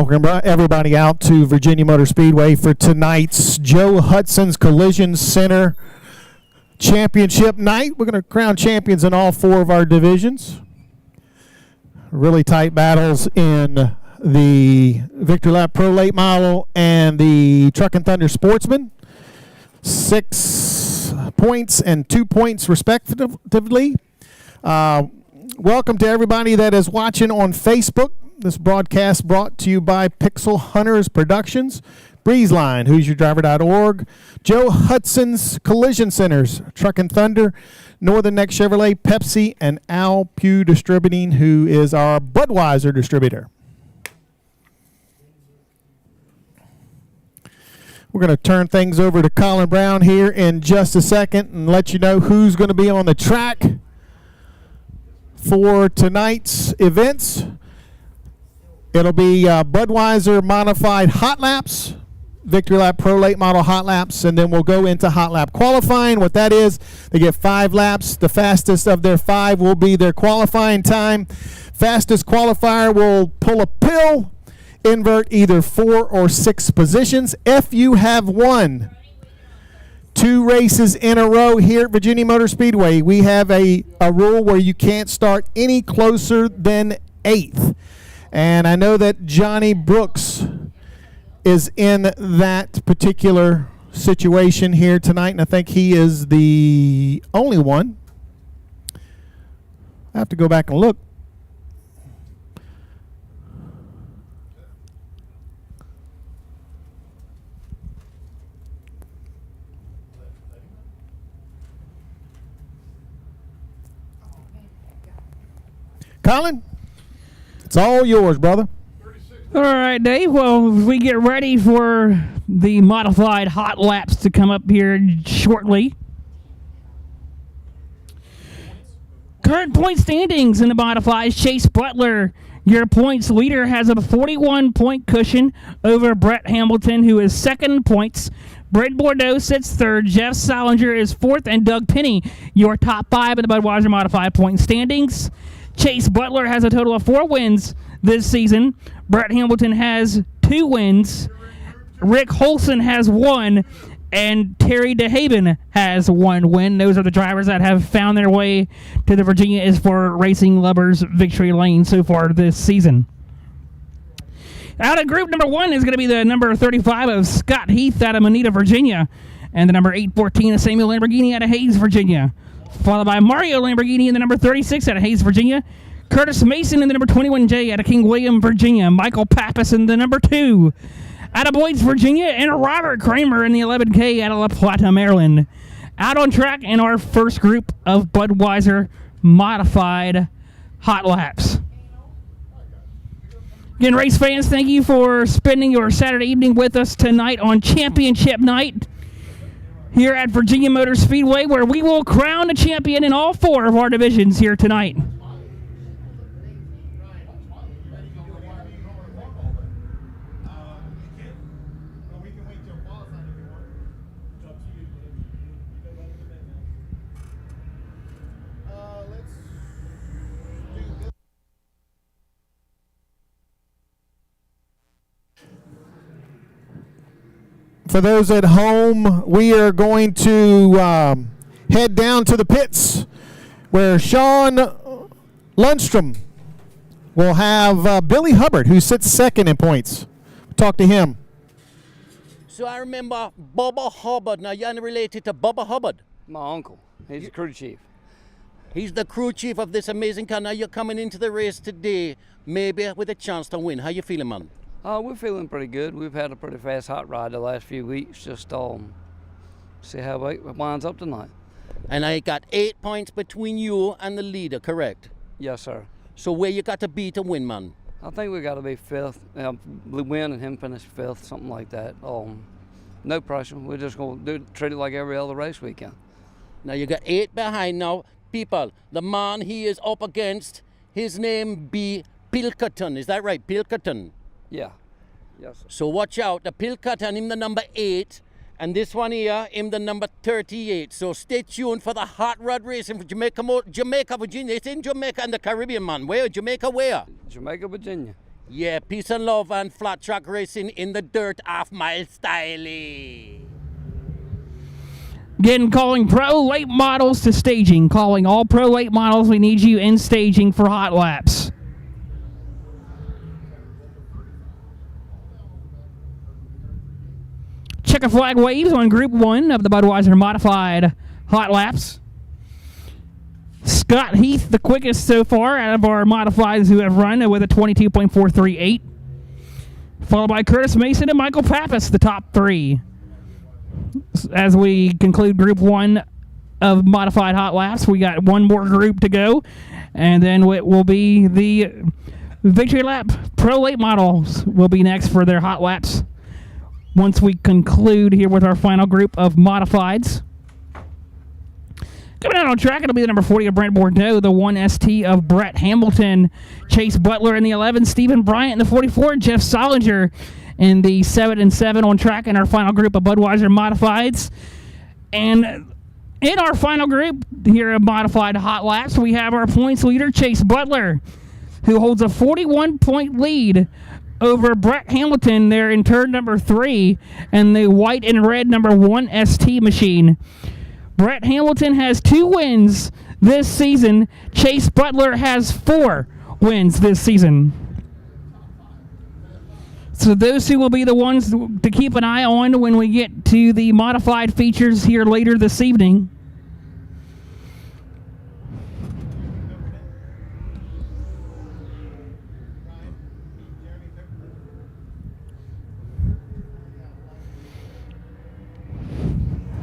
welcome everybody out to Virginia Motor Speedway for tonight's Joe Hudson's Collision Center Championship night. We're going to crown champions in all four of our divisions. Really tight battles in the Victory Lap Pro Late Model and the Truckin Thunder Sportsman. 6 points and 2 points respectively. Welcome to everybody that is watching on Facebook. This broadcast brought to you by Pixel Hunters Productions, Breezeline, who'syourdriver.org, Joe Hudson's Collision Centers, Truckin Thunder, Northern Neck Chevrolet, Pepsi, and Pugh Distributing, who is our Budweiser distributor. We're going to turn things over to Colin Brown here in just a second and let you know who's going to be on the track for tonight's events. It'll be Budweiser Modified Hot Laps, Victory Lap Pro Late Model Hot Laps, and then we'll go into Hot Lap qualifying. What that is, they get 5 laps. The fastest of their 5 will be their qualifying time. Fastest qualifier will pull a pill, invert either 4 or 6 positions. If you have won 2 races in a row here at Virginia Motor Speedway, we have a rule where you can't start any closer than 8th. And I know that Johnny Brooks is in that particular situation here tonight, and I think he is the only one. I have to go back and look. Colin, it's all yours, brother. All right, Dave. Well, we get ready for the modified hot laps to come up here shortly. Current point standings in the modifieds. Chase Butler, your points leader, has a 41-point cushion over Brett Hamilton, who is second in points. Brett Bordeaux sits third. Jeff Salinger is fourth, and Doug Penny, your top 5 in the Budweiser modified point standings. Chase Butler has a total of 4 wins this season. Brett Hamilton has 2 wins. Rick Holson has 1. And Terry DeHaven has 1 win. Those are the drivers that have found their way to the Virginia is for Racing Lovers victory lane so far this season. Out of group number 1 is going to be the number 35 of Scott Heath out of Moneta, Virginia. And the number 814 of Samuel Lamborghini out of Hayes, Virginia. Followed by Mario Lamborghini in the number 36 out of Hayes, Virginia. Curtis Mason in the number 21J out of King William, Virginia. Michael Pappas in the number 2 out of Boyd's, Virginia. And Robert Kramer in the 11K out of La Plata, Maryland. Out on track in our first group of Budweiser modified hot laps. Again, race fans, thank you for spending your Saturday evening with us tonight on Championship Night here at Virginia Motor Speedway, where we will crown a champion in all 4 of our divisions here tonight. For those at home, we are going to head down to the pits where Sean Lundstrom will have Billy Hubbard, who sits second in points. Talk to him. So I remember Bubba Hubbard. Now, you're related to Bubba Hubbard? My uncle. He's the crew chief. He's the crew chief of this amazing car. Now, you're coming into the race today, maybe with a chance to win. How you feeling, man? We're feeling pretty good. We've had a pretty fast hot ride the last few weeks. Just see how it winds up tonight. And I got 8 points between you and the leader, correct? Yes, sir. So where you got to be to win, man? I think we got to be 5th. Win and him finish 5th, something like that. No pressure. We're just going to treat it like every other race weekend. Now you got 8 behind now. People, the man he is up against, his name be Pilkerton. Is that right, Pilkerton? Yeah. Yes, sir. So watch out. The Pilkerton, him the number 8. And this one here, him the number 38. So stay tuned for the hot rod racing for Jamaica, Virginia. It's in Jamaica and the Caribbean, man. Where? Jamaica where? Jamaica, Virginia. Yeah, peace and love and flat track racing in the dirt, half-mile style. Again, calling pro late models to staging. Calling all pro late models. We need you in staging for hot laps. Checker flag waves on Group 1 of the Budweiser Modified Hot Laps. Scott Heath, the quickest so far out of our modifieds who have run, with a 22.438. Followed by Curtis Mason and Michael Pappas, the top three. As we conclude Group 1 of Modified Hot Laps, we got one more group to go, and then it will be the Victory Lap Pro Late Models will be next for their Hot Laps once we conclude here with our final group of modifieds. Coming out on track, it'll be the number 40 of Brent Bordeaux, the 1 ST of Brett Hamilton, Chase Butler in the 11, Stephen Bryant in the 44, Jeff Solinger in the 7 and 7 on track in our final group of Budweiser Modifieds. And in our final group here of Modified Hot Laps, we have our points leader, Chase Butler, who holds a 41-point lead over Brett Hamilton there in turn number 3 and the white and red number 1 ST machine. Brett Hamilton has 2 wins this season. Chase Butler has 4 wins this season. So those two will be the ones to keep an eye on when we get to the modified features here later this evening.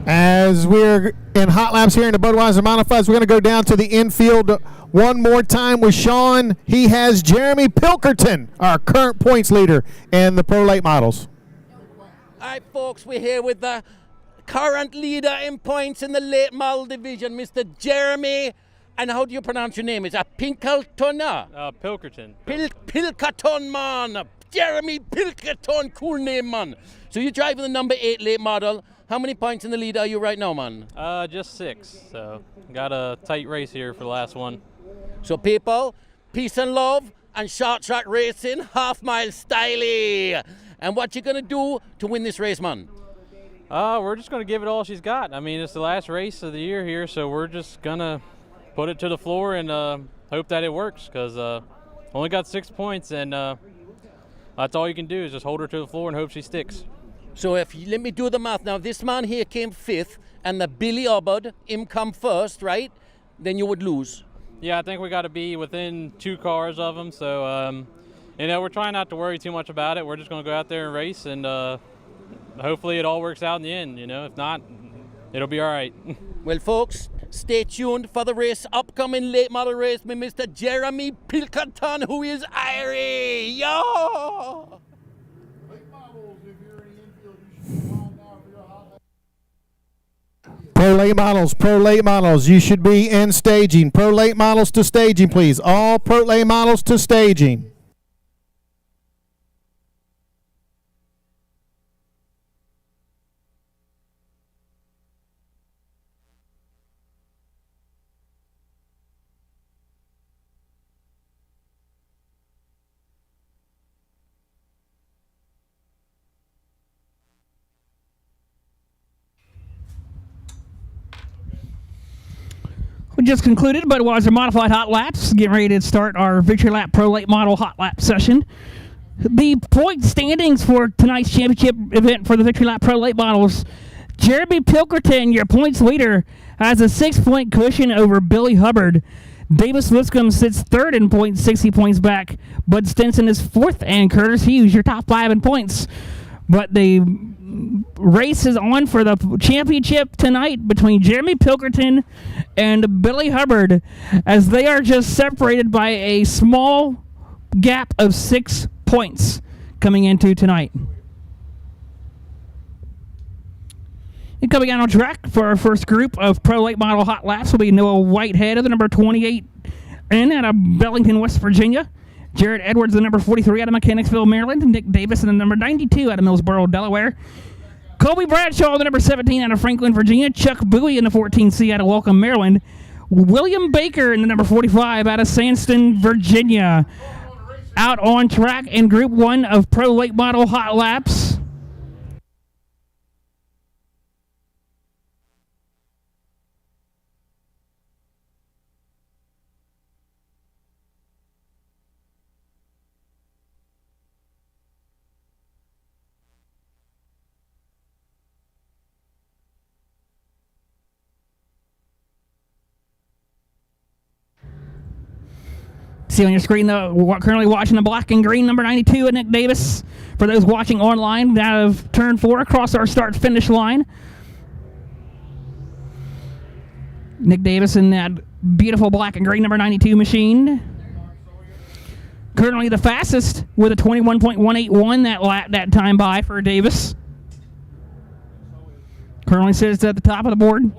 As we're in hot laps here in the Budweiser Modifieds, we're going to go down to the infield one more time with Sean. He has Jeremy Pilkerton, our current points leader in the Pro Late Models. All right, folks, we're here with the current leader in points in the late model division, Mr. Jeremy. And how do you pronounce your name? Is that Pinkelton? Pilkerton. Pilkerton, man. Jeremy Pilkerton, cool name, man. So you're driving the number 8 late model. How many points in the lead are you right now, man? Just 6. So got a tight race here for the last one. So people, peace and love and short track racing, half-mile style. And what you gonna do to win this race, man? We're just gonna give it all she's got. I mean, it's the last race of the year here, so we're just gonna put it to the floor and hope that it works, because only got 6 points, and that's all you can do is just hold her to the floor and hope she sticks. So let me do the math now. This man here came 5th, and the Billy Hubbard, him come first, right? Then you would lose. Yeah, I think we got to be within 2 cars of them. So, we're trying not to worry too much about it. We're just going to go out there and race, and hopefully it all works out in the end. If not, it'll be all right. Well, folks, stay tuned for the race, upcoming late model race with Mr. Jeremy Pilkerton, who is Irie. Yo! Pro late models, you should be in staging. Pro late models to staging, please. All pro late models to staging. We just concluded Budweiser Modified Hot Laps, getting ready to start our Victory Lap Pro Late Model Hot Lap session. The point standings for tonight's championship event for the Victory Lap Pro Late Models: Jeremy Pilkerton, your points leader, has a 6-point cushion over Billy Hubbard. Davis Lipscomb sits 3rd in points, 60 points back. Bud Stinson is 4th, and Curtis Hughes, your top 5 in points. But the race is on for the championship tonight between Jeremy Pilkerton and Billy Hubbard, as they are just separated by a small gap of 6 points coming into tonight. And coming out on track for our first group of Pro Late Model Hot Laps will be Noah Whitehead of the number 28 in out of Bellington, West Virginia. Jared Edwards, the number 43 out of Mechanicsville, Maryland. Nick Davis, the number 92 out of Millsboro, Delaware. Colby Bradshaw, the number 17 out of Franklin, Virginia. Chuck Bowie in the 14C out of Welcome, Maryland. William Baker in the number 45 out of Sandston, Virginia. out on track in Group 1 of Pro Late Model Hot Laps. See on your screen, though, we're currently watching the black and green number 92 at Nick Davis. For those watching online, out of turn 4 across our start-finish line. Nick Davis in that beautiful black and green number 92 machine. Currently the fastest with a 21.181 that time by for Davis. Currently sits at the top of the board.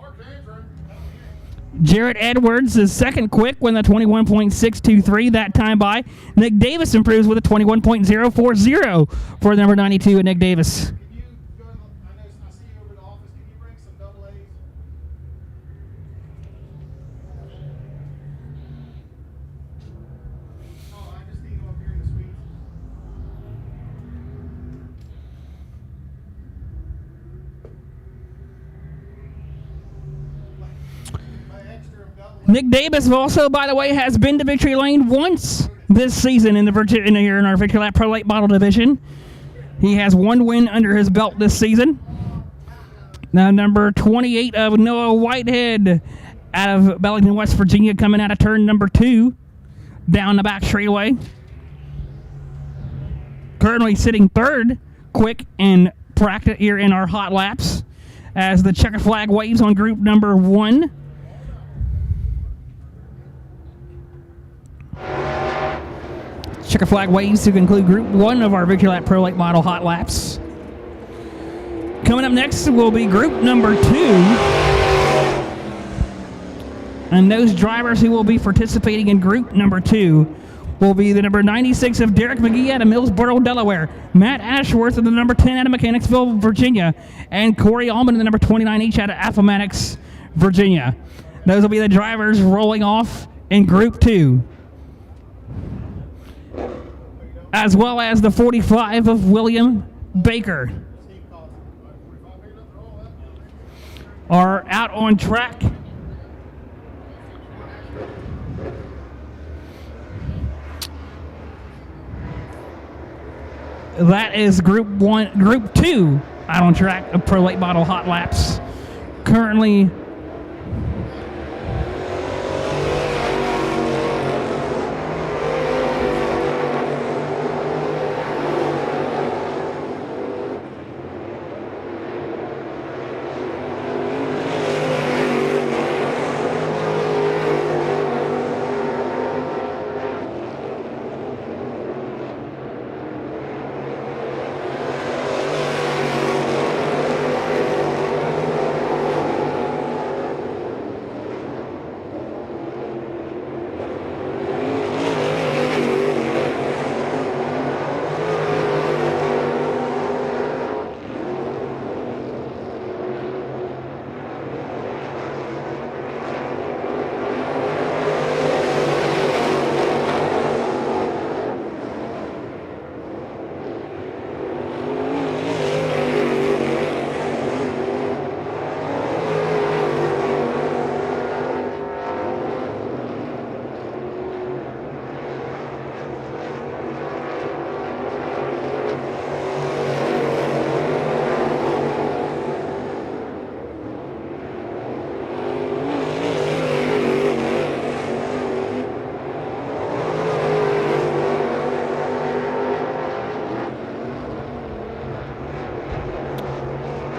Jarrett Edwards is second quick with a 21.623 that time by. Nick Davis improves with a 21.040 for the number 92 at Nick Davis. Can you go, I see you over the office. Can you bring some double A's? Oh, I just need them up here in the suite. Nick Davis also, by the way, has been to victory lane once this season in in our Victory Lap Pro Late Model division. He has one win under his belt this season. Now, number 28 of Noah Whitehead out of Bellington, West Virginia, coming out of turn number 2 down the back straightaway. Currently sitting third quick in practice here in our hot laps as the checker flag waves on group number 1. Checker flag waves to conclude Group 1 of our Victory Lap Pro Late Model Hot Laps. Coming up next will be Group number 2. And those drivers who will be participating in Group number 2 will be the number 96 of Derek McGee out of Millsboro, Delaware, Matt Ashworth of the number 10 out of Mechanicsville, Virginia, and Corey Allman of the number 29 each out of Appomattox, Virginia. Those will be the drivers rolling off in Group 2. As well as the 45 of William Baker are out on track. That is Group 2 out on track of Pro Late Model Hot Laps. Currently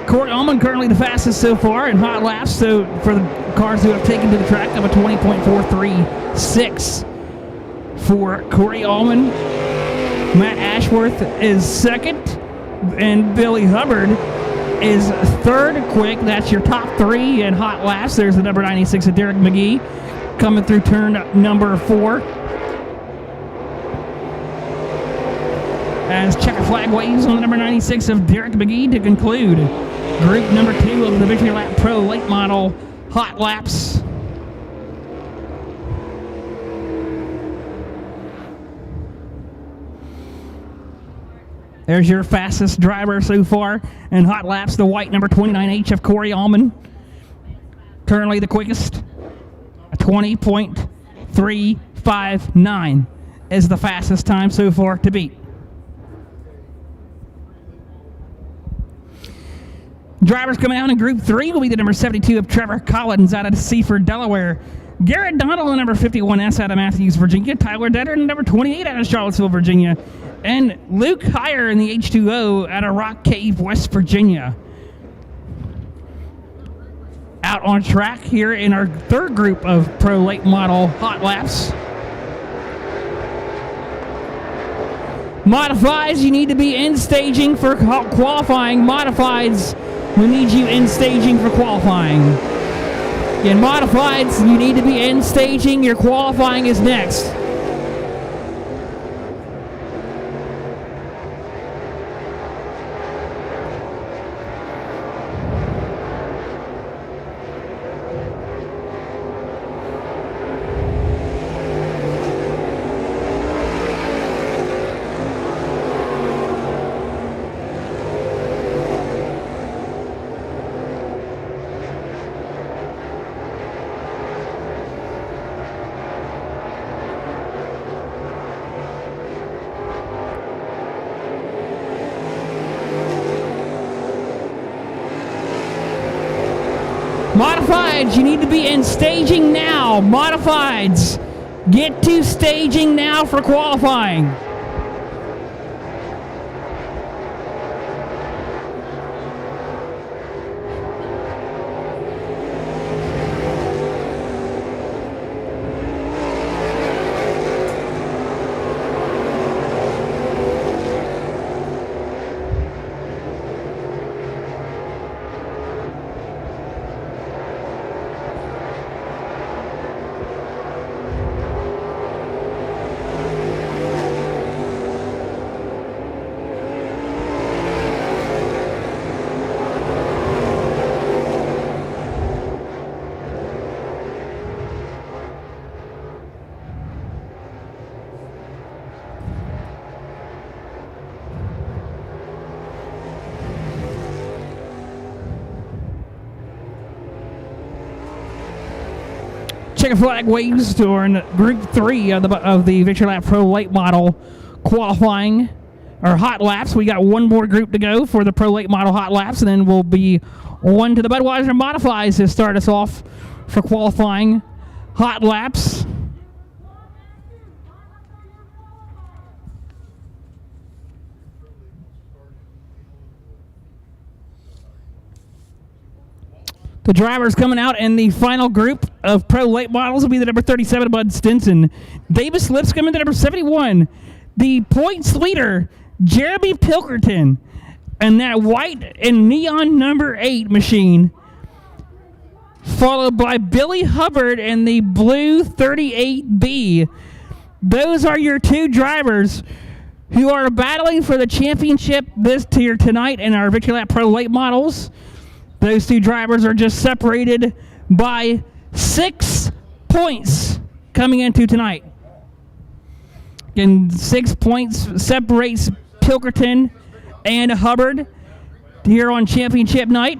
Corey Allman currently the fastest so far in hot laps, so for the cars who have taken to the track of a 20.436 for Corey Allman. Matt Ashworth is second, and Billy Hubbard is third quick. That's your top 3 in hot laps. There's the number 96 of Derek McGee coming through turn number 4. As checker flag waves on the number 96 of Derek McGee to conclude Group number 2 of the Victory Lap Pro Late Model Hot Laps. There's your fastest driver so far in hot laps, the white number 29H of Corey Allman. Currently the quickest. 20.359 is the fastest time so far to beat. Drivers coming out in Group 3 will be the number 72 of Trevor Collins out of Seaford, Delaware. Garrett Donald, the number 51S out of Matthews, Virginia. Tyler Detter, the number 28 out of Charlottesville, Virginia. And Luke Heyer in the H2O out of Rock Cave, West Virginia. Out on track here in our third group of Pro Late Model Hot Laps. Modifieds, you need to be in staging for qualifying. Modifieds, we need you in staging for qualifying. In Modifieds, you need to be in staging. Your qualifying is next. Modifieds, you need to be in staging now. Modifieds, get to staging now for qualifying. Checker flag waves during Group 3 of the Victory Lap Pro Late Model qualifying, or hot laps. We got one more group to go for the Pro Late Model hot laps, and then we'll be on to the Budweiser Modifieds to start us off for qualifying hot laps. The drivers coming out in the final group of Pro Late Models will be the number 37, Bud Stinson. Davis Lipscomb in the number 71. The points leader, Jeremy Pilkerton, and that white and neon number 8 machine. Followed by Billy Hubbard and the blue 38B. Those are your two drivers who are battling for the championship this tier tonight in our Victory Lap Pro Late Models. Those two drivers are just separated by 6 points coming into tonight. Again, 6 points separates Pilkerton and Hubbard here on championship night.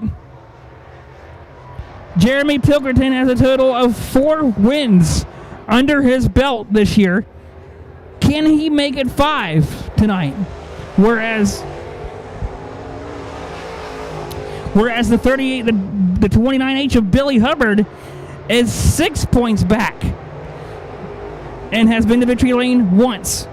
Jeremy Pilkerton has a total of 4 wins under his belt this year. Can he make it 5 tonight? Whereas the 38, the 29H of Billy Hubbard is 6 points back and has been to victory lane once.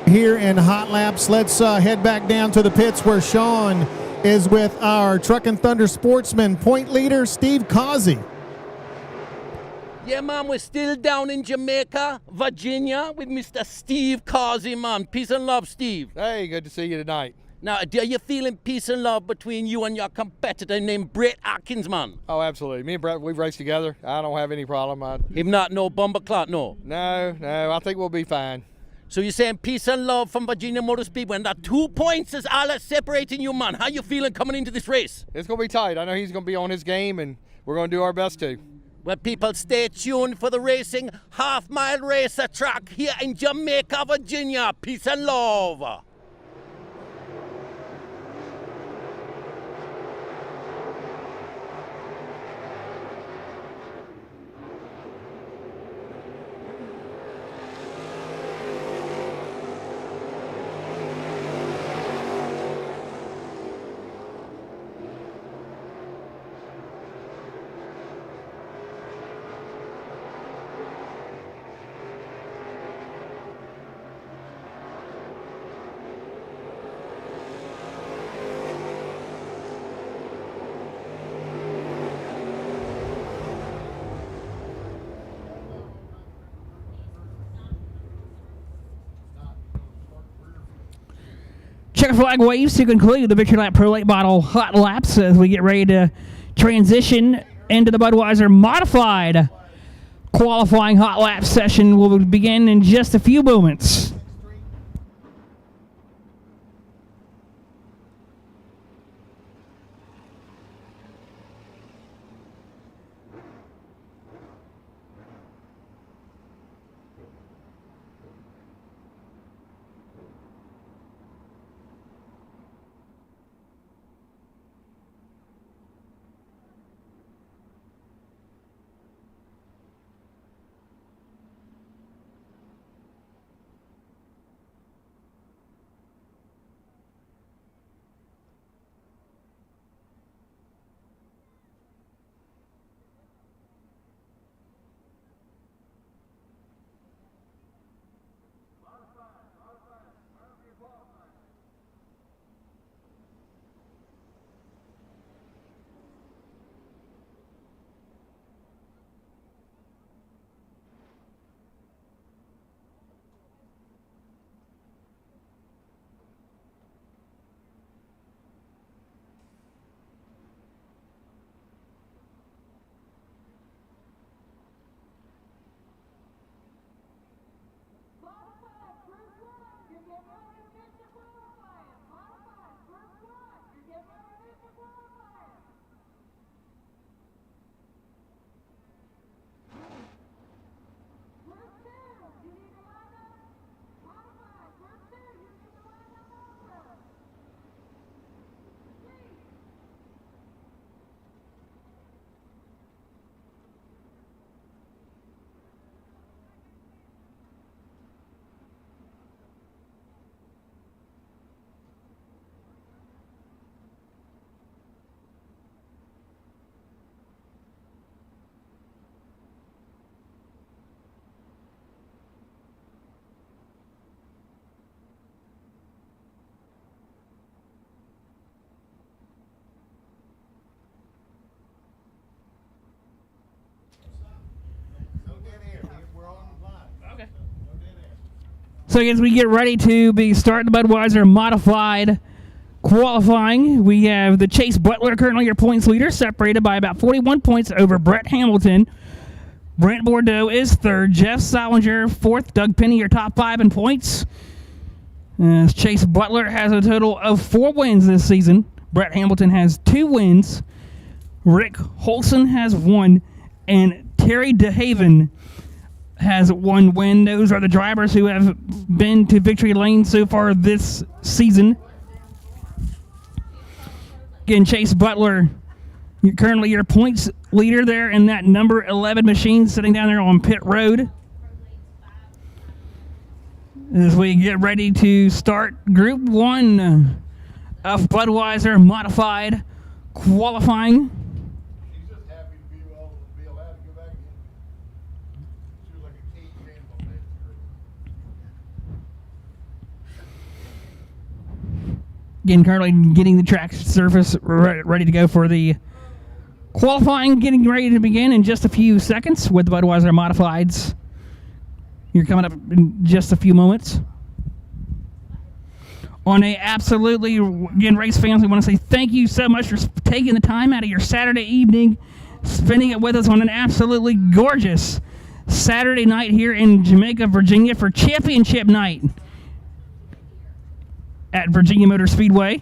Here in hot laps, let's head back down to the pits where Sean is with our Truckin Thunder Sportsman point leader, Steve Causey. Yeah, man, we're still down in Jamaica, Virginia, with Mr. Steve Causey, man. Peace and love, Steve. Hey, good to see you tonight. Now, are you feeling peace and love between you and your competitor named Brett Atkins, man? Oh, absolutely. Me and Brett, we've raced together. I don't have any problem. If not, no bumper clot, no? No, I think we'll be fine. So you're saying peace and love from Virginia Motor Speedway, and that 2 points is all that's separating you, man. How you feeling coming into this race? It's going to be tight. I know he's going to be on his game, and we're going to do our best to. Well, people, stay tuned for the racing half-mile racer track here in Jamaica, Virginia. Peace and love. Checker flag waves to conclude the Victory Lap Pro Late Model Hot Laps as we get ready to transition into the Budweiser Modified qualifying Hot Lap session. Will begin in just a few moments. So as we get ready to be starting the Budweiser Modified qualifying, we have the Chase Butler currently your points leader, separated by about 41 points over Brett Hamilton. Brent Bordeaux is third. Jeff Salinger fourth. Doug Penny your top five in points. Chase Butler has a total of 4 wins this season. Brett Hamilton has 2 wins. Rick Holson has 1. And Terry DeHaven has 1 win. Those are the drivers who have been to victory lane so far this season. Again, Chase Butler, you're currently your points leader there in that number 11 machine sitting down there on pit road. As we get ready to start Group 1 of Budweiser Modified qualifying. She's just happy to be allowed to go back in. She was like a cage animal on that. Again, currently getting the track surface ready to go for the qualifying, getting ready to begin in just a few seconds with the Budweiser Modifieds. You're coming up in just a few moments. On a absolutely, again, race fans, we want to say thank you so much for taking the time out of your Saturday evening, spending it with us on an absolutely gorgeous Saturday night here in Jamaica, Virginia for championship night at Virginia Motor Speedway.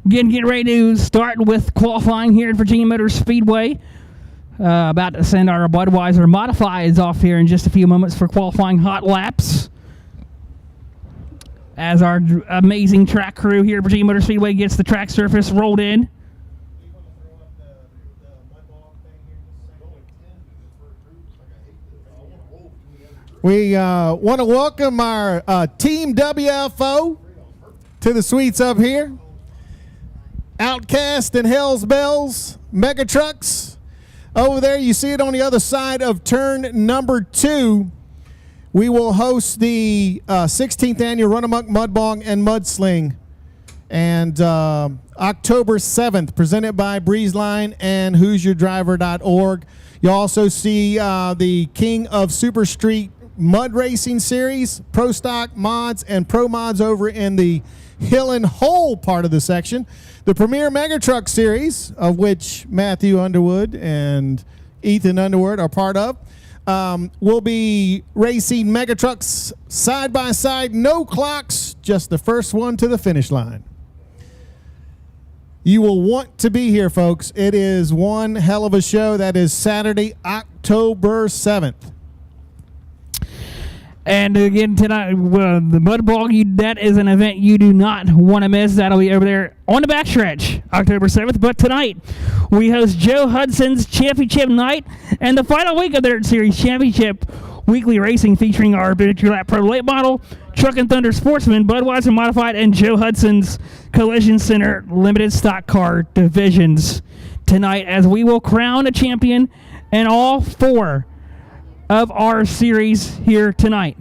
Again, get ready to start with qualifying here at Virginia Motor Speedway. About to send our Budweiser Modifieds off here in just a few moments for qualifying hot laps. As our amazing track crew here at Virginia Motor Speedway gets the track surface rolled in. We want to welcome our Team WFO to the suites up here. Outcast and Hell's Bells, Mega Trucks. Over there, you see it on the other side of turn number 2. We will host the 16th annual Run Amok Mud Bog and Mudsling, and October 7th, presented by Breezeline and Who'sYourDriver.org. You'll also see the King of Super Street Mud Racing Series, Pro Stock Mods, and Pro Mods over in the Hill and Hole part of the section. The Premier Mega Truck Series, of which Matthew Underwood and Ethan Underwood are part of, will be racing Mega Trucks side by side, no clocks, just the first one to the finish line. You will want to be here, folks. It is one hell of a show. That is Saturday, October 7th. And again, tonight, the Mud Bog, that is an event you do not want to miss. That'll be over there on the backstretch, October 7th. But tonight, we host Joe Hudson's Championship Night and the final week of their Series Championship weekly racing featuring our Victory Lap Pro Late Model, Truckin Thunder Sportsman, Budweiser Modified, and Joe Hudson's Collision Center Limited Stock Car divisions tonight, as we will crown a champion in all 4 of our series here tonight.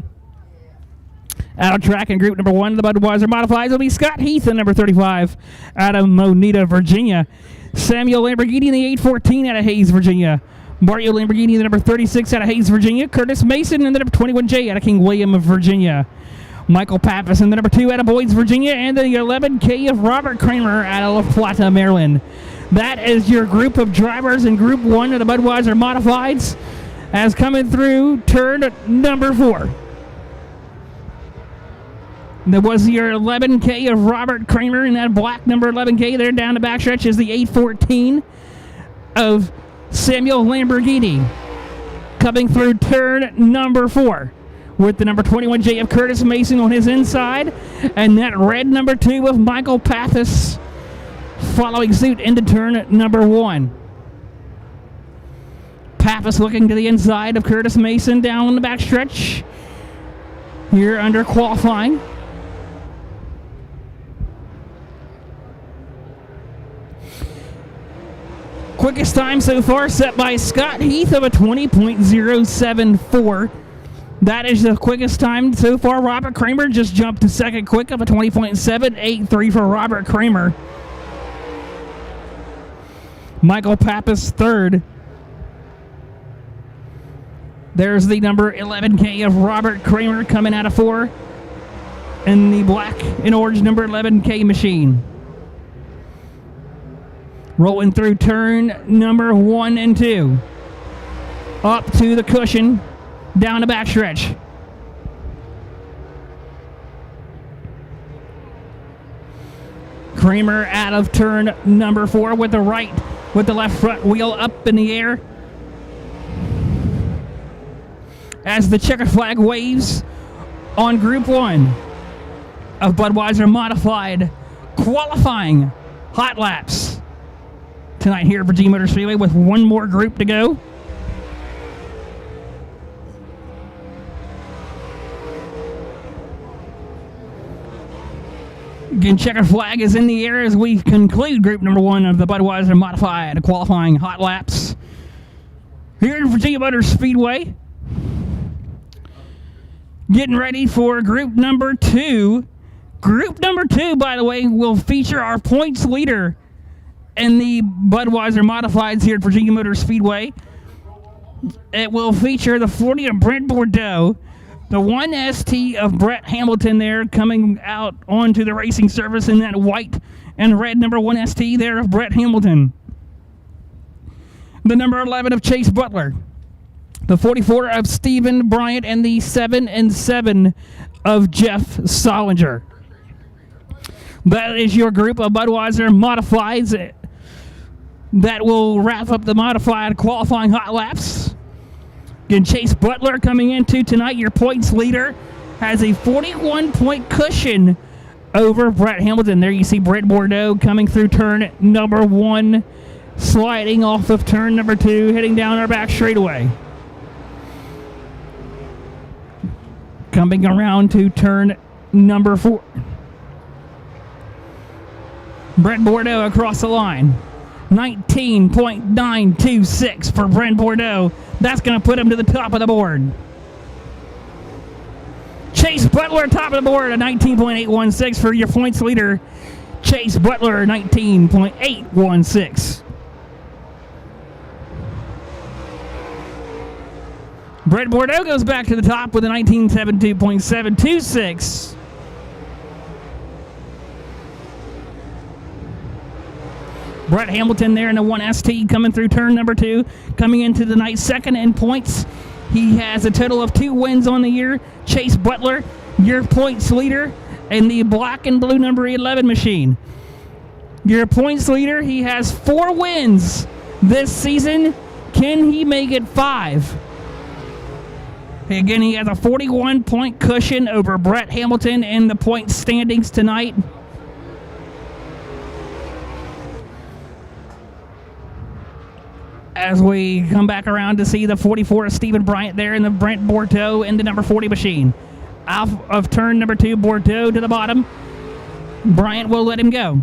Out of track in group number 1, the Budweiser Modifieds will be Scott Heath in number 35 out of Moneta, Virginia. Samuel Lamborghini in the 814 out of Hayes, Virginia. Mario Lamborghini in the number 36 out of Hayes, Virginia. Curtis Mason in the number 21J out of King William of Virginia. Michael Pappas in the number 2 out of Boyd's, Virginia. And the 11K of Robert Kramer out of La Plata, Maryland. That is your group of drivers in group 1 of the Budweiser Modifieds, as coming through turn number 4. There was your 11K of Robert Kramer in that black number 11K there. Down the backstretch is the 814 of Samuel Lamborghini, coming through turn number 4 with the number 21J of Curtis Mason on his inside, and that red number 2 of Michael Pathis following suit into turn number 1. Pappas looking to the inside of Curtis Mason down on the backstretch here under qualifying. Quickest time so far set by Scott Heath of a 20.074. That is the quickest time so far. Robert Kramer just jumped to second quick of a 20.783 for Robert Kramer. Michael Pappas third. There's the number 11K of Robert Kramer coming out of 4 in the black and orange number 11K machine. Rolling through turn number 1 and 2. Up to the cushion, down the backstretch. Kramer out of turn number 4 with the left front wheel up in the air, as the checker flag waves on Group 1 of Budweiser Modified qualifying hot laps tonight here at Virginia Motor Speedway, with one more group to go. Again, checker flag is in the air as we conclude group number 1 of the Budweiser Modified qualifying hot laps here at Virginia Motor Speedway. Getting ready for group number 2. Group number 2, by the way, will feature our points leader in the Budweiser Modifieds here at Virginia Motor Speedway. It will feature the 40 of Brent Bordeaux, the 1ST of Brett Hamilton there coming out onto the racing surface in that white and red number 1ST there of Brett Hamilton. The number 11 of Chase Butler, the 44 of Stephen Bryant, and the 7 and 7 of Jeff Solinger. That is your group of Budweiser Modifieds. That will wrap up the modified qualifying hot laps. Again, Chase Butler coming into tonight, your points leader, has a 41-point cushion over Brett Hamilton. There you see Brett Bordeaux coming through turn number 1, sliding off of turn number 2, heading down our back straightaway. Coming around to turn number 4. Brett Bordeaux across the line. 19.926 for Brent Bordeaux. That's going to put him to the top of the board. Chase Butler, top of the board, a 19.816 for your points leader. Chase Butler, 19.816. Brent Bordeaux goes back to the top with a 19.72.726. Brett Hamilton there in the 1ST coming through turn number 2, coming into the night second in points. He has a total of 2 wins on the year. Chase Butler, your points leader, in the black and blue number 11 machine. Your points leader, he has 4 wins this season. Can he make it 5? Again, he has a 41-point cushion over Brett Hamilton in the point standings tonight. As we come back around to see the 44 of Stephen Bryant there in the Brent Bordeaux in the number 40 machine. Off of turn number 2, Bordeaux to the bottom. Bryant will let him go.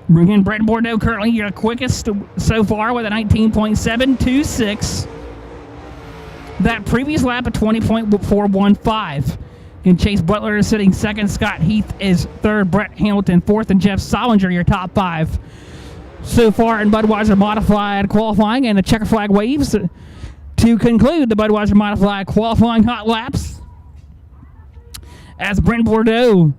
Bring in Brent Bordeaux, currently your quickest so far with a 19.726. That previous lap, a 20.415. And Chase Butler is sitting second. Scott Heath is third. Brett Hamilton fourth. And Jeff Solinger, your top 5. So far in Budweiser Modified qualifying, and the checker flag waves to conclude the Budweiser Modified qualifying hot laps. As Brent Bordeaux,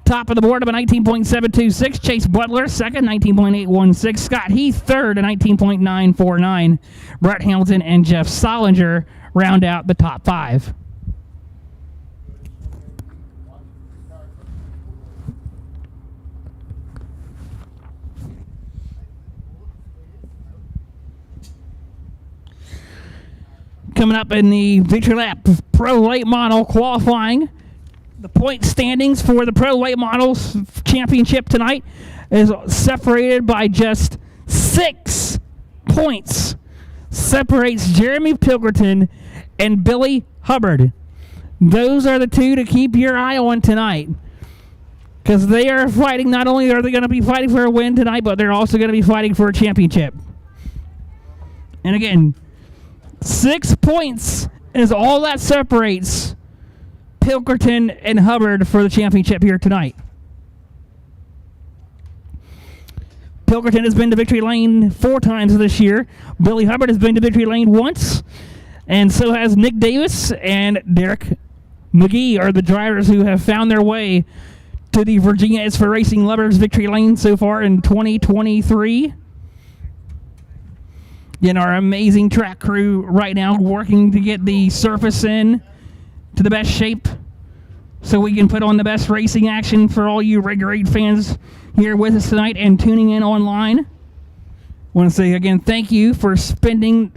top of the board of a 19.726. Chase Butler, second, 19.816. Scott Heath, third, a 19.949. Brett Hamilton and Jeff Solinger round out the top 5. Coming up in the Victory Lap Pro Late Model qualifying, the point standings for the Pro Late Models Championship tonight is separated by just 6 points. Separates Jeremy Pilgerton and Billy Hubbard. Those are the 2 to keep your eye on tonight, because they are fighting. Not only are they going to be fighting for a win tonight, but they're also going to be fighting for a championship. And again, 6 points is all that separates Pilkerton and Hubbard for the championship here tonight. Pilkerton has been to victory lane 4 times this year. Billy Hubbard has been to victory lane once. And so has Nick Davis and Derek McGee are the drivers who have found their way to the Virginia is for Racing Lovers victory lane so far in 2023. And our amazing track crew right now working to get the surface in to the best shape so we can put on the best racing action for all you Red Grade fans here with us tonight and tuning in online. I want to say again, thank you for spending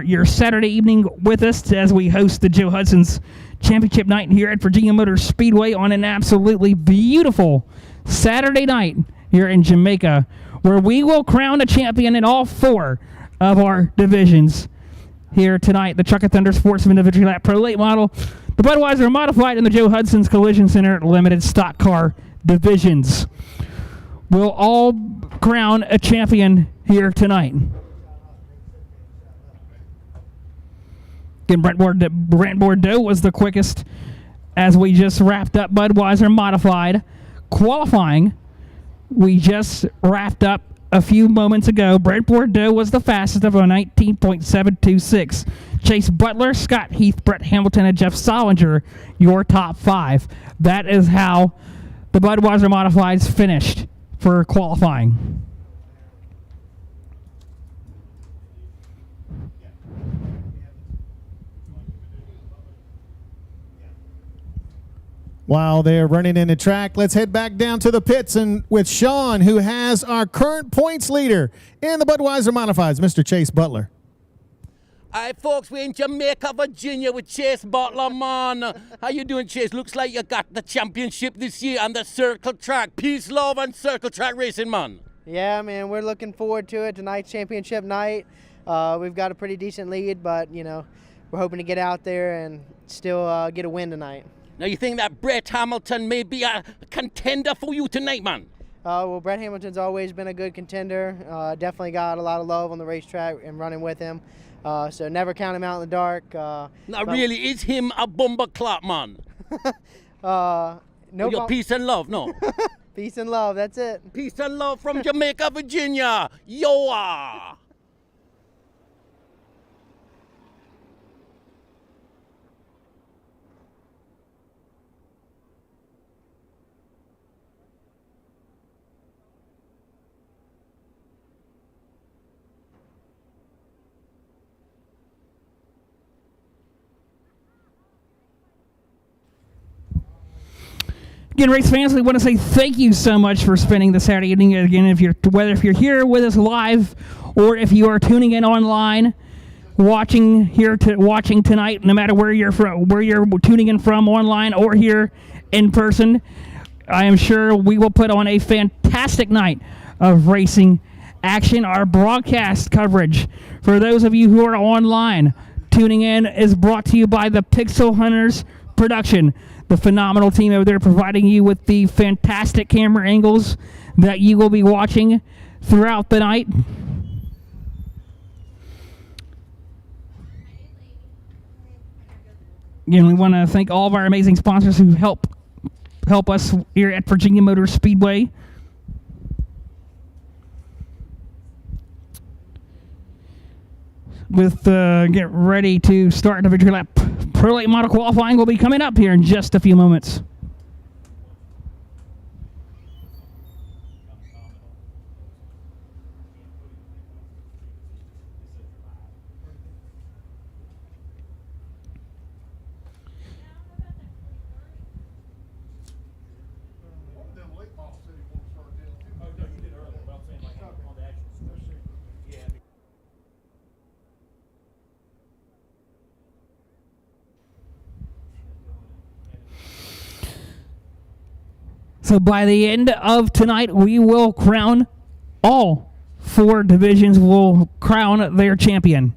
your Saturday evening with us as we host the Joe Hudson's Championship night here at Virginia Motor Speedway on an absolutely beautiful Saturday night here in Jamaica, where we will crown a champion in all 4 of our divisions here tonight. The Truckin Thunder Sportsman, the Victory Lap Pro Late Model, the Budweiser Modified, and the Joe Hudson's Collision Center Limited Stock Car divisions will all crown a champion here tonight. Again, Brent Bordeaux was the quickest as we just wrapped up Budweiser Modified qualifying. We just wrapped up a few moments ago. Brent Bordeaux was the fastest of a 19.726. Chase Butler, Scott Heath, Brett Hamilton, and Jeff Solinger, your top 5. That is how the Budweiser Modifieds finished for qualifying. While they're running in the track, let's head back down to the pits and with Sean, who has our current points leader in the Budweiser Modifieds, Mr. Chase Butler. All right, folks, we're in Jamaica, Virginia with Chase Butler, man. How you doing, Chase? Looks like you got the championship this year on the circle track. Peace, love, and circle track racing, man. Yeah, man, we're looking forward to it. Tonight's championship night. We've got a pretty decent lead, but, you know, we're hoping to get out there and still get a win tonight. Now, you think that Brett Hamilton may be a contender for you tonight, man? Well, Brett Hamilton's always been a good contender. Definitely got a lot of love on the racetrack and running with him. So never count him out in the dark. Now, really, is him a bumper clock, man? No. Your peace and love, no? Peace and love, that's it. Peace and love from Jamaica, Virginia. Yoa! Again, race fans, we want to say thank you so much for spending the Saturday evening. Again, whether if you're here with us live or if you are tuning in online, watching tonight, no matter where you're tuning in from, online or here in person, I am sure we will put on a fantastic night of racing action. Our broadcast coverage for those of you who are online tuning in is brought to you by the Pixel Hunters production. The phenomenal team over there providing you with the fantastic camera angles that you will be watching throughout the night. Again, we want to thank all of our amazing sponsors who help us here at Virginia Motor Speedway. With get ready to start the Victory Lap Pro Late Model qualifying will be coming up here in just a few moments. So by the end of tonight, we will crown all 4 divisions will crown their champion.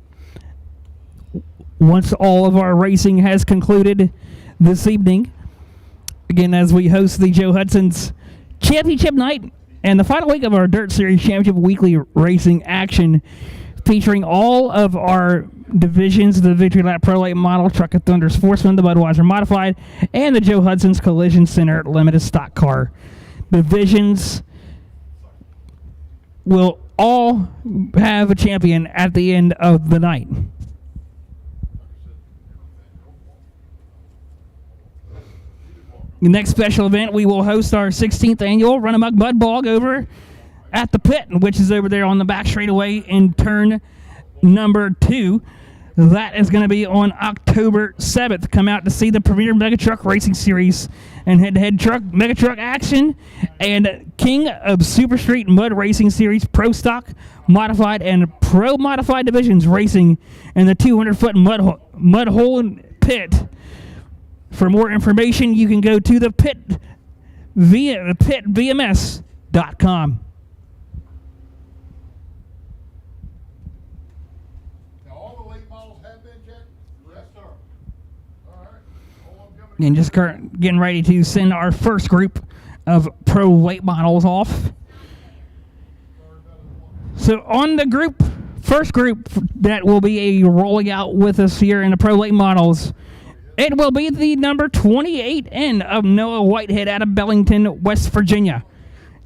Once all of our racing has concluded this evening, again, as we host the Joe Hudson's Championship Night and the final week of our Dirt Series Championship Weekly Racing action, featuring all of our divisions, the Victory Lap Pro Late Model, Truckin Thunder Sportsman, the Budweiser Modified, and the Joe Hudson's Collision Center Limited Stock Car. Divisions will all have a champion at the end of the night. The next special event, we will host our 16th annual Run Amok Mud Bog over at the pit, which is over there on the back straightaway in turn number 2. That is going to be on October 7th. Come out to see the Premier Mega Truck Racing Series and head-to-head Mega Truck action and King of Super Street Mud Racing Series Pro Stock, Modified, and Pro Modified divisions racing in the 200-foot mud hole pit. For more information, you can go to the pitvms.com. And just getting ready to send our first group of pro late models off. So on the first group that will be rolling out with us here in the pro late models, it will be the number 28 N of Noah Whitehead out of Bellington, West Virginia.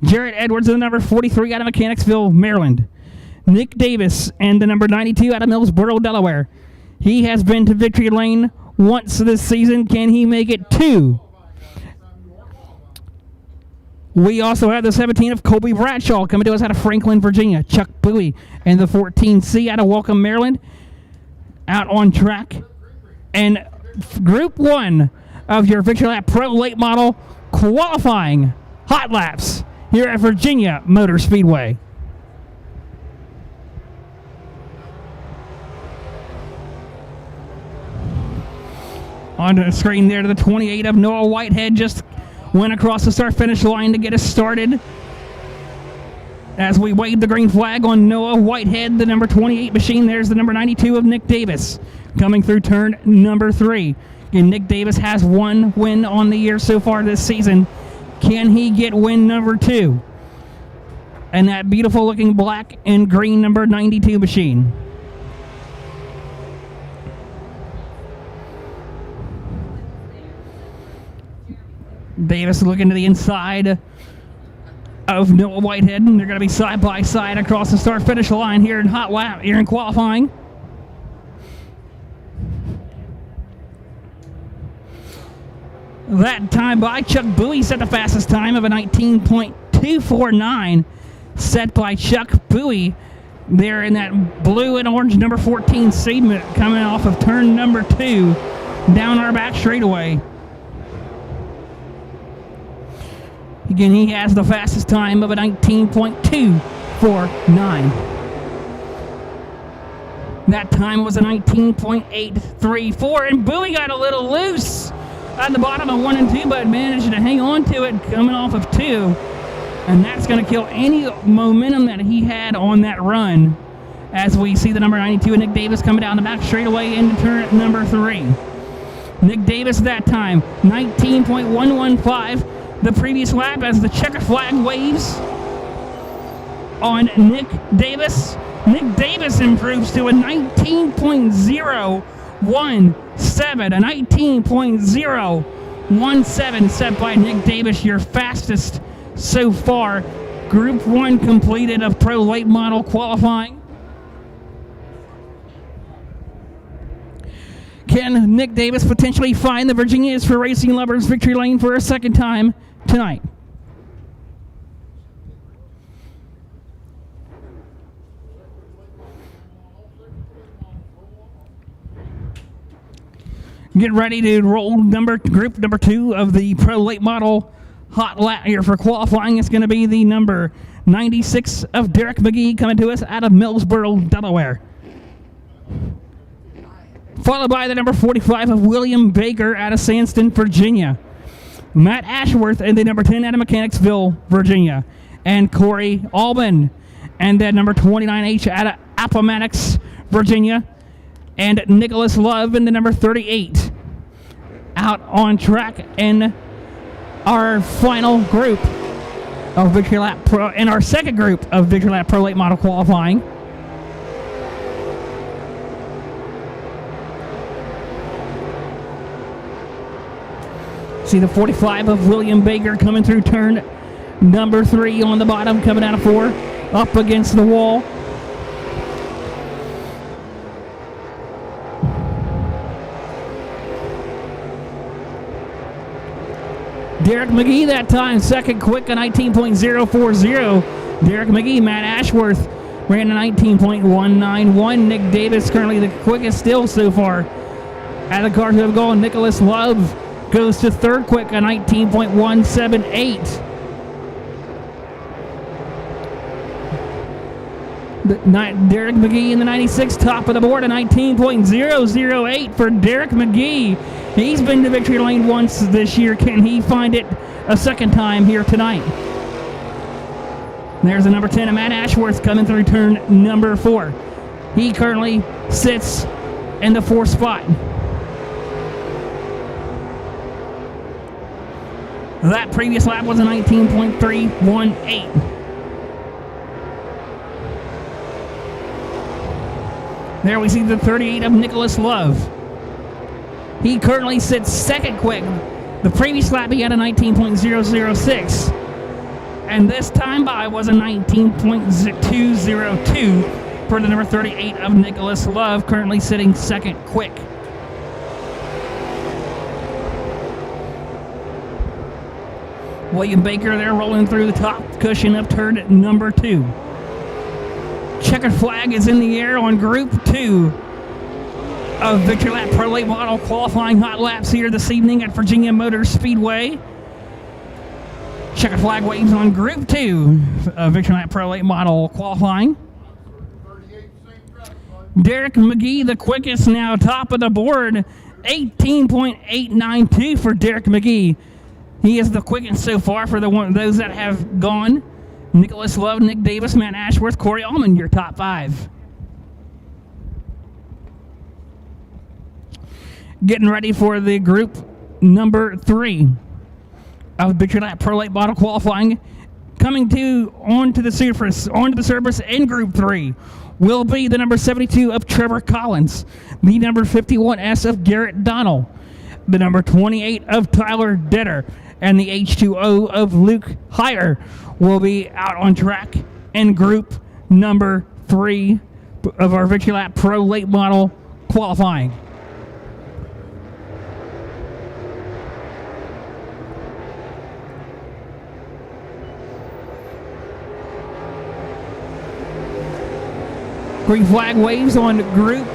Jarrett Edwards, the number 43 out of Mechanicsville, Maryland. Nick Davis and the number 92 out of Millsboro, Delaware. He has been to Victory Lane once this season. Can he make it 2? We also have the 17 of Colby Bradshaw coming to us out of Franklin, Virginia. Chuck Bowie and the 14C out of Welcome, Maryland, out on track. And Group 1 of your Victory Lap Pro Late Model qualifying hot laps here at Virginia Motor Speedway. On the screen there to the 28 of Noah Whitehead just went across the start-finish line to get us started. As we wave the green flag on Noah Whitehead, the number 28 machine, there's the number 92 of Nick Davis coming through turn number 3. And Nick Davis has 1 win on the year so far this season. Can he get win number 2? And that beautiful looking black and green number 92 machine. Davis looking to the inside of Noah Whitehead, and they're going to be side by side across the start-finish line here in hot lap, here in qualifying. That time by Chuck Bowie set the fastest time of a 19.249, set by Chuck Bowie there in that blue and orange number 14 segment coming off of turn number 2 down our back straightaway. Again, he has the fastest time of a 19.249. That time was a 19.834, and Bowie got a little loose at the bottom of 1 and 2, but managed to hang on to it coming off of 2. And that's going to kill any momentum that he had on that run, as we see the number 92 Nick Davis coming down the back straightaway into turn number 3. Nick Davis that time, 19.115. The previous lap as the checker flag waves on Nick Davis. Nick Davis improves to a 19.017, a 19.017 set by Nick Davis, your fastest so far. Group 1 completed of Pro Late Model qualifying. Can Nick Davis potentially find the Virginia's for Racing Lovers victory lane for a second time tonight? Get ready to roll group number 2 of the Pro Late Model hot lap here for qualifying. It's going to be the number 96 of Derek McGee coming to us out of Millsboro, Delaware. Followed by the number 45 of William Baker out of Sandston, Virginia. Matt Ashworth and the number 10 out of Mechanicsville, Virginia. And Corey Albin and that number 29H out of Appomattox, Virginia. And Nicholas Love and the number 38 out on track in our final group of Victory Lap Pro, in our second group of Victory Lap Pro Late Model qualifying. See the 45 of William Baker coming through turn number 3 on the bottom, coming out of 4, up against the wall. Derek McGee that time, second quick, a 19.040. Derek McGee, Matt Ashworth ran a 19.191. Nick Davis currently the quickest still so far at the cars have gone. Nicholas Love goes to third quick, a 19.178. Derek McGee in the 96, top of the board, a 19.008 for Derek McGee. He's been to victory lane once this year. Can he find it a second time here tonight? There's the number 10 of Matt Ashworth coming through turn number 4. He currently sits in the 4th spot. That previous lap was a 19.318. There we see the 38 of Nicholas Love. He currently sits second quick. The previous lap he had a 19.006. And this time by was a 19.202 for the number 38 of Nicholas Love, currently sitting second quick. William Baker there rolling through the top cushion of turn number 2. Checkered flag is in the air on Group 2 of Victory Lap Pro Late Model qualifying hot laps here this evening at Virginia Motor Speedway. Checkered flag waves on Group 2 of Victory Lap Pro Late Model qualifying. Derek McGee, the quickest, now top of the board. 18.892 for Derek McGee. He is the quickest so far for those that have gone. Nicholas Love, Nick Davis, Matt Ashworth, Corey Allman, your top 5. Getting ready for the group number 3 of Victory Lap Pro Late Model qualifying. Coming onto the surface in Group 3 will be the number 72 of Trevor Collins, the number 51S of Garrett Donnell, the number 28 of Tyler Ditter, and the H2O of Luke Heyer will be out on track in Group number 3 of our Victory Lap Pro Late Model qualifying. Green flag waves on Group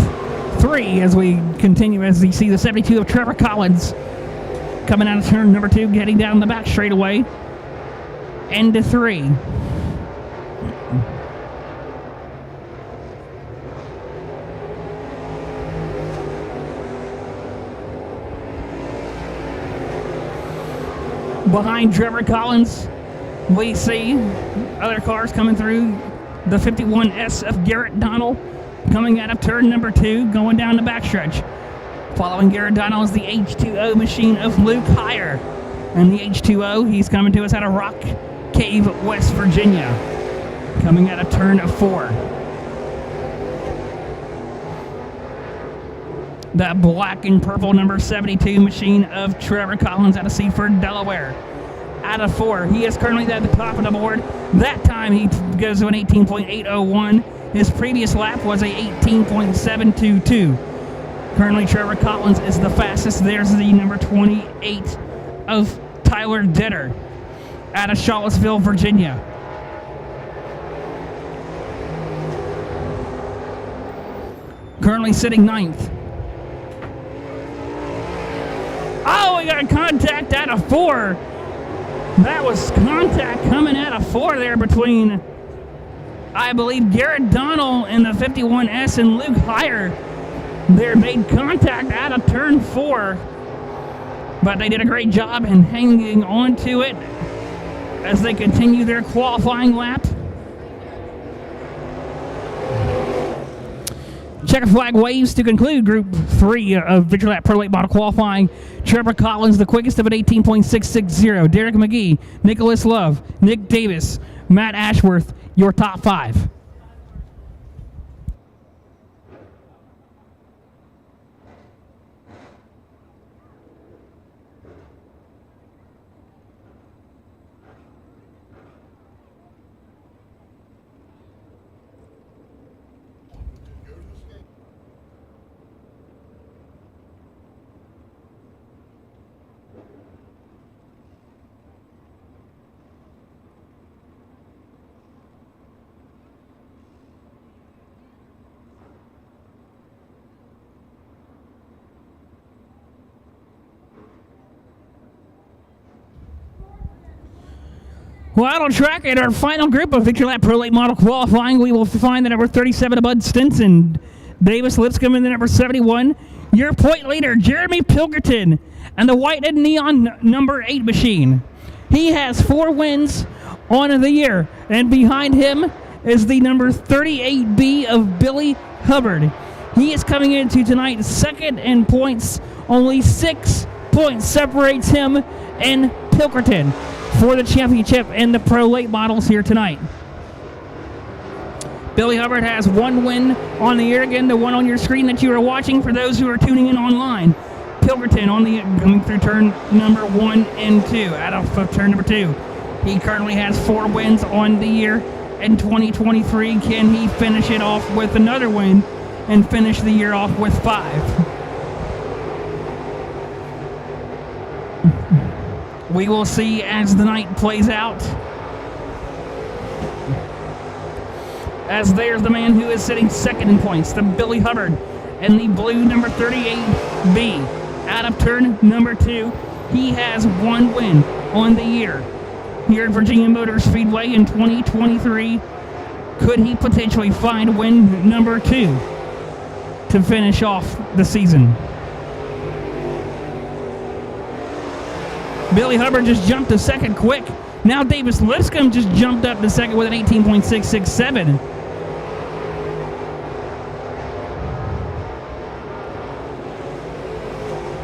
3 as we continue, as you see the 72 of Trevor Collins coming out of turn number 2, getting down the back straightaway. Into 3. Behind Trevor Collins, we see other cars coming through. The 51S of Garrett Donnell coming out of turn number 2, going down the backstretch. Following Garrett Donnell is the H2O machine of Luke Heyer. And the H2O, he's coming to us out of Rock Cave, West Virginia. Coming out of turn 4. That black and purple number 72 machine of Trevor Collins out of Seaford, Delaware. Out of 4. He is currently at the top of the board. That time he goes to an 18.801. His previous lap was a 18.722. Currently Trevor Collins is the fastest. There's the number 28 of Tyler Ditter out of Charlottesville, Virginia. Currently sitting 9th. Oh, we got contact out of 4. That was contact coming out of 4 there between, I believe, Garrett Donnell and the 51S and Luke Heyer. They made contact out of turn 4, but they did a great job in hanging on to it as they continue their qualifying lap. Checker flag waves to conclude Group 3 of Victory Lap Pro Late Model qualifying. Trevor Collins, the quickest of an 18.660. Derek McGee, Nicholas Love, Nick Davis, Matt Ashworth, your top 5. Well, out on track at our final group of Victory Lap Pro Late Model qualifying, we will find the number 37 of Bud Stinson. Davis Lipscomb in the number 71. Your point leader, Jeremy Pilgerton, and the white and neon number 8 machine. He has 4 wins on the year, and behind him is the number 38B of Billy Hubbard. He is coming into tonight second in points. Only 6 points separates him and Pilgerton for the championship in the Pro Late Models here tonight. Billy Hubbard has 1 win on the year. Again, the one on your screen that you are watching for those who are tuning in online. Pilgerton coming through turn number 1 and 2, out of turn number 2. He currently has 4 wins on the year in 2023. Can he finish it off with another win and finish the year off with 5? We will see as the night plays out. As there's the man who is sitting second in points, the Billy Hubbard, and the blue number 38B. Out of turn number 2, he has 1 win on the year. Here at Virginia Motor Speedway in 2023, could he potentially find win number 2 to finish off the season? Billy Hubbard just jumped to second quick. Now Davis Lipscomb just jumped up to second with an 18.667.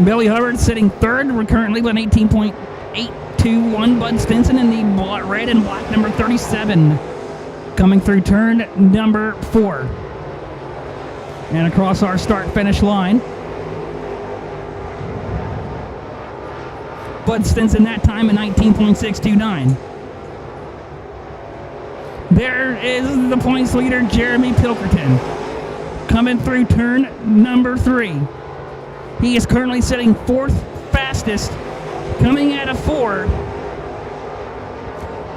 Billy Hubbard sitting third, currently with an 18.821. Bud Stinson in the red and black number 37. Coming through turn number 4. And across our start-finish line. Bud Stinson that time at 19.629. There is the points leader, Jeremy Pilkerton. Coming through turn number 3. He is currently sitting 4th fastest. Coming out of 4.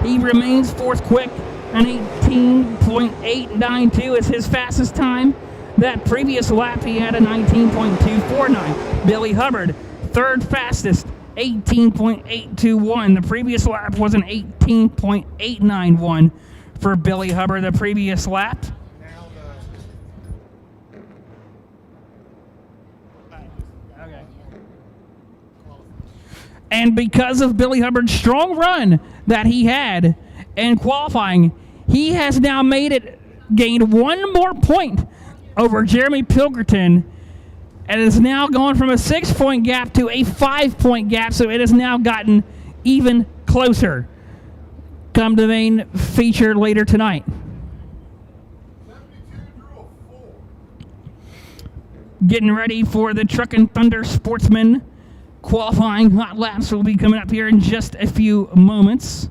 He remains 4th quick. An 18.892 is his fastest time. That previous lap he had a 19.249. Billy Hubbard, 3rd fastest. 18.821. The previous lap was an 18.891 for Billy Hubbard the previous lap. Okay. And because of Billy Hubbard's strong run that he had in qualifying, he has now gained 1 more point over Jeremy Pilkerton, and is now gone from a 6-point gap to a 5-point gap, so it has now gotten even closer. Come to the main feature later tonight. 72-4. Getting ready for the Truckin Thunder Sportsman qualifying hot laps will be coming up here in just a few moments.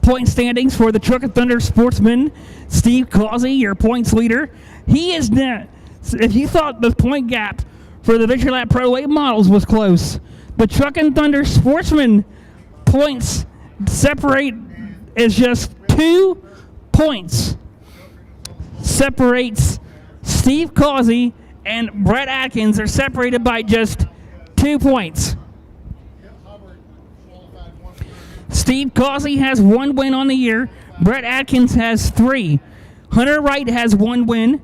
Point standings for the Truckin Thunder Sportsman. Steve Causey, your points leader. He is now, if you thought the point gap for the Victory Lap Pro Late models was close, the Truckin Thunder Sportsman points separate is just 2 points. Separates Steve Causey and Brett Atkins are separated by just 2 points. Steve Causey has 1 win on the year. Brett Atkins has 3. Hunter Wright has 1 win.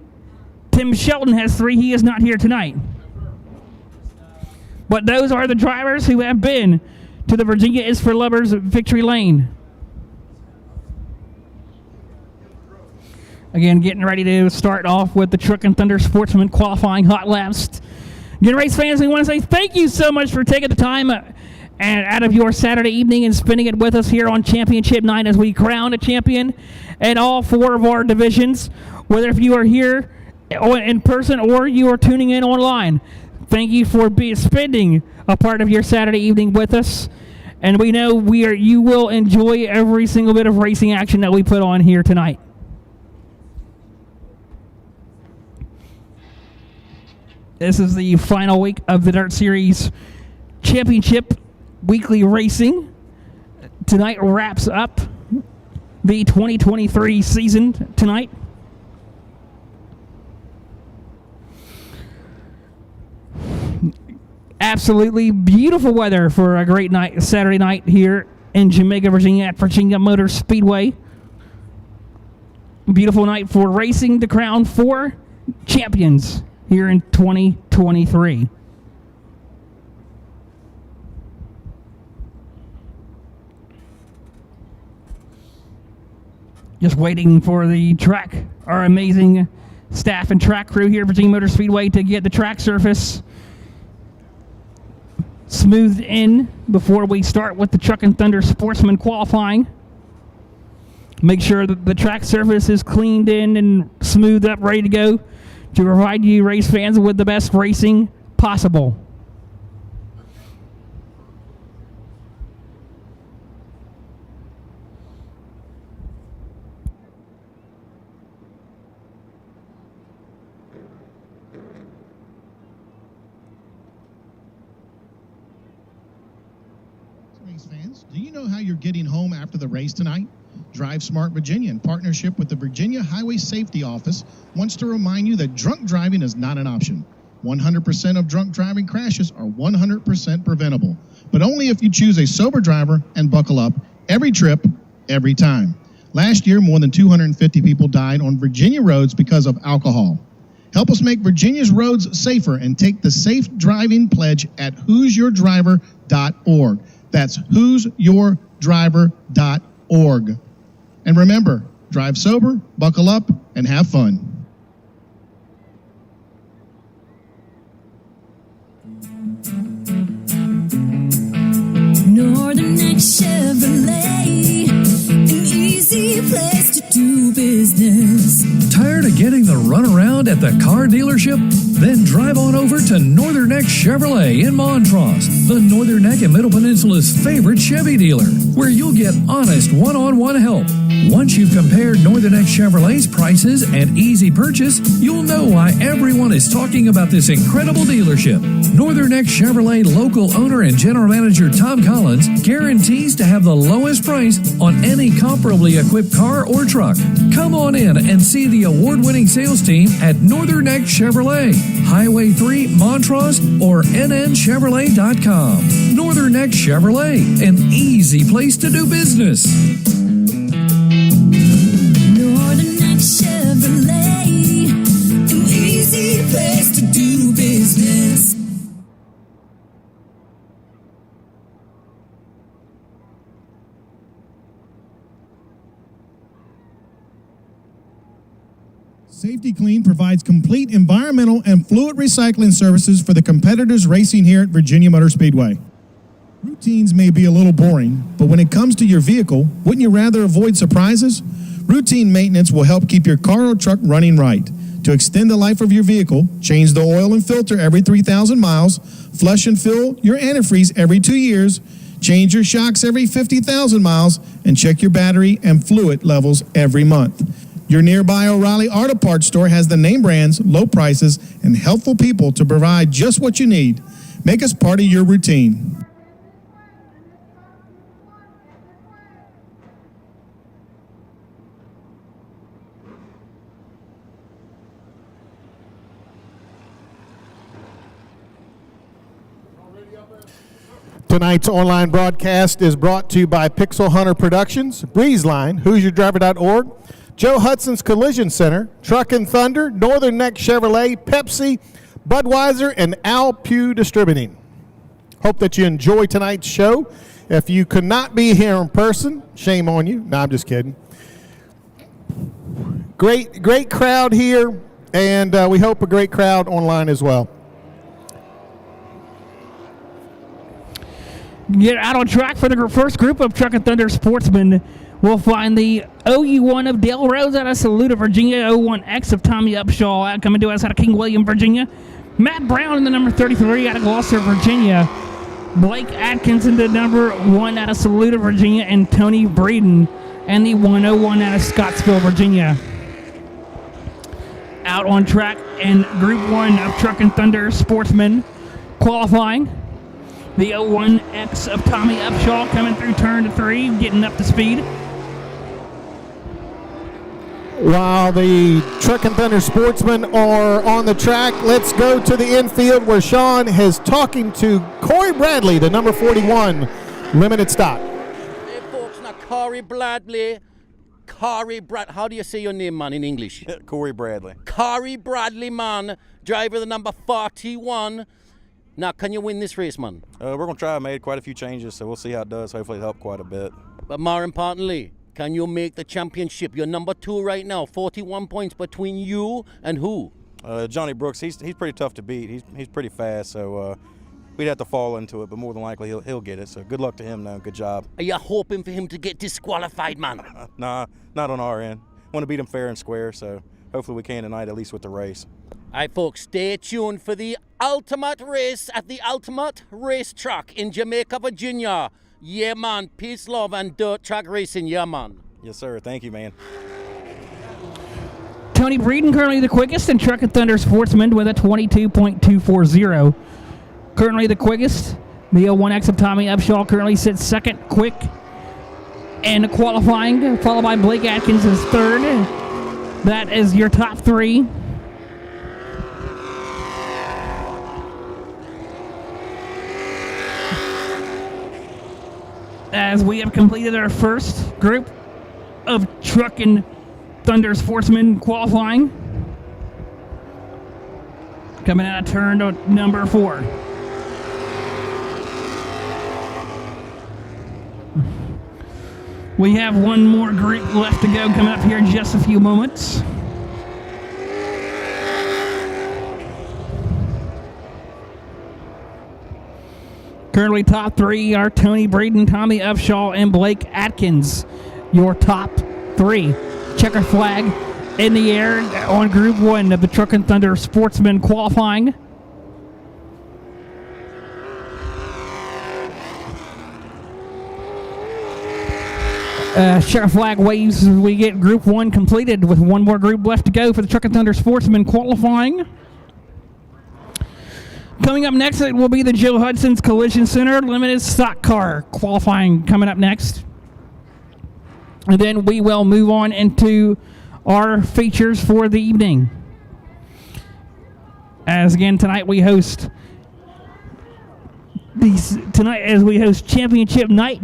Tim Shelton has 3. He is not here tonight. But those are the drivers who have been to the Virginia is for Lovers victory lane. Again, getting ready to start off with the Truckin Thunder Sportsman qualifying hot laps. Again, race fans, we want to say thank you so much for taking the time and out of your Saturday evening and spending it with us here on Championship Night as we crown a champion in all 4 of our divisions. Whether if you are here in person or you are tuning in online, thank you for spending a part of your Saturday evening with us. And we know you will enjoy every single bit of racing action that we put on here tonight. This is the final week of the Dirt Series Championship weekly racing. Tonight wraps up the 2023 season tonight. Absolutely beautiful weather for a great night, Saturday night here in Jamaica, Virginia at Virginia Motor Speedway. Beautiful night for racing to crown 4 champions here in 2023. Just waiting for the track, our amazing staff and track crew here at Virginia Motor Speedway to get the track surface smoothed in before we start with the Truckin Thunder Sportsman qualifying. Make sure that the track surface is cleaned in and smoothed up, ready to go to provide you race fans with the best racing possible. Race fans, do you know how you're getting home after the race tonight? Drive Smart Virginia, in partnership with the Virginia Highway Safety Office, wants to remind you that drunk driving is not an option. 100% of drunk driving crashes are 100% preventable, but only if you choose a sober driver and buckle up every trip, every time. Last year, more than 250 people died on Virginia roads because of alcohol. Help us make Virginia's roads safer and take the Safe Driving Pledge at who'syourdriver.org. That's who'syourdriver.org. And remember, drive sober, buckle up, and have fun. Northern Next Chevrolet, an easy place to do business. Tired of getting the runaround at the car dealership? Then drive on over to Northern Neck Chevrolet in Montrose, the Northern Neck and Middle Peninsula's favorite Chevy dealer, where you'll get honest one-on-one help. Once you've compared Northern Neck Chevrolet's prices and easy purchase, you'll know why everyone is talking about this incredible dealership. Northern Neck Chevrolet local owner and general manager Tom Collins guarantees to have the lowest price on any comparably equipped car or truck. Come on in and see the award-winning sales team at Northern Neck Chevrolet, Highway 3, Montrose, or nnchevrolet.com. Northern Neck Chevrolet, an easy place to do business. Northern Next Chevrolet, an easy place to do business. Safety Clean provides complete environmental and fluid recycling services for the competitors racing here at Virginia Motor Speedway. Routines may be a little boring, but when it comes to your vehicle, wouldn't you rather avoid surprises? Routine maintenance will help keep your car or truck running right. To extend the life of your vehicle, change the oil and filter every 3,000 miles, flush and fill your antifreeze every 2 years, change your shocks every 50,000 miles, and check your battery and fluid levels every month. Your nearby O'Reilly Auto Parts store has the name brands, low prices, and helpful people to provide just what you need. Make us part of your routine. Tonight's online broadcast is brought to you by Pixel Hunter Productions, Breezeline, who'syourdriver.org, Joe Hudson's Collision Center, Truckin Thunder, Northern Neck Chevrolet, Pepsi, Budweiser, and Pugh Distributing. Hope that you enjoy tonight's show. If you could not be here in person, shame on you. No, I'm just kidding. Great crowd here, and we hope a great crowd online as well. Get out on track for the first group of Truckin Thunder Sportsmen. We'll find the OU1 of Dale Rose out of Saluda, Virginia. 01X of Tommy Upshaw coming to us out of King William, Virginia. Matt Brown in the number 33 out of Gloucester, Virginia. Blake Atkins in the number 1 out of Saluda, Virginia. And Tony Breeden and the 101 out of Scottsville, Virginia. Out on track in Group 1 of Truckin Thunder Sportsmen qualifying. The 01X of Tommy Upshaw coming through turn 3, getting up to speed. While the Truckin Thunder Sportsmen are on the track, let's go to the infield where Sean is talking to Corey Bradley, the number 41 limited stock. Hey folks, now Corey Bradley. How do you say your name, man, in English? Corey Bradley. Corey Bradley, man, driver the number 41. Now, can you win this race, man? We're going to try. I made quite a few changes, so we'll see how it does. Hopefully it'll help quite a bit. But more importantly, can you make the championship? You're number 2 right now, 41 points between you and who? Johnny Brooks, he's pretty tough to beat. He's pretty fast, so we'd have to fall into it, but more than likely he'll get it. So good luck to him now. Good job. Are you hoping for him to get disqualified, man? Nah, not on our end. Want to beat him fair and square, so hopefully we can tonight, at least with the race. All right, folks, stay tuned for the ultimate race at the Ultimate Racetrack in Jamaica, Virginia. Yeah, man. Peace, love, and dirt track racing. Yeah, man. Yes, sir. Thank you, man. Tony Breeden currently the quickest, and Truckin Thunder Sportsman with a 22.240. Currently the quickest. The 01X of Tommy Upshaw currently sits second quick and qualifying, followed by Blake Atkins is third. That is your top three. As we have completed our first group of Truckin Thunder Sportsman qualifying. Coming out of turn number 4. We have one more group left to go coming up here in just a few moments. Currently top 3 are Tony Breeden, Tommy Upshaw, and Blake Atkins. Your top 3. Checker flag in the air on Group 1 of the Truckin Thunder Sportsman qualifying. Checker flag waves as we get Group 1 completed with one more group left to go for the Truckin Thunder Sportsman qualifying. Coming up next, it will be the Joe Hudson's Collision Center Limited Stock Car qualifying coming up next. And then we will move on into our features for the evening. As again, tonight we host Championship Night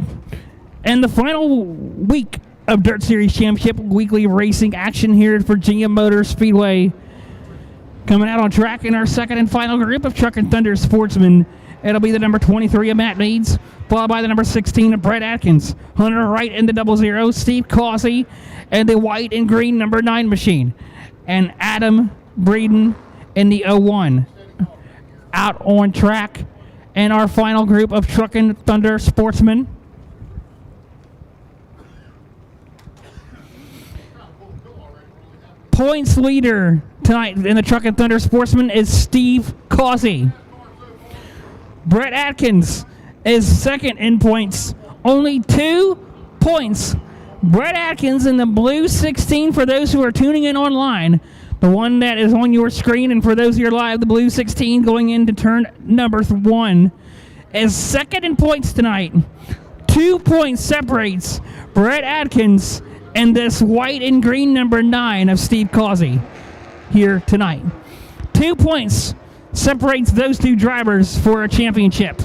and the final week of Dirt Series Championship weekly racing action here at Virginia Motor Speedway. Coming out on track in our second and final group of Truckin Thunder Sportsmen. It'll be the number 23 of Matt Meads, followed by the number 16 of Brett Atkins, Hunter Wright in the 00, Steve Causey, and the white and green number 9 machine, and Adam Breeden in the 01. Out on track in our final group of Truckin Thunder Sportsmen. Points leader tonight in the Truckin Thunder Sportsman is Steve Causey. Brett Atkins is second in points. Only 2 points. Brett Atkins in the blue 16 for those who are tuning in online. The one that is on your screen, and for those who are live, the blue 16 going into turn number 1 is second in points tonight. 2 points separates Brett Atkins and this white and green number 9 of Steve Causey here tonight. 2 points separates those 2 drivers for a championship.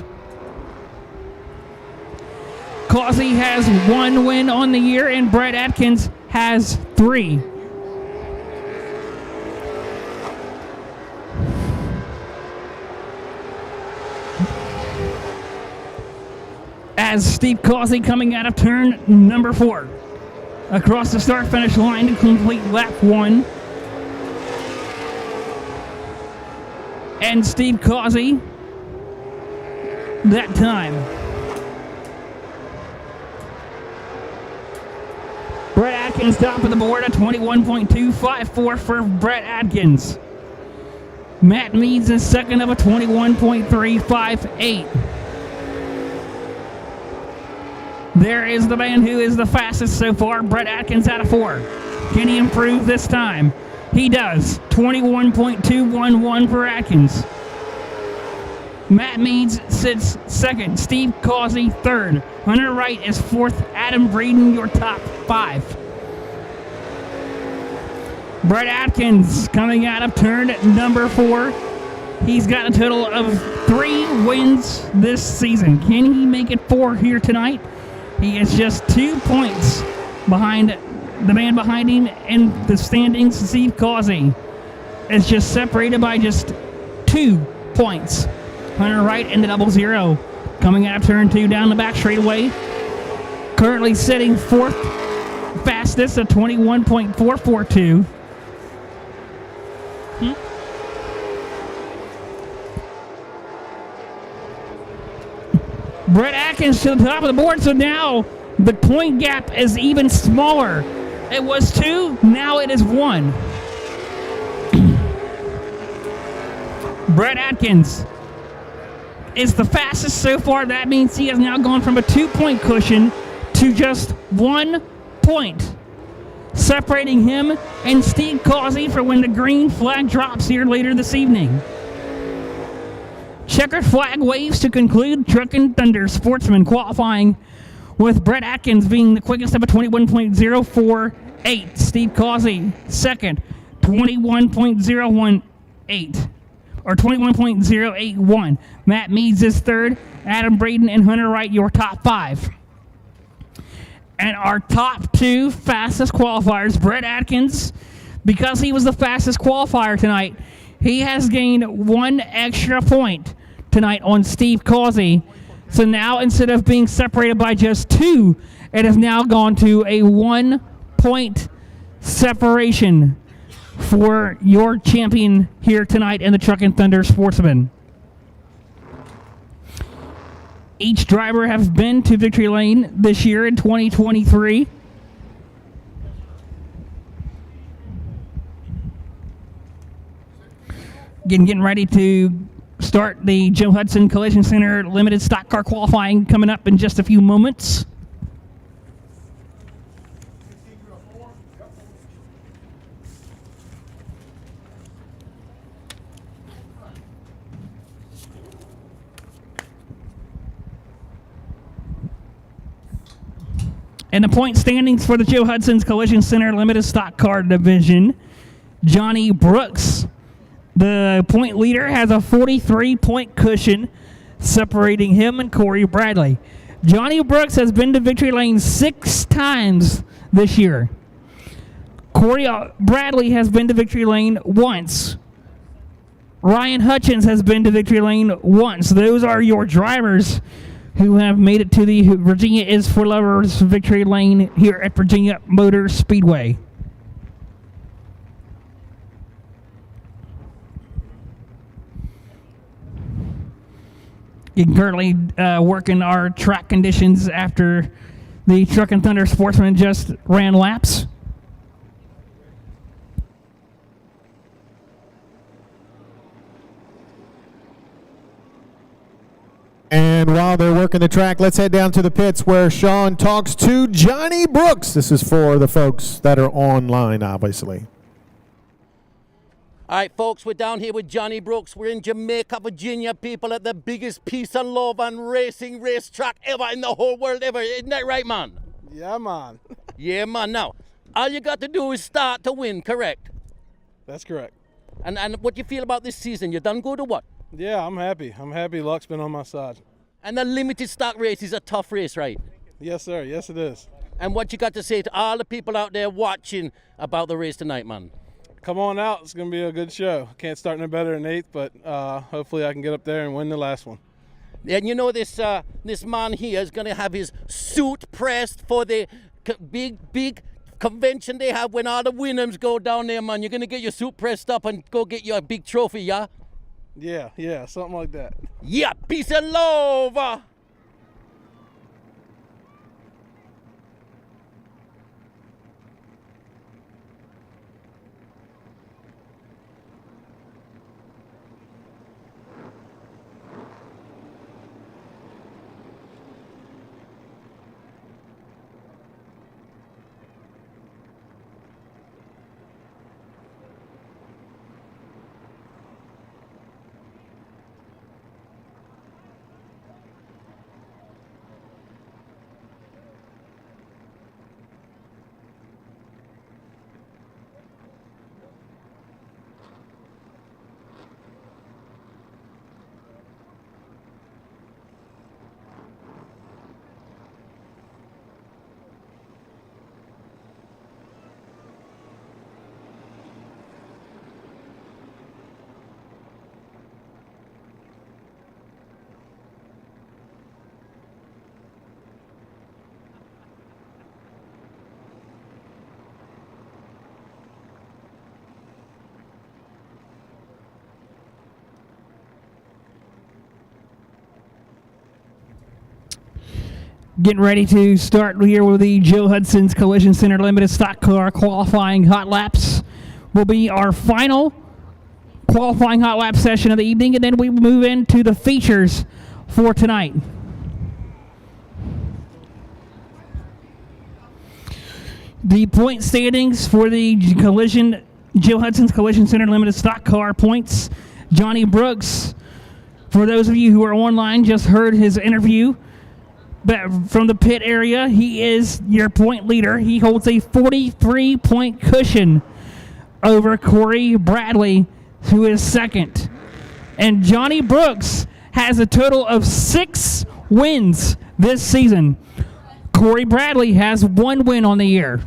Causey has 1 win on the year, and Brett Atkins has 3. As Steve Causey coming out of turn number 4. Across the start-finish line to complete lap 1. And Steve Causey, that time. Brett Atkins top of the board at 21.254 for Brett Atkins. Matt Meads is second of a 21.358. There is the man who is the fastest so far, Brett Atkins out of 4. Can he improve this time? He does. 21.211 for Atkins. Matt Meads sits second. Steve Causey third. Hunter Wright is fourth. Adam Breeden, your top 5. Brett Atkins coming out of turn number 4. He's got a total of 3 wins this season. Can he make it 4 here tonight? He is just 2 points behind the man behind him in the standings. Steve Causey is just separated by just 2 points. Hunter Wright in the 00, coming out of turn 2 down the back straightaway. Currently sitting 4th fastest at 21.442. Brett Atkins to the top of the board, so now the point gap is even smaller. It was 2, now it is 1. Brett Atkins is the fastest so far. That means he has now gone from a 2-point cushion to just 1 point, separating him and Steve Causey for when the green flag drops here later this evening. Checkered flag waves to conclude Truckin Thunder Sportsman qualifying, with Brett Atkins being the quickest of a 21.048. Steve Causey second, 21.018. Or 21.081. Matt Meads is third. Adam Braden and Hunter Wright, your top 5. And our top 2 fastest qualifiers, Brett Atkins, because he was the fastest qualifier tonight, he has gained 1 extra point tonight on Steve Causey. So now, instead of being separated by just 2, it has now gone to a 1-point separation for your champion here tonight in the Truckin Thunder Sportsman. Each driver has been to victory lane this year in 2023. Getting ready to start the Joe Hudson Collision Center limited stock car qualifying coming up in just a few moments. And the point standings for the Joe Hudson's Collision Center Limited Stock Car Division, Johnny Brooks, the point leader, has a 43-point cushion separating him and Corey Bradley. Johnny Brooks has been to victory lane 6 times this year. Corey Bradley has been to victory lane once. Ryan Hutchins has been to victory lane once. Those are your drivers who have made it to the Virginia is for Lovers victory lane here at Virginia Motor Speedway. You're currently working our track conditions after the Truckin Thunder Sportsman just ran laps. And while they're working the track, let's head down to the pits where Sean talks to Johnny Brooks. This is for the folks that are online, obviously. All right, folks, we're down here with Johnny Brooks. We're in Jamaica, Virginia, people, at the biggest piece of love and racing racetrack ever in the whole world ever. Isn't that right, man? Yeah, man. Yeah, man. Now, all you got to do is start to win, correct? That's correct. And what do you feel about this season? You done good or what? Yeah, I'm happy. I'm happy luck's been on my side. And the limited stock race is a tough race, right? Yes, sir. Yes, it is. And what you got to say to all the people out there watching about the race tonight, man? Come on out. It's going to be a good show. Can't start no better than 8th, but hopefully I can get up there and win the last one. And you know this man here is going to have his suit pressed for the big convention they have when all the winners go down there, man. You're going to get your suit pressed up and go get your big trophy, yeah? Yeah, something like that. Yeah, peace and love. Getting ready to start here with the Joe Hudson's Collision Center Limited Stock Car qualifying hot laps. Will be our final qualifying hot lap session of the evening, and then we move into the features for tonight. The point standings for the Joe Hudson's Collision Center Limited Stock Car points. Johnny Brooks, for those of you who are online, just heard his interview. But from the pit area, he is your point leader. He holds a 43-point cushion over Corey Bradley, who is second. And Johnny Brooks has a total of 6 wins this season. Corey Bradley has 1 win on the year.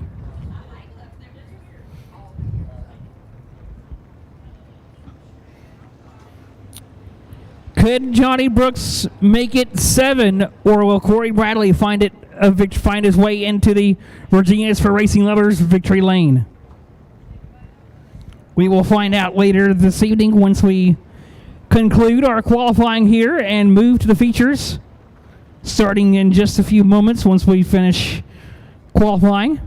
Could Johnny Brooks make it 7, or will Corey Bradley find his way into the Virginia's for Racing Lovers victory lane? We will find out later this evening once we conclude our qualifying here and move to the features, starting in just a few moments once we finish qualifying.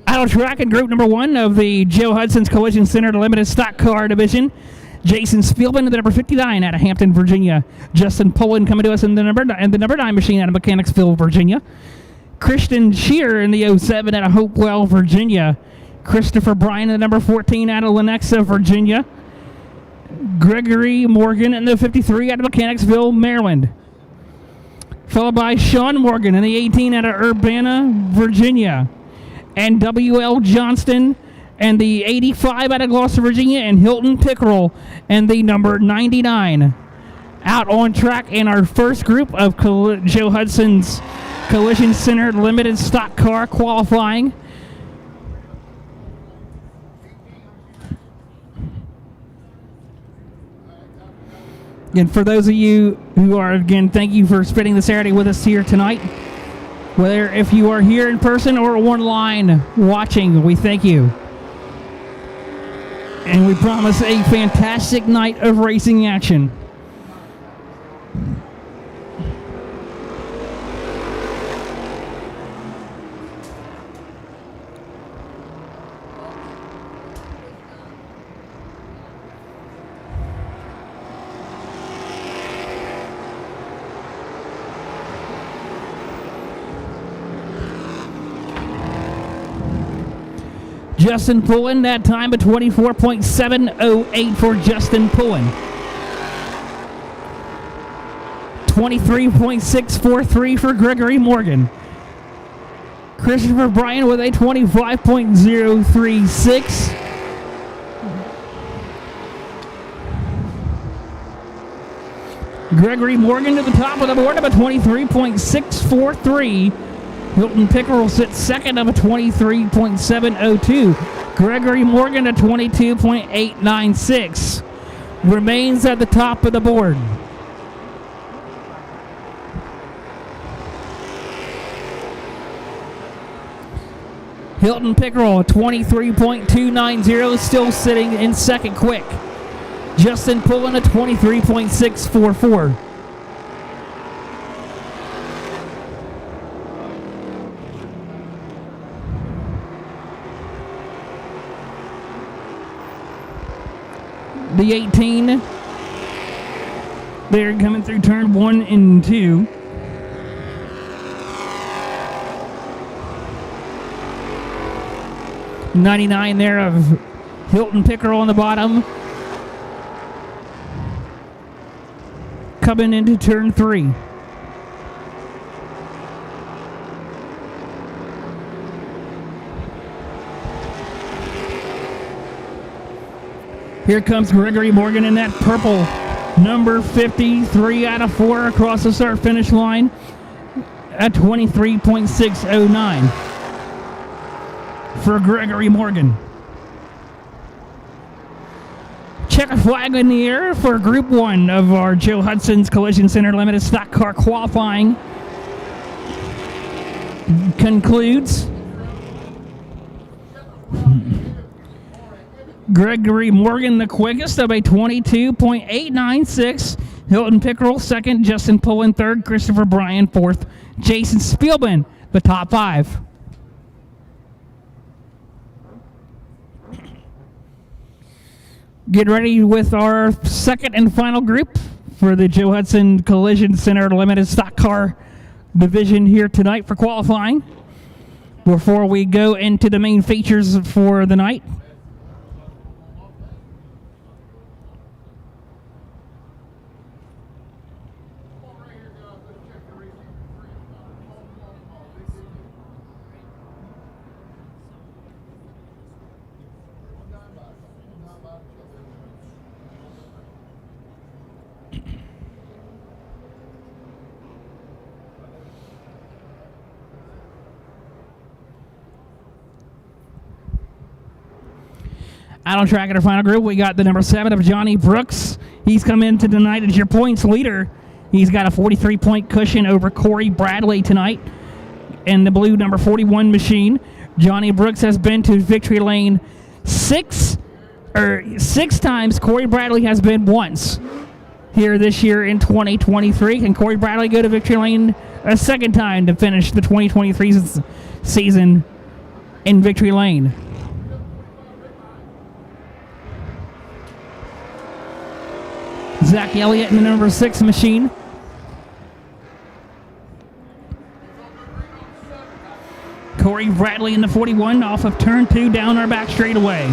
Out of track in group number 1 of the Joe Hudson's Collision Center Limited Stock Car Division, Jason Spielman, the number 59 out of Hampton, Virginia. Justin Poland coming to us in the number 9 machine out of Mechanicsville, Virginia. Christian Shear in the 07 out of Hopewell, Virginia. Christopher Bryan in the number 14 out of Lenexa, Virginia. Gregory Morgan in the 53 out of Mechanicsville, Maryland. Followed by Sean Morgan in the 18 out of Urbana, Virginia. And W.L. Johnston and the 85 out of Gloucester, Virginia, and Hilton Pickerel and the number 99. Out on track in our first group of Joe Hudson's Collision Center Limited Stock Car qualifying. And for those of you who are, again, thank you for spending the Saturday with us here tonight. Whether if you are here in person or online watching, we thank you. And we promise a fantastic night of racing action. Justin Pullen, that time of 24.708 for Justin Pullen. 23.643 for Gregory Morgan. Christopher Bryan with a 25.036. Gregory Morgan to the top of the board of a 23.643. Hilton Pickerel sits second of a 23.702. Gregory Morgan at 22.896. Remains at the top of the board. Hilton Pickerel at 23.290, still sitting in second quick. Justin Pullen at 23.644. The 18 They're coming through turn 1 and 2. '99 there of Hilton Pickerel on the bottom. Coming into turn 3. Here comes Gregory Morgan in that purple number 50, 3 out of 4 across the start-finish line at 23.609 for Gregory Morgan. Checker flag in the air for Group 1 of our Joe Hudson's Collision Center Limited Stock Car Qualifying concludes. Gregory Morgan the quickest of a 22.896. Hilton Pickerel second. Justin Pullen third. Christopher Bryan fourth. Jason Spielman the top 5. Get ready with our second and final group for the Joe Hudson Collision Center Limited Stock Car Division here tonight for qualifying. Before we go into the main features for the night, out on track in our final group, we got the number 7 of Johnny Brooks. He's come into tonight as your points leader. He's got a 43-point cushion over Corey Bradley tonight in the blue number 41 machine. Johnny Brooks has been to victory lane six times. Corey Bradley has been once here this year in 2023. Can Corey Bradley go to victory lane a second time to finish the 2023 season in victory lane? Zach Elliott in the number 6 machine. Corey Bradley in the 41 off of turn 2 down our back straightaway.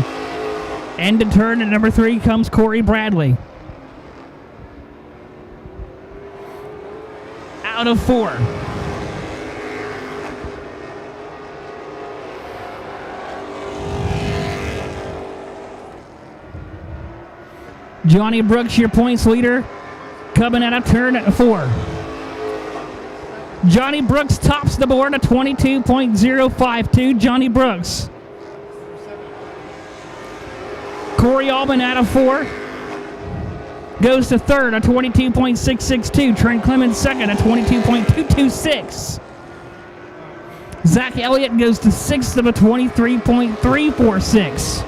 End of turn at number 3 comes Corey Bradley. Out of 4. Johnny Brooks, your points leader, coming out of turn at 4. Johnny Brooks tops the board at 22.052. Johnny Brooks. Corey Allman out of 4. Goes to third at 22.662. Trent Clemens second at 22.226. Zach Elliott goes to 6th of a 23.346.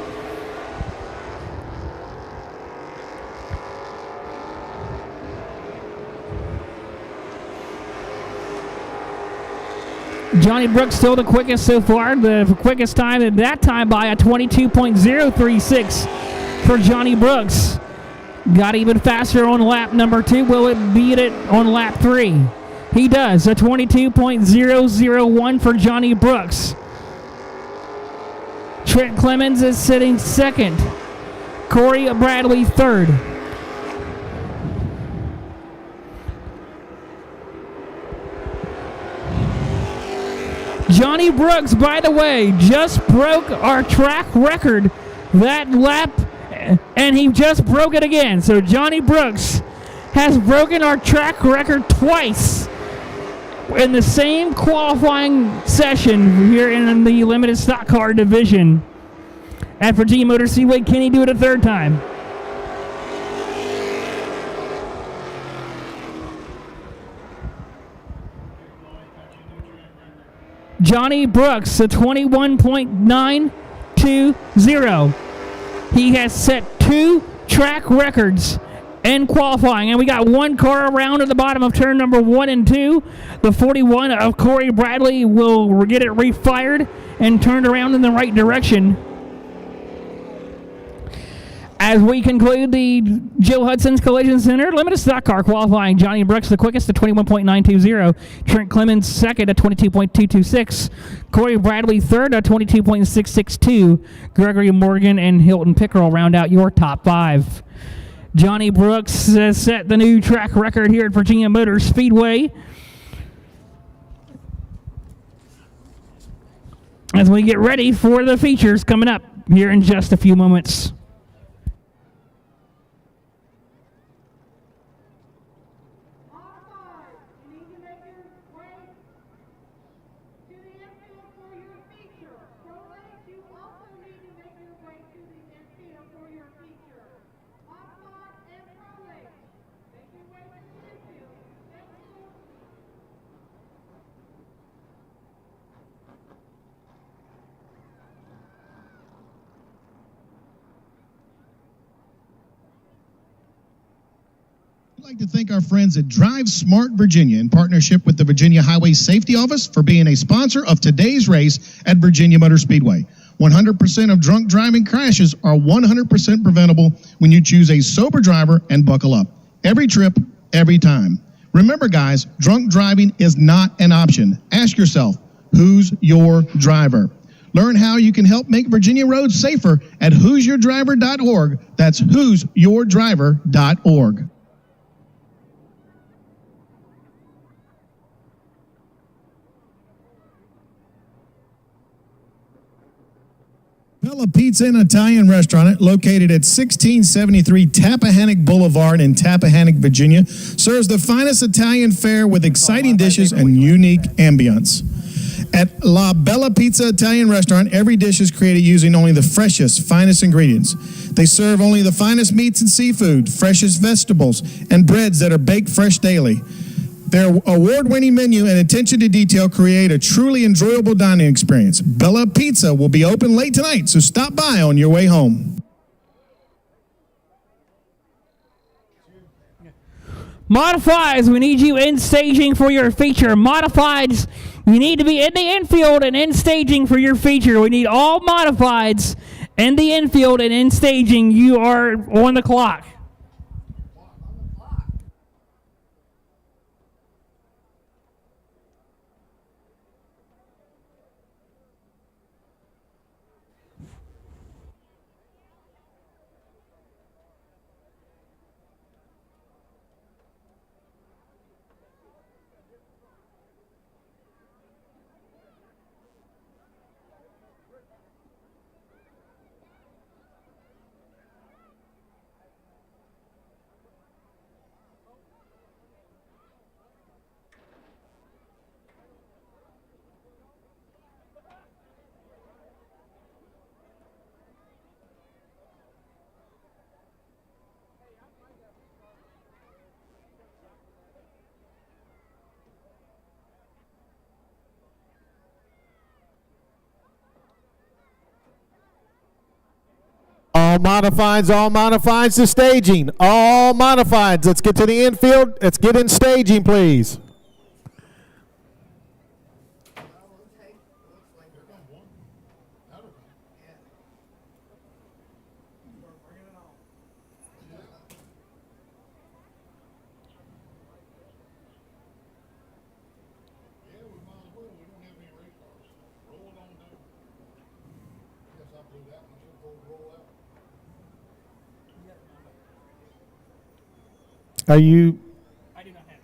Johnny Brooks still the quickest so far. The quickest time at that time by a 22.036 for Johnny Brooks. Got even faster on lap number 2. Will it beat it on lap 3? He does. A 22.001 for Johnny Brooks. Trent Clemens is sitting second. Corey Bradley third. Johnny Brooks, by the way, just broke our track record that lap, and he just broke it again. So Johnny Brooks has broken our track record twice in the same qualifying session here in the limited stock car division. At Virginia Motor Speedway, can he do it a third time? Johnny Brooks, a 21.920. He has set 2 track records in qualifying, and we got 1 car around at the bottom of turn number 1 and 2. The 41 of Corey Bradley will get it refired and turned around in the right direction. As we conclude the Joe Hudson's Collision Center Limited Stock Car qualifying, Johnny Brooks the quickest at 21.920, Trent Clemens second at 22.226, Corey Bradley third at 22.662, Gregory Morgan and Hilton Pickerel round out your top 5. Johnny Brooks has set the new track record here at Virginia Motor Speedway. As we get ready for the features coming up here in just a few moments. I'd like to thank our friends at Drive Smart Virginia in partnership with the Virginia Highway Safety Office for being a sponsor of today's race at Virginia Motor Speedway. 100% of drunk driving crashes are 100% preventable when you choose a sober driver and buckle up. Every trip, every time. Remember, guys, drunk driving is not an option. Ask yourself, who's your driver? Learn how you can help make Virginia roads safer at who'syourdriver.org. That's who'syourdriver.org. Bella Pizza and Italian Restaurant, located at 1673 Tappahannock Boulevard in Tappahannock, Virginia, serves the finest Italian fare with exciting dishes and unique ambience. At La Bella Pizza Italian Restaurant, every dish is created using only the freshest, finest ingredients. They serve only the finest meats and seafood, freshest vegetables, and breads that are baked fresh daily. Their award-winning menu and attention to detail create a truly enjoyable dining experience. Bella Pizza will be open late tonight, so stop by on your way home. Modifieds, we need you in staging for your feature. Modifieds, you need to be in the infield and in staging for your feature. We need all modifieds in the infield and in staging. You are on the clock. All modifieds to staging. All modifieds. Let's get to the infield. Let's get in staging, please. Are you? I do not have it.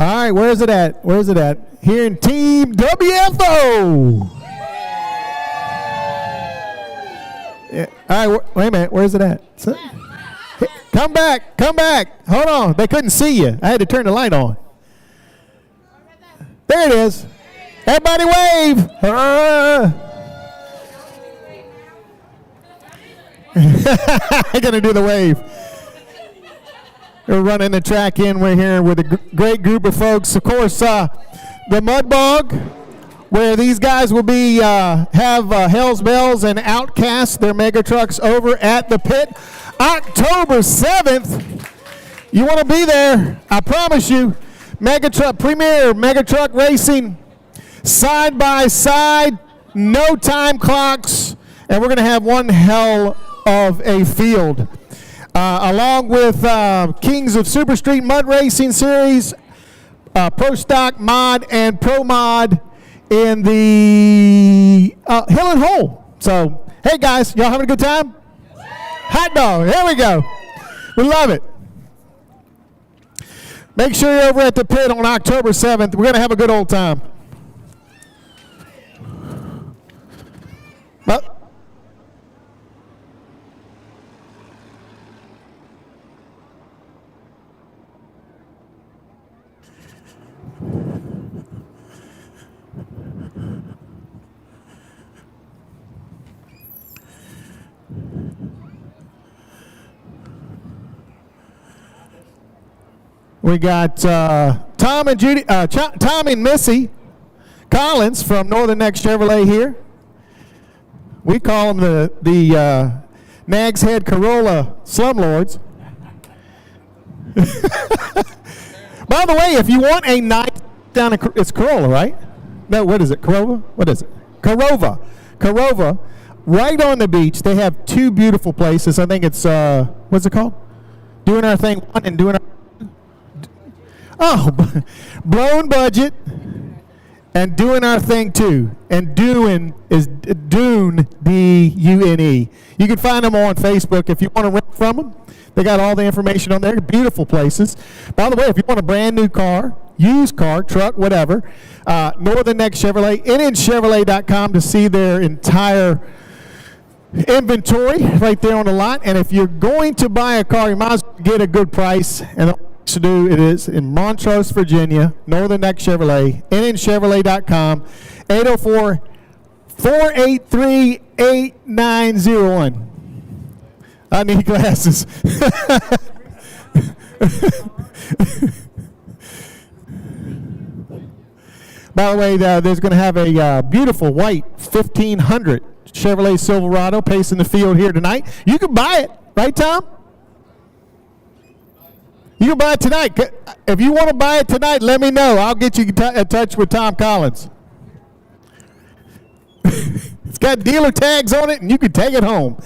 All right, where is it at? Where is it at? Here in Team WFO. Yeah. All right, wait a minute. Where is it at? Come back. Come back. Hold on. They couldn't see you. I had to turn the light on. There it is. Everybody wave. I'm going to do the wave. We're running the track in. We're here with a great group of folks. Of course, the Mud Bog, where these guys will be have Hell's Bells and Outcast, their mega trucks, over at the pit. October 7th. You want to be there. I promise you. Premier Mega Truck Racing, side by side, no time clocks, and we're going to have one hell of a field. Along with Kings of Super Street Mud Racing Series, Pro Stock Mod, and Pro Mod in the Hill and Hole. So, hey guys, y'all having a good time? Hot dog, here we go. We love it. Make sure you're over at the pit on October 7th. We're going to have a good old time. Well, we got Tom and Missy Collins from Northern Neck Chevrolet here. We call them the Nags Head Corolla Slumlords. By the way, if you want a nice down in, it's Corolla, right? No, what is it? Corova? What is it? Corova. Right on the beach. They have two beautiful places. I think it's what's it called? Doing Our Thing 1 and Doing Our Blown Budget and Doing Our Thing 2. And Dune is Dune, D-U-N-E. You can find them on Facebook if you want to rent from them. They got all the information on there. Beautiful places. By the way, if you want a brand new car, used car, truck, whatever, Northern Neck Chevrolet, NNChevrolet.com to see their entire inventory right there on the lot. And if you're going to buy a car, you might as well get a good price. And to do it is in Montrose, Virginia, Northern Neck Chevrolet, NNChevrolet.com, 804-483-8901. I need glasses. By the way, there's going to have a beautiful white 1500 Chevrolet Silverado pacing the field here tonight. You can buy it, right, Tom? You can buy it tonight. If you want to buy it tonight, let me know. I'll get you in touch with Tom Collins. It's got dealer tags on it, and you can take it home.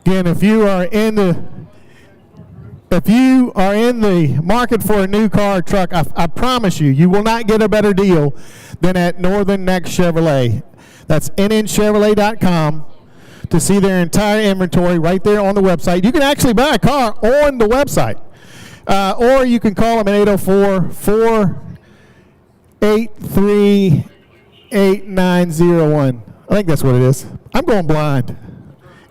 Again, if you are in the market for a new car or truck, I promise you, you will not get a better deal than at Northern Neck Chevrolet. That's nnchevrolet.com to see their entire inventory right there on the website. You can actually buy a car on the website, or you can call them at 804-483-8901. I think that's what it is. I'm going blind.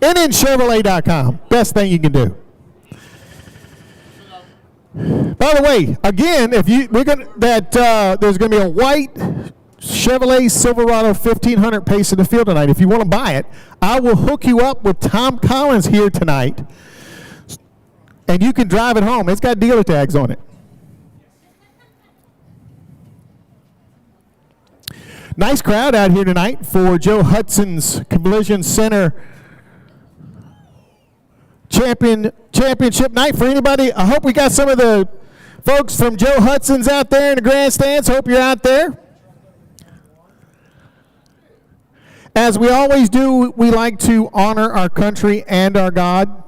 nnchevrolet.com. Best thing you can do. By the way, again, if you there's going to be a white Chevrolet Silverado 1500 pace in the field tonight. If you want to buy it, I will hook you up with Tom Collins here tonight, and you can drive it home. It's got dealer tags on it. Nice crowd out here tonight for Joe Hudson's Collision Center championship night. For anybody, I hope we got some of the folks from Joe Hudson's out there in the grandstands. Hope you're out there. As we always do, we like to honor our country and our God.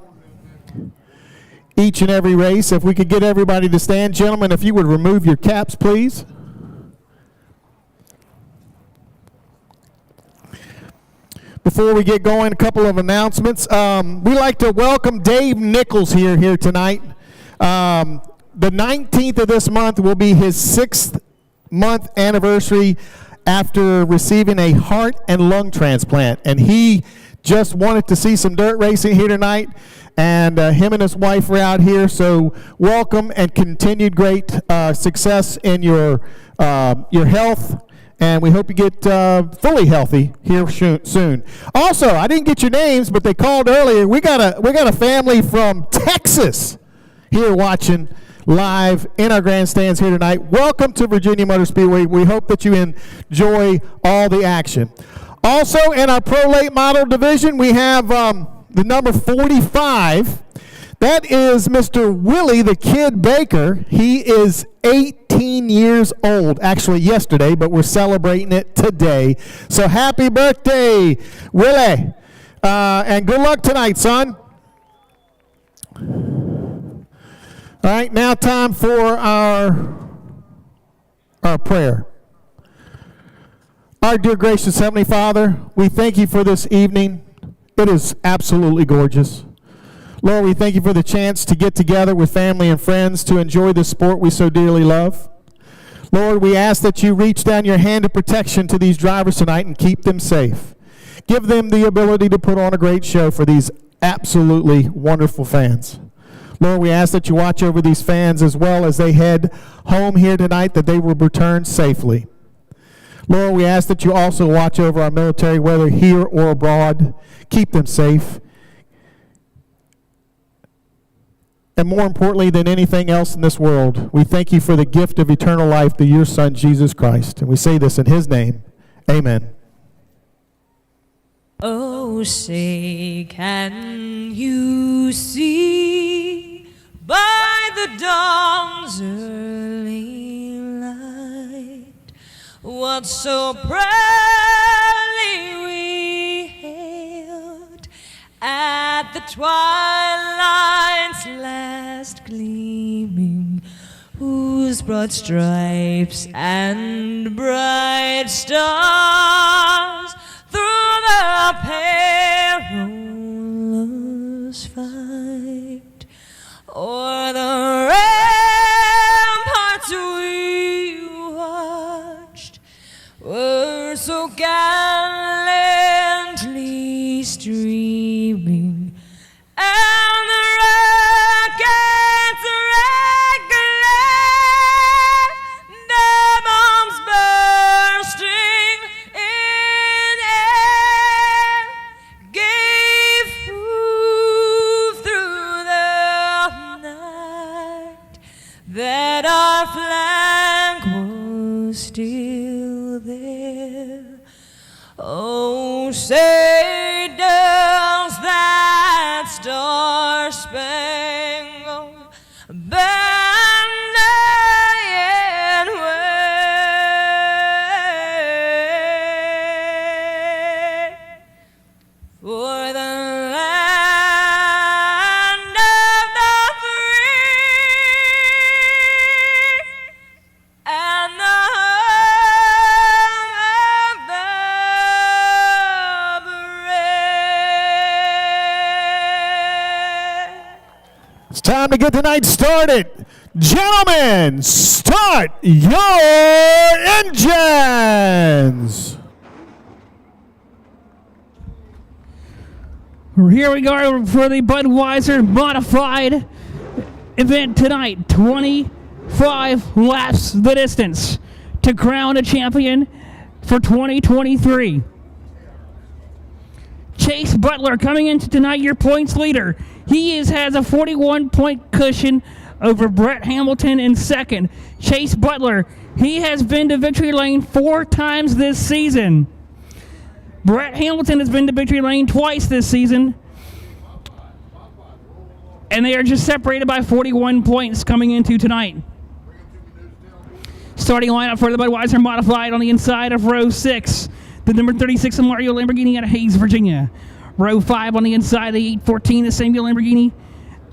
each and every race. If we could get everybody to stand. Gentlemen, if you would remove your caps, please. Before we get going, a couple of announcements. We'd like to welcome Dave Nichols here tonight. The 19th of this month will be his 6th month anniversary after receiving a heart and lung transplant. And he just wanted to see some dirt racing here tonight. And him and his wife are out here. So welcome and continued great success in your health. And we hope you get fully healthy here soon. Also, I didn't get your names, but they called earlier. We got a family from Texas here watching live in our grandstands here tonight. Welcome to Virginia Motor Speedway. We hope that you enjoy all the action. Also, in our Pro Late Model division, we have the number 45. That is Mr. Willie the Kid Baker. He is 18 years old, actually yesterday, but we're celebrating it today. So happy birthday, Willie. And good luck tonight, son. All right, now time for our prayer. Our dear gracious Heavenly Father, we thank you for this evening. It is absolutely gorgeous. Lord, we thank you for the chance to get together with family and friends to enjoy the sport we so dearly love. Lord, we ask that you reach down your hand of protection to these drivers tonight and keep them safe. Give them the ability to put on a great show for these absolutely wonderful fans. Lord, we ask that you watch over these fans as well as they head home here tonight, that they will return safely. Lord, we ask that you also watch over our military, whether here or abroad. Keep them safe. And more importantly than anything else in this world, we thank you for the gift of eternal life through your Son, Jesus Christ. And we say this in his name. Amen. Oh, say, can you see by the dawn's early light what so proudly we hailed at the twilight's last gleaming, whose broad stripes and bright stars through the perilous fight o'er the ramparts we watched were so gallantly streaming, and the rockets regular, the bombs bursting in air, gave proof through the night that our flag was still there. Oh, say does that star-spangled banner yet wave for the land of the free and the home of the brave. It's time to get tonight started. Gentlemen, start your engines. Here we go for the Budweiser Modified event tonight. 25 laps the distance to crown a champion for 2023. Chase Butler coming into tonight, your points leader. He has a 41-point cushion over Brett Hamilton in second. Chase Butler, he has been to victory lane 4 times this season. Brett Hamilton has been to victory lane twice this season. And they are just separated by 41 points coming into tonight. Starting lineup for the Budweiser Modified on the inside of row 6. The number 36 Mario Lamborghini out of Hayes, Virginia. Row 5 on the inside, the 814, the Samuel Lamborghini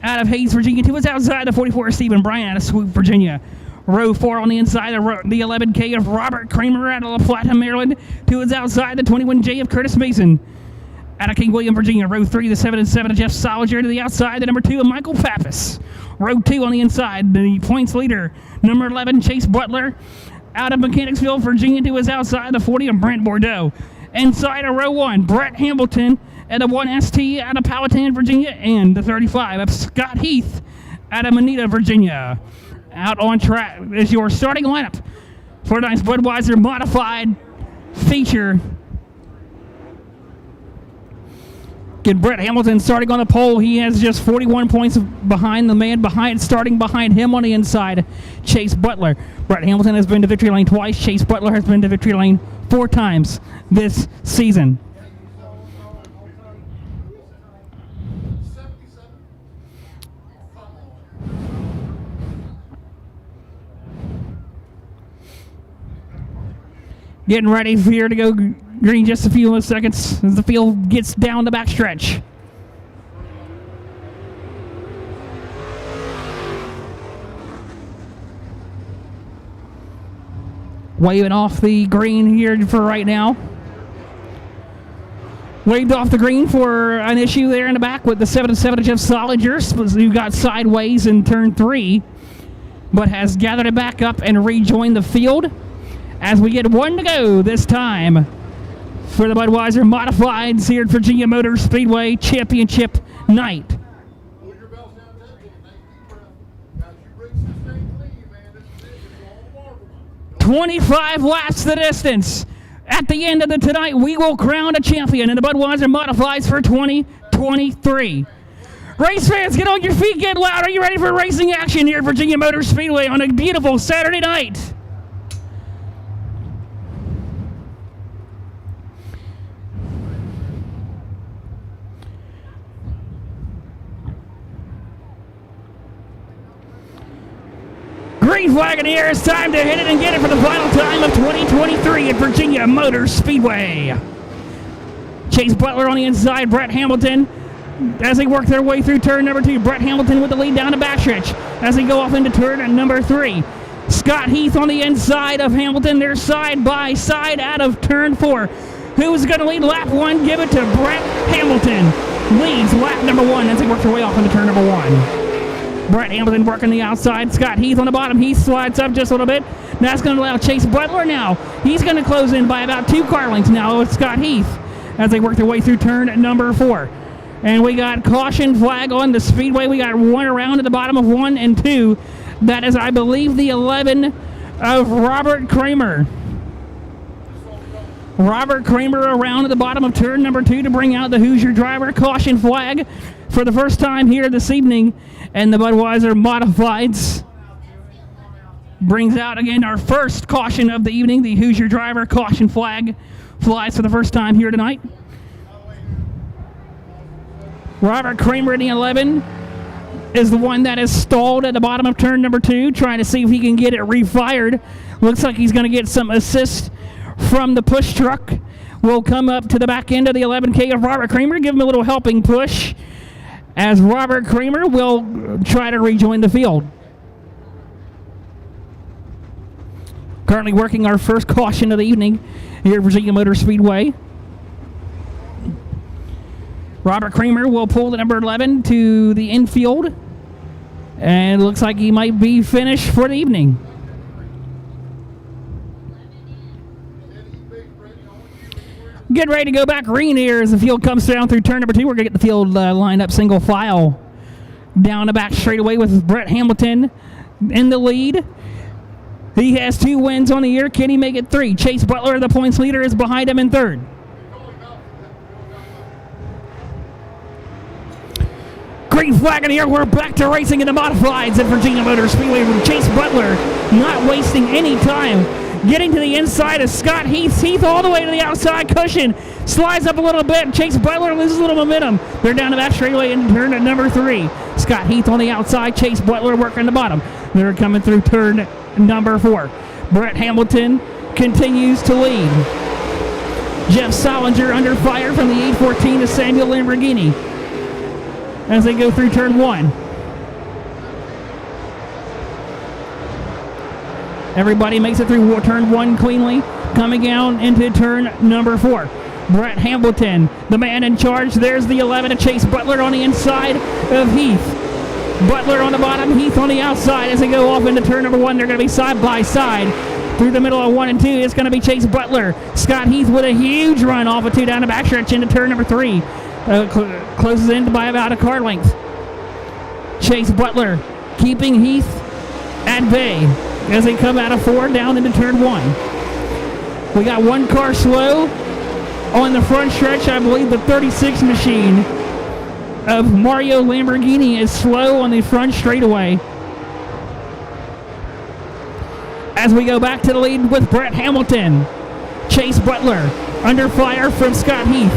out of Hayes, Virginia, to his outside, the 44, Stephen Bryan out of Swoop, Virginia. Row 4 on the inside, the 11K of Robert Kramer out of La Plata, Maryland, to his outside, the 21J of Curtis Mason out of King William, Virginia. Row 3, the 7 and 7 of Jeff Soliger, to the outside, the number 2 of Michael Pappas. Row 2 on the inside, the points leader, number 11, Chase Butler out of Mechanicsville, Virginia, to his outside, the 40 of Brent Bordeaux. Inside of row 1, Brett Hamilton and the 1ST out of Powhatan, Virginia, and the 35 of Scott Heath out of Manita, Virginia. Out on track is your starting lineup for tonight's Budweiser Modified feature. Get Brett Hamilton starting on the pole. He has just 41 points behind the man starting behind him on the inside, Chase Butler. Brett Hamilton has been to victory lane twice. Chase Butler has been to victory lane 4 times this season. Getting ready here to go green just a few more seconds as the field gets down the backstretch. Waving off the green here for right now. Waved off the green for an issue there in the back with the 7 and 7 of Jeff Soliger, who got sideways in turn 3, but has gathered it back up and rejoined the field. As we get 1 to go this time for the Budweiser Modifieds here at Virginia Motor Speedway Championship Night. Pull your belts down to that thing, nice deep breath. Guys, you bring some things clean, man. This is it. It's all the marble. 25 laps the distance. At the end of the tonight, we will crown a champion in the Budweiser Modifieds for 2023. Race fans, get on your feet, get loud. Are you ready for racing action here at Virginia Motor Speedway on a beautiful Saturday night? Green flag in the air. It's time to hit it and get it for the final time of 2023 at Virginia Motor Speedway. Chase Butler on the inside, Brett Hamilton as they work their way through turn number 2. Brett Hamilton with the lead down the backstretch as they go off into turn number 3. Scott Heath on the inside of Hamilton. They're side by side out of turn 4. Who's going to lead lap 1? Give it to Brett Hamilton. Leads lap number 1 as they work their way off into turn number 1. Brett Hamilton working the outside. Scott Heath on the bottom. He slides up just a little bit. That's going to allow Chase Butler now. He's going to close in by about 2 car lengths now with Scott Heath as they work their way through turn number 4. And we got caution flag on the speedway. We got 1 around at the bottom of 1 and 2. That is, I believe, the 11 of Robert Kramer. Robert Kramer around at the bottom of turn number 2 to bring out the Hoosier driver. Caution flag for the first time here this evening. And the Budweiser Modifieds brings out again our first caution of the evening. The Hoosier driver caution flag flies for the first time here tonight. Robert Kramer in the 11 is the one that is stalled at the bottom of turn number 2, trying to see if he can get it refired. Looks like he's going to get some assist from the push truck. Will come up to the back end of the 11K of Robert Kramer, give him a little helping push, as Robert Kramer will try to rejoin the field. Currently working our first caution of the evening here at Virginia Motor Speedway. Robert Kramer will pull the number 11 to the infield, and it looks like he might be finished for the evening. Get ready to go back green here as the field comes down through turn number 2. We're going to get the field lined up single file down the back straightaway with Brett Hamilton in the lead. He has 2 wins on the year. Can he make it 3? Chase Butler, the points leader, is behind him in 3rd. Green flag in the air. We're back to racing in the Modifieds at Virginia Motor Speedway with Chase Butler not wasting any time. Getting to the inside of Scott Heath. Heath all the way to the outside cushion. Slides up a little bit. Chase Butler loses a little momentum. They're down the back straightaway into turn at number 3. Scott Heath on the outside. Chase Butler working the bottom. They're coming through turn number 4. Brett Hamilton continues to lead. Jeff Solinger under fire from the 814 to Samuel Lamborghini as they go through turn 1. Everybody makes it through turn 1 cleanly. Coming down into turn number 4. Brett Hamilton, the man in charge. There's the 11 to Chase Butler on the inside of Heath. Butler on the bottom, Heath on the outside. As they go off into turn number 1, they're going to be side by side. Through the middle of 1 and 2, it's going to be Chase Butler. Scott Heath with a huge run off of 2 down the backstretch into turn number 3. Closes in by about a car length. Chase Butler keeping Heath at bay as they come out of 4 down into turn 1. We got one car slow on the front stretch. I believe the 36 machine of Mario Lamborghini is slow on the front straightaway. As we go back to the lead with Brett Hamilton. Chase Butler under fire from Scott Heath.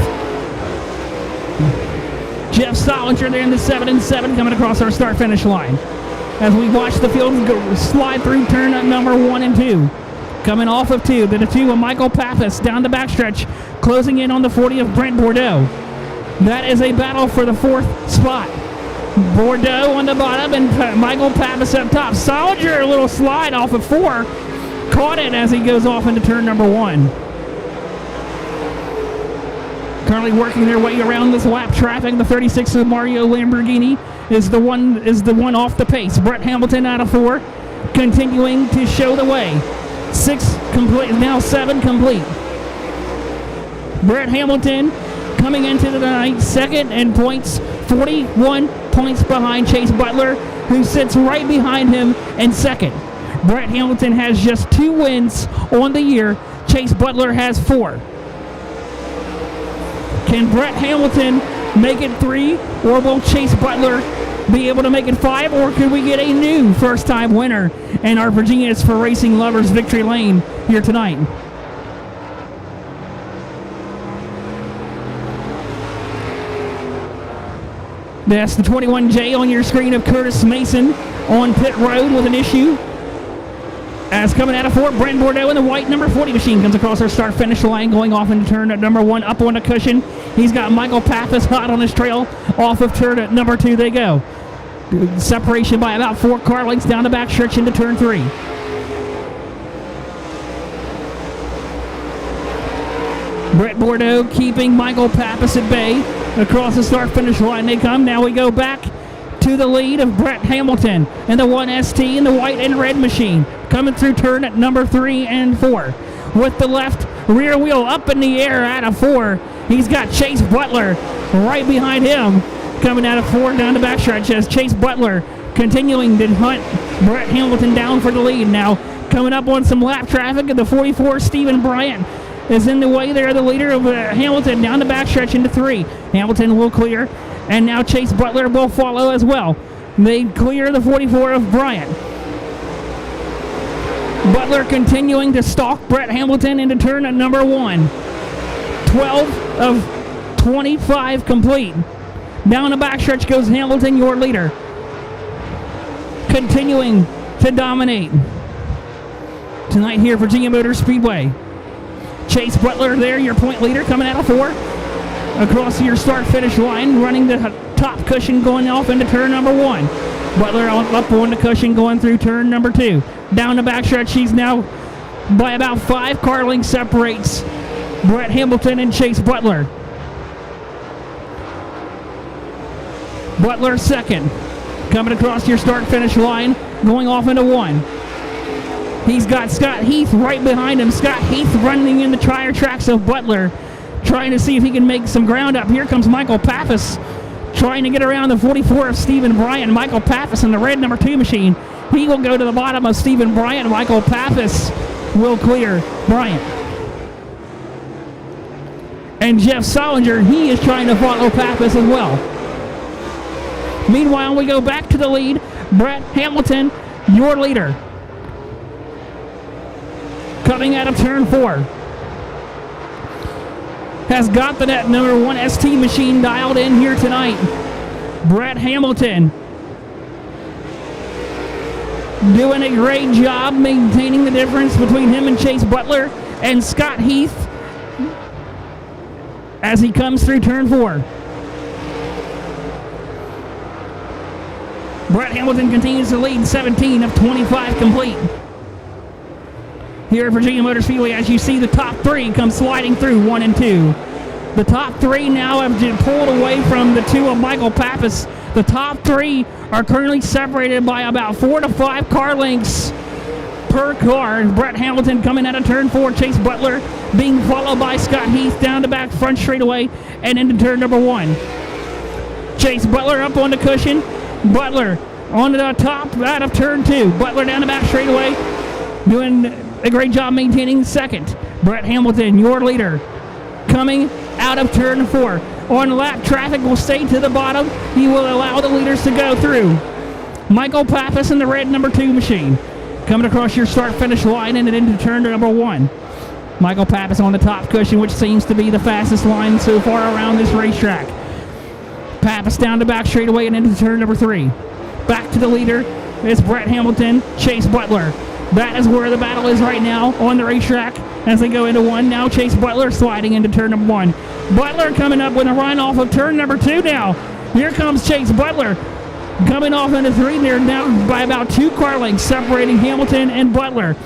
Jeff Solinger there in the 7 and 7 coming across our start-finish line. As we watch the field go slide through turn number 1 and 2. Coming off of 2, then a 2 of Michael Pappas down the backstretch, closing in on the 40 of Brent Bordeaux. That is a battle for the 4th spot. Bordeaux on the bottom and Michael Pappas up top. Solinger, a little slide off of 4. Caught it as he goes off into turn number 1. Currently working their way around this lap traffic. The 36 of Mario Lamborghini is the one off the pace. Brett Hamilton out of 4, continuing to show the way. 6 complete, now 7 complete. Brett Hamilton coming into the night second in points, 41 points behind Chase Butler, who sits right behind him in second. Brett Hamilton has just 2 wins on the year. Chase Butler has 4. Can Brett Hamilton make it 3, or will Chase Butler be able to make it 5, or could we get a new first-time winner in our Virginia's for Racing Lovers Victory Lane here tonight? That's the 21J on your screen of Curtis Mason on pit road with an issue. As coming out of 4, Brent Bordeaux in the white number 40 machine comes across our start-finish line, going off into turn at number 1, up on the cushion. He's got Michael Pappas hot on his trail. Off of turn at number 2 they go. Separation by about 4 car lengths down the back stretch into turn 3. Brent Bordeaux keeping Michael Pappas at bay. Across the start-finish line they come. Now we go back to the lead of Brett Hamilton and the 1ST in the white and red machine. Coming through turn at number 3 and 4. With the left rear wheel up in the air out of 4. He's got Chase Butler right behind him. Coming out of 4 down the backstretch as Chase Butler continuing to hunt Brett Hamilton down for the lead. Now coming up on some lap traffic, and the 44 Stephen Bryant is in the way there, the leader of Hamilton down the backstretch into 3. Hamilton will clear, and now Chase Butler will follow as well. They clear the 44 of Bryant. Butler continuing to stalk Brett Hamilton into turn at number 1. 12 of 25 complete. Down the backstretch goes Hamilton, your leader. Continuing to dominate tonight here at Virginia Motor Speedway. Chase Butler there, your point leader, coming out of 4. Across your start-finish line, running the top cushion going off into turn number 1. Butler up on the cushion going through turn number 2. Down the backstretch, he's now by about 5 car lengths separates Brett Hamilton and Chase Butler. Butler second, coming across your start-finish line, going off into 1. He's got Scott Heath right behind him. Scott Heath running in the tire tracks of Butler, trying to see if he can make some ground up. Here comes Michael Pappas, trying to get around the 44 of Stephen Bryant. Michael Pappas in the red number 2 machine. He will go to the bottom of Stephen Bryant. Michael Pappas will clear Bryant. And Jeff Solinger, he is trying to follow Pappas as well. Meanwhile, we go back to the lead. Brett Hamilton, your leader. Coming out of turn 4. Has got the net number 1 ST machine dialed in here tonight. Brett Hamilton doing a great job maintaining the difference between him and Chase Butler and Scott Heath as he comes through turn 4. Brett Hamilton continues to lead, 17 of 25 complete. here at Virginia Motor Speedway. As you see, the top three come sliding through, 1 and 2. The top three now have been pulled away from the two of Michael Pappas. The top three are currently separated by about 4 to 5 car lengths per car. Brett Hamilton coming out of turn 4. Chase Butler being followed by Scott Heath down the back front straightaway and into turn number 1. Chase Butler up on the cushion. Butler on the top out of turn 2. Butler down the back straightaway doing a great job maintaining second. Brett Hamilton, your leader, coming out of turn 4. On lap, traffic will stay to the bottom. He will allow the leaders to go through. Michael Pappas in the red number 2 machine. Coming across your start-finish line and into turn number 1. Michael Pappas on the top cushion, which seems to be the fastest line so far around this racetrack. Pappas down the back straightaway and into turn number 3. Back to the leader is Brett Hamilton, Chase Butler. That is where the battle is right now on the racetrack as they go into 1. Now Chase Butler sliding into turn number 1. Butler coming up with a run off of turn number 2 now. Here comes Chase Butler coming off into 3. They're down by about 2 car lengths separating Hamilton and Butler.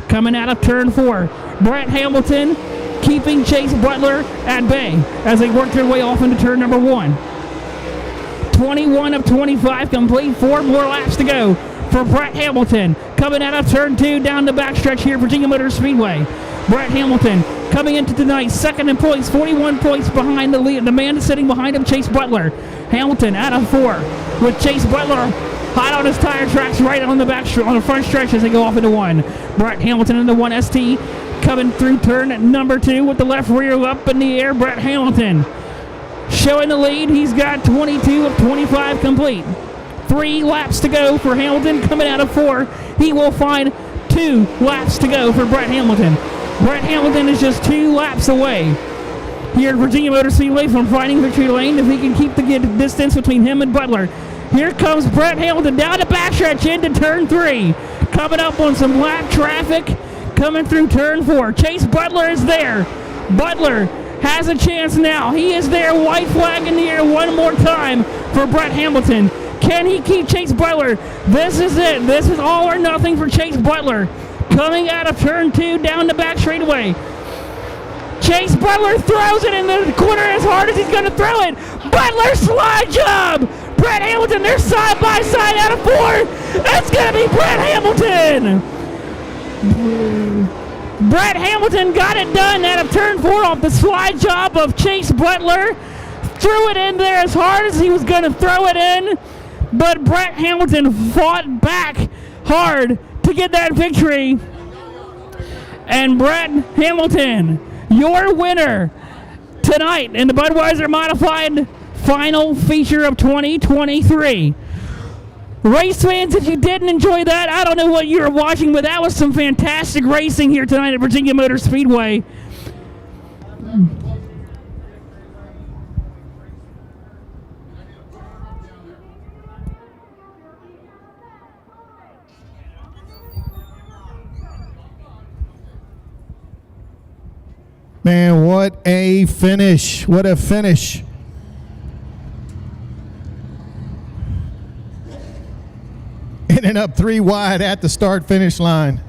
Coming out of turn 4. Brett Hamilton keeping Chase Butler at bay as they work their way off into turn number 1. 21 of 25 complete. 4 more laps to go for Brett Hamilton. Coming out of turn 2 down the backstretch here, Virginia Motor Speedway. Brett Hamilton coming into tonight, second in points, 41 points behind the lead. The man sitting behind him, Chase Butler. Hamilton out of 4 with Chase Butler hot on his tire tracks right on the on the front stretch as they go off into 1. Brett Hamilton into 1 ST coming through turn number 2 with the left rear up in the air. Brett Hamilton showing the lead. He's got 22 of 25 complete. 3 laps to go for Hamilton coming out of 4. He will find 2 laps to go for Brett Hamilton. Brett Hamilton is just 2 laps away here at Virginia Motor Speedway from finding victory lane if he can keep the distance between him and Butler. Here comes Brett Hamilton down the backstretch into turn 3. Coming up on some lap traffic coming through turn 4. Chase Butler is there. Butler has a chance now. He is there, white flag in the air one more time for Brett Hamilton. Can he keep Chase Butler? This is it. This is all or nothing for Chase Butler. Coming out of turn 2 down the back straightaway. Chase Butler throws it in the corner as hard as he's going to throw it. Butler slide job. Brett Hamilton, they're side by side out of 4. It's going to be Brett Hamilton. Brett Hamilton got it done out of turn 4 off the slide job of Chase Butler. Threw it in there as hard as he was going to throw it in. But Brett Hamilton fought back hard to get that victory. And Brett Hamilton, your winner tonight in the Budweiser Modified final feature of 2023. Race fans, if you didn't enjoy that, I don't know what you were watching, but that was some fantastic racing here tonight at Virginia Motor Speedway. Man, what a finish. What a finish. Ending up 3 wide at the start-finish line.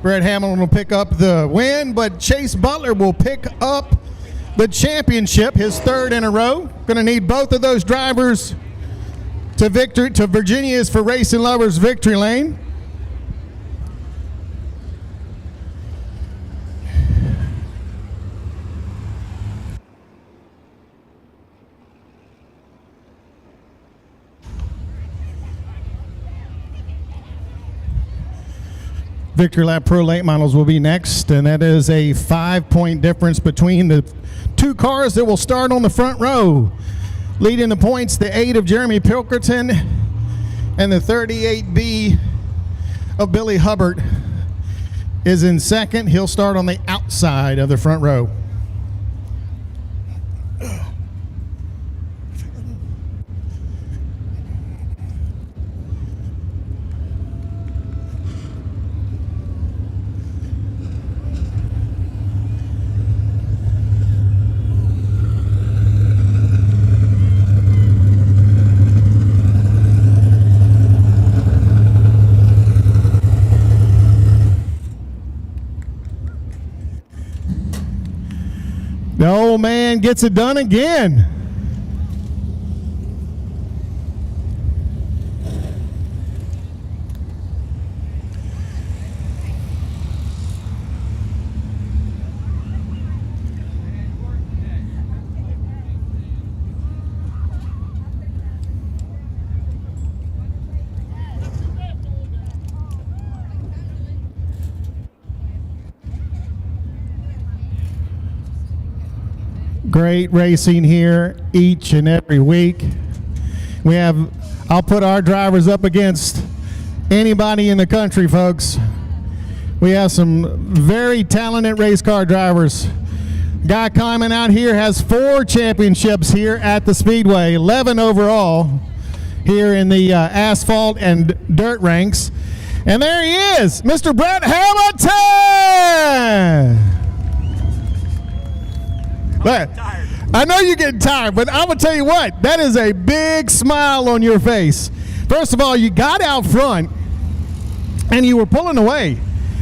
Brett Hamilton will pick up the win, but Chase Butler will pick up the championship, his 3rd in a row. Going to need both of those drivers to Virginia's for Racing Lovers victory lane. Victory Lap Pro Late Models will be next, and that is a 5-point difference between the 2 cars that will start on the front row. Leading the points, the 8 of Jeremy Pilkerton and the 38B of Billy Hubbard is in second. He'll start on the outside of the front row. and gets it done again. Great racing here each and every week. I'll put our drivers up against anybody in the country, folks. We have some very talented race car drivers. Guy coming out here has 4 championships here at the Speedway, 11 overall here in the asphalt and dirt ranks. And there he is, Mr. Brett Hamilton! I know you're getting tired, but I'm going to tell you what, that is a big smile on your face. First of all, you got out front and you were pulling away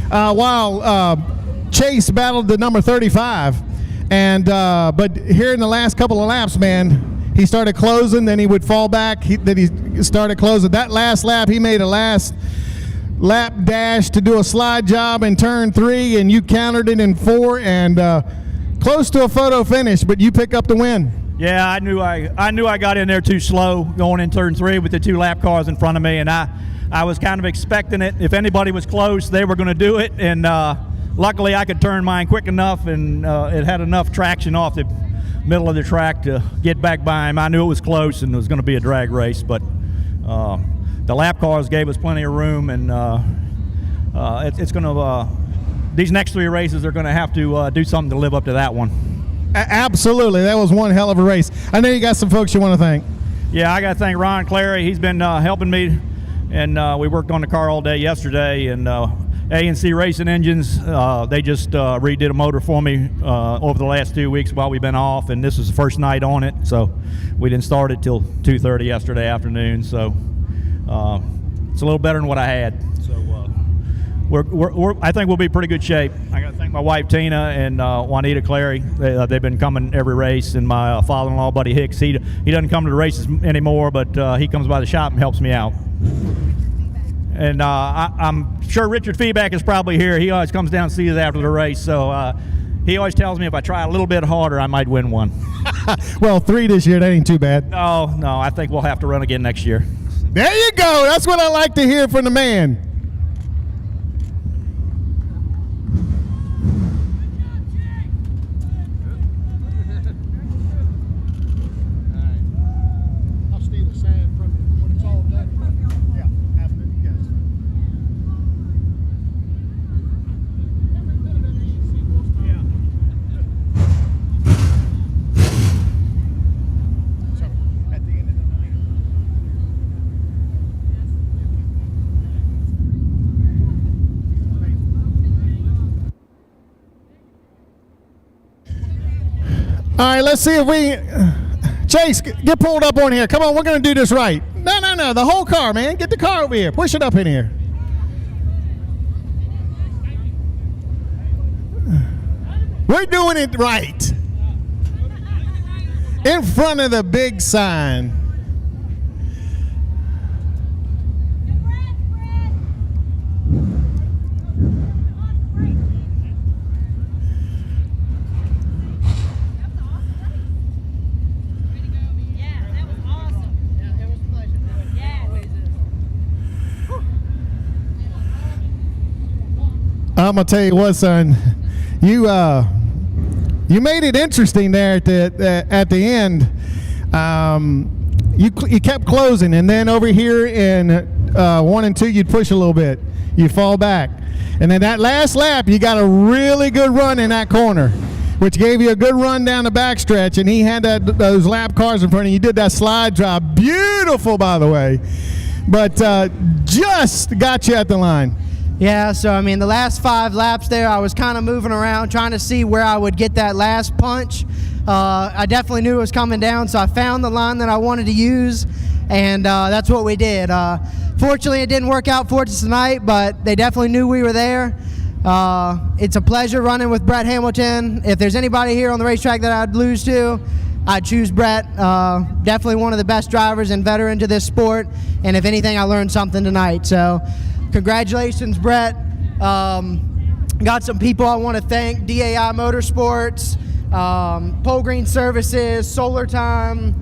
while Chase battled the number 35. But here in the last couple of laps, man, he started closing, then he would fall back, then he started closing. That last lap, he made a last lap dash to do a slide job in turn 3, and you countered it in 4, and close to a photo finish, but you pick up the win. Yeah, I knew I got in there too slow going in turn 3 with the 2 lap cars in front of me, and I was kind of expecting it. If anybody was close, they were going to do it, and luckily I could turn mine quick enough, and it had enough traction off the middle of the track to get back by him. I knew it was close and it was going to be a drag race, but the lap cars gave us plenty of room, and it's going to these next 3 races are going to have to do something to live up to that one. Absolutely. That was one hell of a race. I know you got some folks you want to thank. Yeah, I got to thank Ron Clary. He's been helping me, and we worked on the car all day yesterday. And A&C Racing Engines, they just redid a motor for me over the last 2 weeks while we've been off, and this is the first night on it. So we didn't start it till 2:30 yesterday afternoon. So it's a little better than what I had. So I think we'll be in pretty good shape. I got to thank my wife Tina and Juanita Clary. They've been coming every race, and my father-in-law Buddy Hicks. He doesn't come to the races anymore, but he comes by the shop and helps me out. And I'm sure Richard Feedback is probably here. He always comes down and sees us after the race, so he always tells me if I try a little bit harder, I might win one. Well, 3 this year, that ain't too bad. No, I think we'll have to run again next year. There you go. That's what I like to hear from the man. All right, let's see if we... Chase, get pulled up on here. Come on, we're going to do this right. No, the whole car, man. Get the car over here. Push it up in here. We're doing it right. In front of the big sign. I'm gonna tell you what, son. You made it interesting there at the end. You kept closing, and then over here in 1 and 2, you'd push a little bit. You fall back, and then that last lap, you got a really good run in that corner, which gave you a good run down the backstretch. And he had those lap cars in front of you. You did that slide drop, beautiful, by the way, but just got you at the line. Yeah, so I mean, the last 5 laps there, I was kind of moving around trying to see where I would get that last punch. I definitely knew it was coming down, so I found the line that I wanted to use, and that's what we did. Fortunately, it didn't work out for us tonight, but they definitely knew we were there. It's a pleasure running with Brett Hamilton. If there's anybody here on the racetrack that I'd lose to, I'd choose Brett. Definitely one of the best drivers and veteran to this sport. And if anything, I learned something tonight. So congratulations, Brett. Got some people I want to thank: DAI Motorsports, Pole Green Services, Solar Time,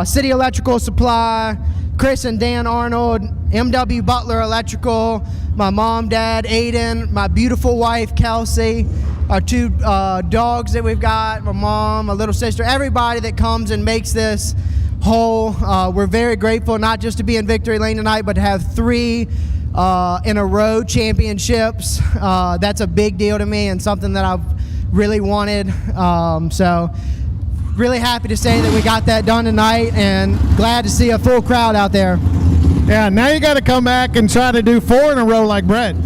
City Electrical Supply, Chris and Dan Arnold, MW Butler Electrical, my mom, dad, Aiden, my beautiful wife, Kelsey, our two dogs that we've got, my mom, my little sister, everybody that comes and makes this whole. We're very grateful not just to be in victory lane tonight, but to have 3 in a row championships. That's a big deal to me and something that I've really wanted. So really happy to say that we got that done tonight, and glad to see a full crowd out there. Yeah, now you got to come back and try to do 4 in a row like Brett.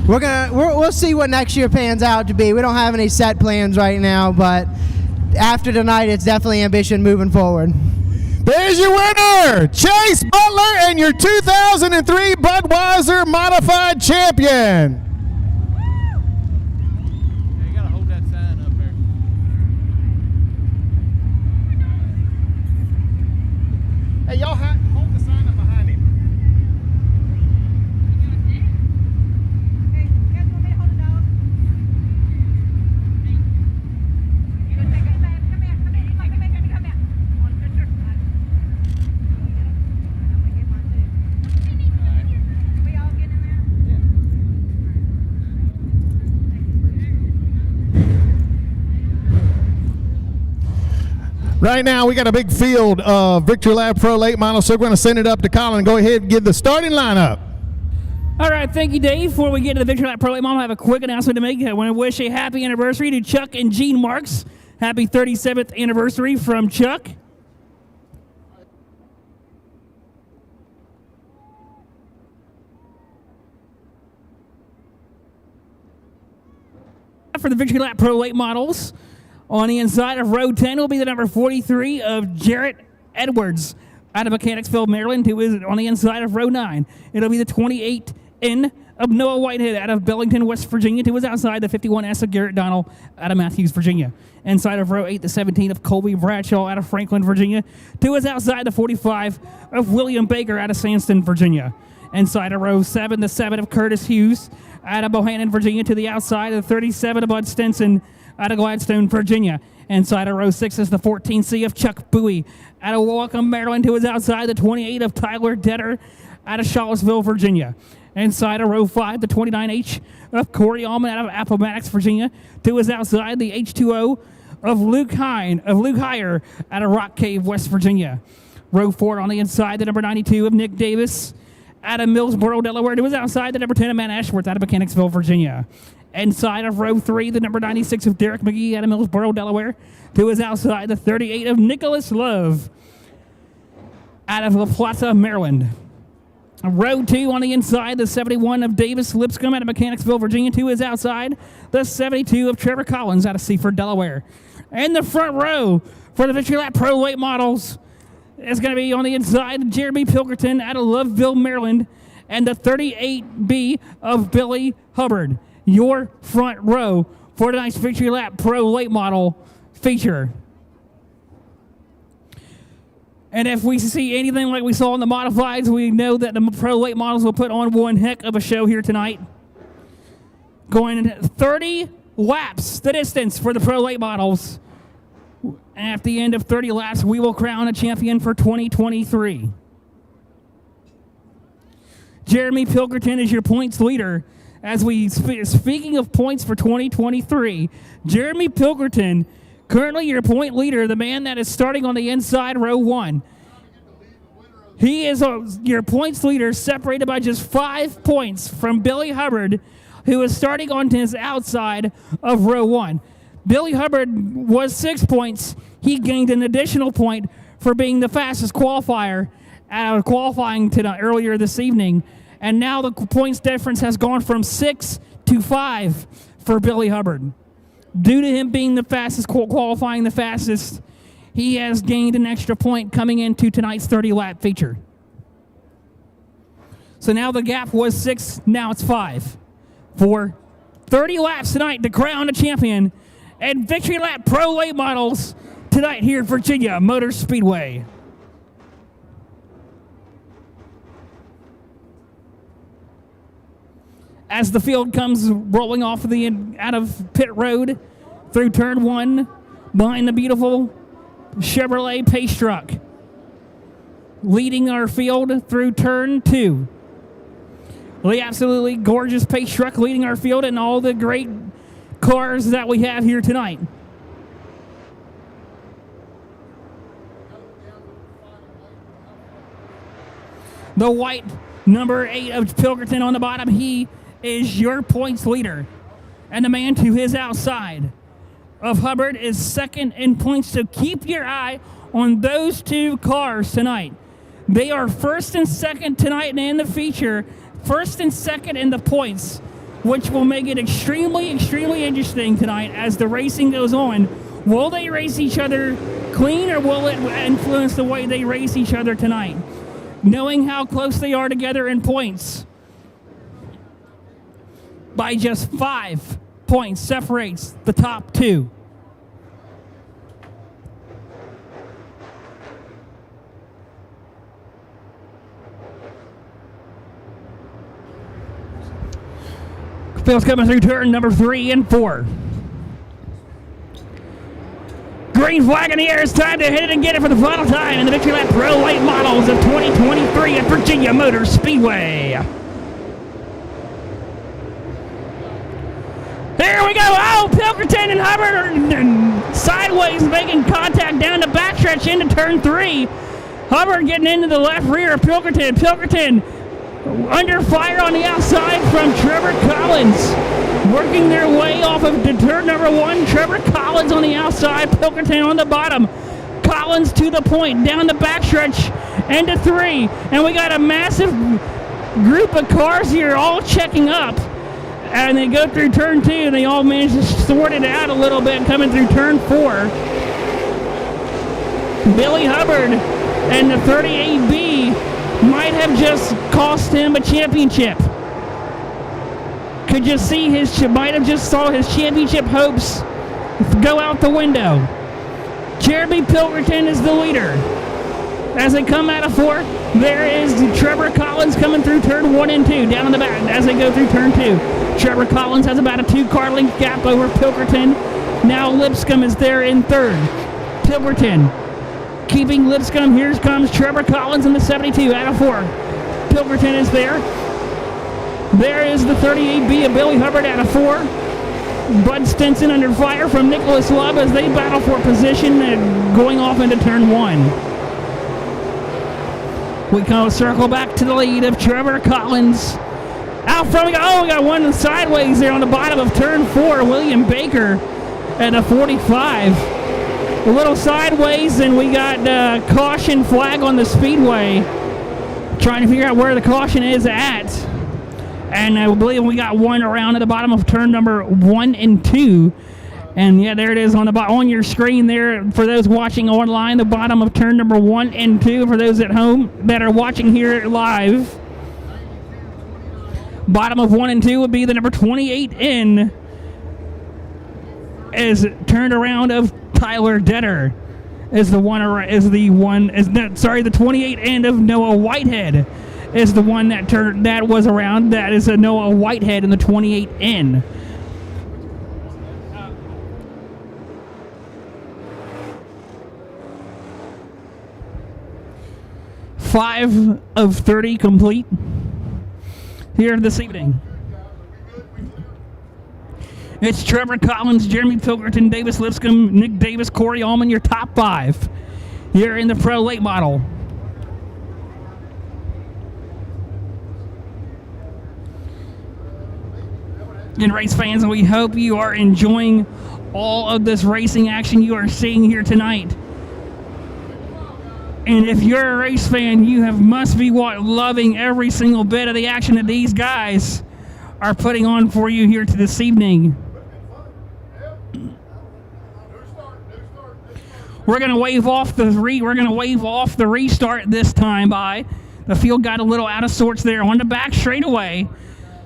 We'll see what next year pans out to be. We don't have any set plans right now, but after tonight, it's definitely ambition moving forward. There's your winner, Chase Butler, and your 2003 Budweiser Modified Champion. You gotta hold that sign up there. Hey, y'all hold the sign up behind him. Right now, we got a big field of Victory Lap Pro late models, so we're going to send it up to Colin. Go ahead and give the starting lineup. All right, thank you, Dave. Before we get to the Victory Lap Pro Late Model, I have a quick announcement to make. I want to wish a happy anniversary to Chuck and Gene Marks. Happy 37th anniversary from Chuck. For the Victory Lap Pro Late Models, on the inside of row 10 will be the number 43 of Jarrett Edwards out of Mechanicsville, Maryland, who is on the inside of row 9. It'll be the 28 in of Noah Whitehead out of Bellington, West Virginia, who is outside the 51S of Garrett Donnell out of Matthews, Virginia. Inside of row 8, the 17 of Colby Bradshaw out of Franklin, Virginia, who is outside the 45 of William Baker out of Sandston, Virginia. Inside of row 7, the 7 of Curtis Hughes out of Bohannon, Virginia, to the outside of the 37 of Bud Stinson out of Gladstone, Virginia. Inside of row 6 is the 14C of Chuck Bowie out of Wacom, Maryland, who is outside the 28 of Tyler Detter out of Charlottesville, Virginia. Inside of row 5, the 29H of Corey Allman out of Appomattox, Virginia, who is outside the H2O of Luke Heyer out of Rock Cave, West Virginia. Row 4 on the inside, the number 92 of Nick Davis out of Millsboro, Delaware, who is outside the number 10 of Matt Ashworth out of Mechanicsville, Virginia. Inside of row 3, the number 96 of Derek McGee out of Millsboro, Delaware, who is outside the 38 of Nicholas Love out of La Plata, Maryland. Row 2 on the inside, the 71 of Davis Lipscomb out of Mechanicsville, Virginia, who is outside the 72 of Trevor Collins out of Seaford, Delaware. In the front row for the Victory Lap Pro Late Models is going to be on the inside Jeremy Pilkerton out of Loveville, Maryland, and the 38B of Billy Hubbard. Your front row for tonight's Victory Lap Pro Late Model feature. And if we see anything like we saw in the Modifieds, we know that the Pro Late Models will put on one heck of a show here tonight. Going 30 laps the distance for the Pro Late Models. At the end of 30 laps, we will crown a champion for 2023. Jeremy Pilkerton is your points leader. As we speaking of points for 2023, Jeremy Pilkerton, currently your point leader, the man that is starting on the inside row 1. He is your points leader, separated by just 5 points from Billy Hubbard, who is starting on his outside of row 1. Billy Hubbard was 6 points. He gained an additional point for being the fastest qualifier out of qualifying earlier this evening. And now the points difference has gone from 6 to 5 for Billy Hubbard. Due to him being the fastest, qualifying the fastest, he has gained an extra point coming into tonight's 30-lap feature. So now the gap was 6, now it's 5 for 30 laps tonight to crown a champion and Victory Lap Pro Late Models tonight here at Virginia Motor Speedway. As the field comes rolling off out of pit road through turn 1 behind the beautiful Chevrolet Pace Truck. Leading our field through turn 2. The absolutely gorgeous Pace Truck leading our field and all the great cars that we have here tonight. The white number 8 of Pilkerton on the bottom, he is your points leader. And the man to his outside of Hubbard is second in points, so keep your eye on those two cars tonight. They are first and second tonight in the feature, first and second in the points, which will make it extremely, extremely interesting tonight as the racing goes on. Will they race each other clean, or will it influence the way they race each other tonight? Knowing how close they are together in points, by just 5 points separates the top two. Field's coming through turn number 3 and 4. Green flag in the air. It's time to hit it and get it for the final time in the Victory Lap Pro Late Models of 2023 at Virginia Motor Speedway. Here we go. Oh, Pilkerton and Hubbard are sideways making contact down the backstretch into turn 3. Hubbard getting into the left rear of Pilkerton. Pilkerton under fire on the outside from Trevor Collins. Working their way off of turn number 1. Trevor Collins on the outside. Pilkerton on the bottom. Collins to the point. Down the backstretch into 3. And we got a massive group of cars here all checking up. And they go through turn 2, and they all manage to sort it out a little bit coming through turn 4. Billy Hubbard and the 38B might have just cost him a championship. Might have just saw his championship hopes go out the window. Jeremy Pilkerton is the leader. As they come out of 4, there is Trevor Collins coming through turn 1 and 2, down in the back as they go through turn 2. Trevor Collins has about a 2-car length gap over Pilkerton. Now Lipscomb is there in 3rd. Pilkerton keeping Lipscomb. Here comes Trevor Collins in the 72 out of 4. Pilkerton is there. There is the 38B of Billy Hubbard out of 4. Bud Stinson under fire from Nicholas Love as they battle for position and going off into turn 1. We come circle back to the lead of Trevor Collins. Out front we go. Oh, we got one sideways there on the bottom of turn 4. William Baker at a 45. A little sideways, and we got caution flag on the speedway. Trying to figure out where the caution is at. And I believe we got one around at the bottom of turn number 1 and 2. And yeah, there it is on your screen there for those watching online, the bottom of turn number 1 and 2 for those at home that are watching here live. Bottom of 1 and 2 would be the number 28 in is turned around of Tyler Detter the 28 end of Noah Whitehead is the one that was around. That is a Noah Whitehead in the 28 end. Five of 30 complete here this evening. It's Trevor Collins, Jeremy Pilkerton, Davis Lipscomb, Nick Davis, Corey Allman, your top 5 here in the Pro Late Model. And race fans, we hope you are enjoying all of this racing action you are seeing here tonight. And if you're a race fan, you must be loving every single bit of the action that these guys are putting on for you here this evening. We're going to wave off the restart this time by. The field got a little out of sorts there on the back straightaway.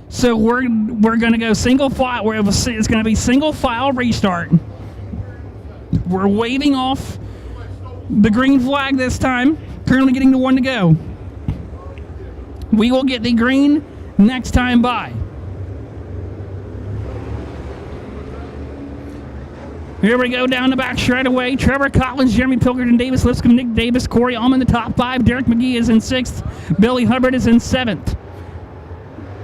So we're going to go single file. It's going to be single file restart. We're waving off the green flag this time. Currently getting the one to go. We will get the green next time by. Here we go down the back straightaway. Trevor Collins, Jeremy Pilkington, Davis Lipscomb, Nick Davis, Corey Allman, the top 5. Derek McGee is in 6th. Billy Hubbard is in 7th.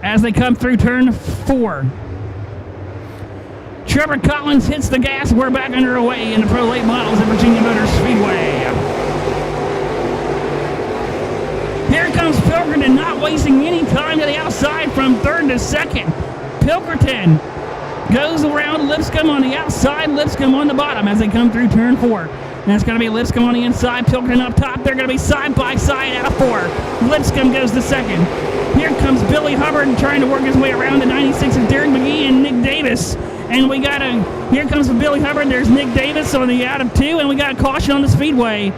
As they come through turn 4. Trevor Collins hits the gas. We're back underway in the Pro Late Models at Virginia Motor Speedway. Here comes Pilkington, not wasting any time to the outside from 3rd to 2nd. Pilkington goes around Lipscomb on the outside, Lipscomb on the bottom as they come through turn 4. And it's going to be Lipscomb on the inside, Pilkington up top. They're going to be side by side out of 4. Lipscomb goes to 2nd. Here comes Billy Hubbard trying to work his way around the 96 of Derek McGee and Nick Davis. And we got here comes Billy Hubbard. There's Nick Davis on the out of 2, and we got a caution on the speedway.